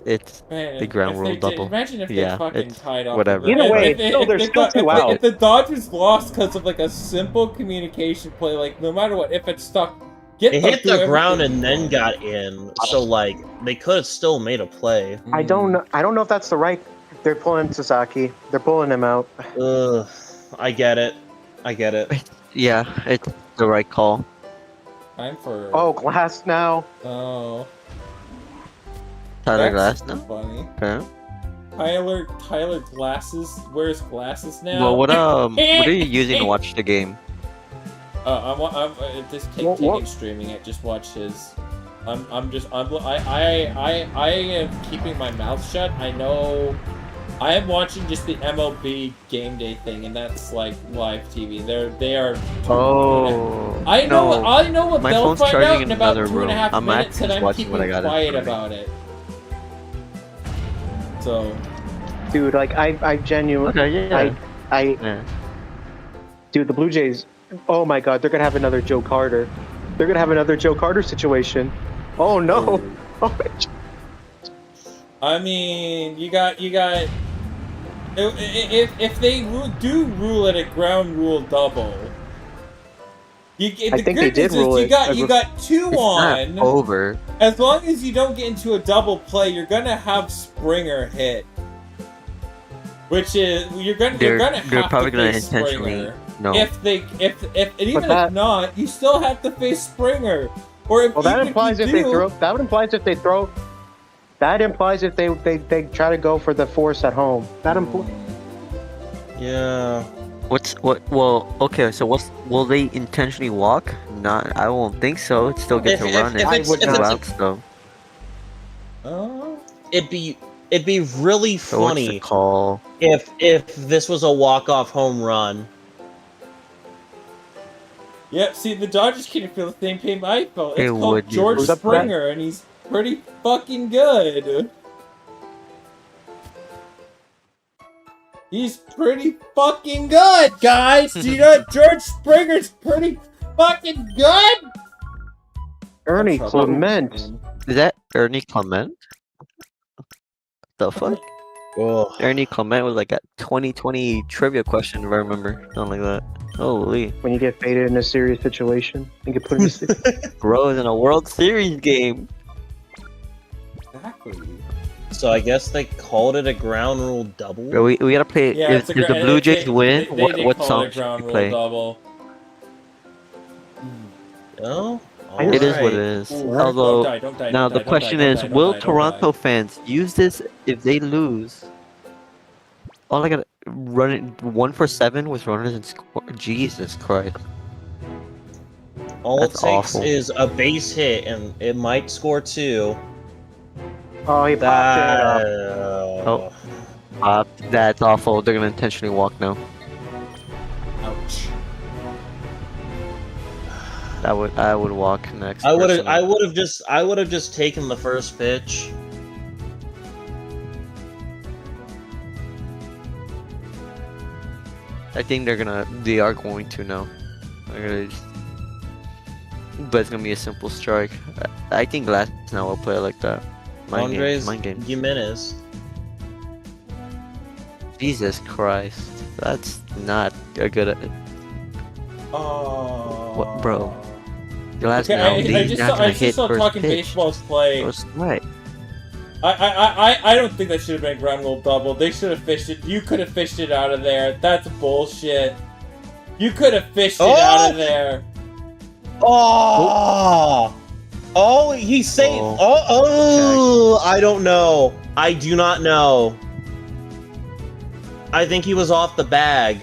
Man, the ground if rule they did- double. Imagine if they Yeah, fucking it's tied off. whatever. Either way, If they're they still got- two if they- out. If the Dodgers lost because of like a simple communication play, like no matter what, if it's stuck, get It them hit through the ground everything. and then got in. So like they could have still made a play. I don't know. I don't know if that's the right. They're pulling Sasaki. They're pulling him out. Ugh, I get it. Yeah, it's the right call. Time for Oh, glass now. oh. Tyler That's Glass now. funny. Okay. Tyler glasses wears glasses now. Well, what are you using to watch the game? I'm just What- Taegan streaming it. Just watch his. I am keeping my mouth shut. I know. I am watching just the MLB game day thing, and that's like live TV. They are. Oh. I know. no. I know what My they'll phone's find charging out in in about another 2.5 room. I'm minutes, actually and I'm watching keeping what I got in quiet front of me. about it. So. Dude, like I genuinely, Okay, yeah. I, dude, the Blue Jays. Oh my God, they're gonna have another Joe Carter. They're gonna have another Joe Carter situation. Oh no. I mean, you got. If they do rule it a ground rule double, I think they did rule it. You got two It's on. not over. As long as you don't get into a double play, you're gonna have Springer hit, which is you're gonna They're have probably to gonna face intentionally Springer. no. If and even that- if not, you still have to face Springer. Or if Well, that even implies if if you they do, throw. That implies if they throw. That implies if they try to go for the force at home. That implies. Yeah. Well, okay. So will they intentionally walk? Not. I won't think so. It still gets If- a run. if and it's- two if it's a- outs, though. It'd be really So what's the funny call? if this was a walk-off home run. Yep, see, the Dodgers can't feel the same pain I felt. It's It called would, George Who's up for Springer, and he's pretty fucking good. He's pretty fucking good, guys! Do you know what? George Springer's pretty fucking good? Ernie Trouble. Clement. Is that Ernie Clement? The fuck? Oh. Ernie Clement was like a 2020 trivia question, if I remember. Something like that. Holy. When you get faded in a serious situation, you get put in a situation. Bro is in a World Series game. Exactly. So I guess they called it a ground rule double. Bro, we gotta play. Yeah, if the Blue Jays win, what call song it a should ground we rule play? double. No. It is what it Alright. is. Ooh, Although, don't die, now don't the die, question don't is, die, don't will die, don't Toronto die. fans use this if they lose? All I gotta run it 1 for 7 with runners and score. Jesus Christ. All That's it takes awful. is a base hit, and it might score 2. Oh, he popped it up. That. Oh. popped. That's awful. They're gonna intentionally walk now. Ouch. I would walk next. I would personally. have just taken the first pitch. I think they are going to now. They're gonna just, but it's gonna be a simple strike. I think last now will play like that. Andres Mind game. Jimenez. Jesus Christ, that's not a good. Oh. What, bro? Last Okay, now, I D's not gonna hit saw first Talking pitch. Baseball's play. First strike. I don't think that should have been a ground rule double. They should have fished it. You could have fished it out of there. That's bullshit. You could have fished it out of there. Oh! Oh, he saved. I don't know. I do not know. I think he was off the bag.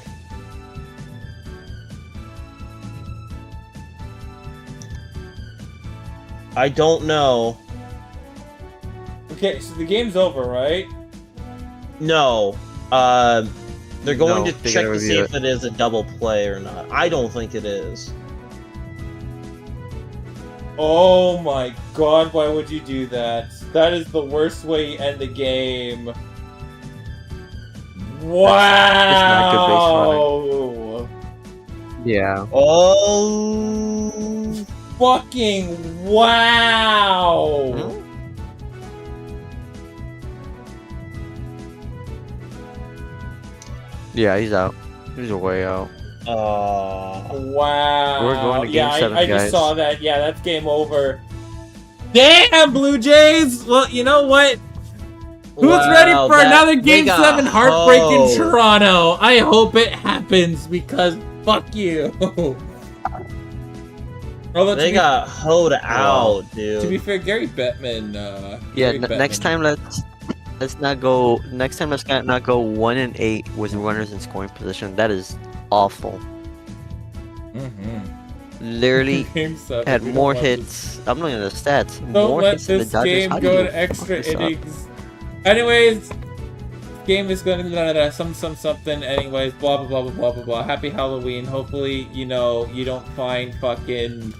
I don't know. Okay, so the game's over, right? No. They're going No, to they check gotta to see review if it is a double play or not. I don't think it is. Oh my god, why would you do that? That is the worst way you end the game. Wow! Yeah. Oh. Fucking wow! Hmm? Yeah, he's out. He's way out. Wow. We're going to game 7, I just guys. saw that. Yeah, that's game over. Damn, Blue Jays! Well, you know what? Who's ready for another Game 7 heartbreak in Toronto? I hope it happens because fuck you. Although, They got hoed out, dude. To be fair, Gary Bettman. Yeah, Gary Bettman. next time let's not go. Next time let's not go 1-8 with runners in scoring position. That is awful. Literally Game 7, had we don't more want hits. I'm looking at the stats. Don't More let hits than the this Dodgers. game How do you go to fuck extra this up? innings. Anyways, game is going to something. Anyways, blah blah blah blah blah blah blah. Happy Halloween. Hopefully, you don't find fucking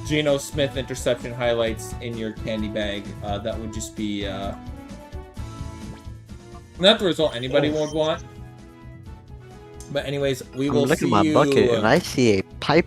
Geno Smith interception highlights in your candy bag. That would just be not the result anybody would want. But anyways, we will Look see at my you. bucket, and I see a pipe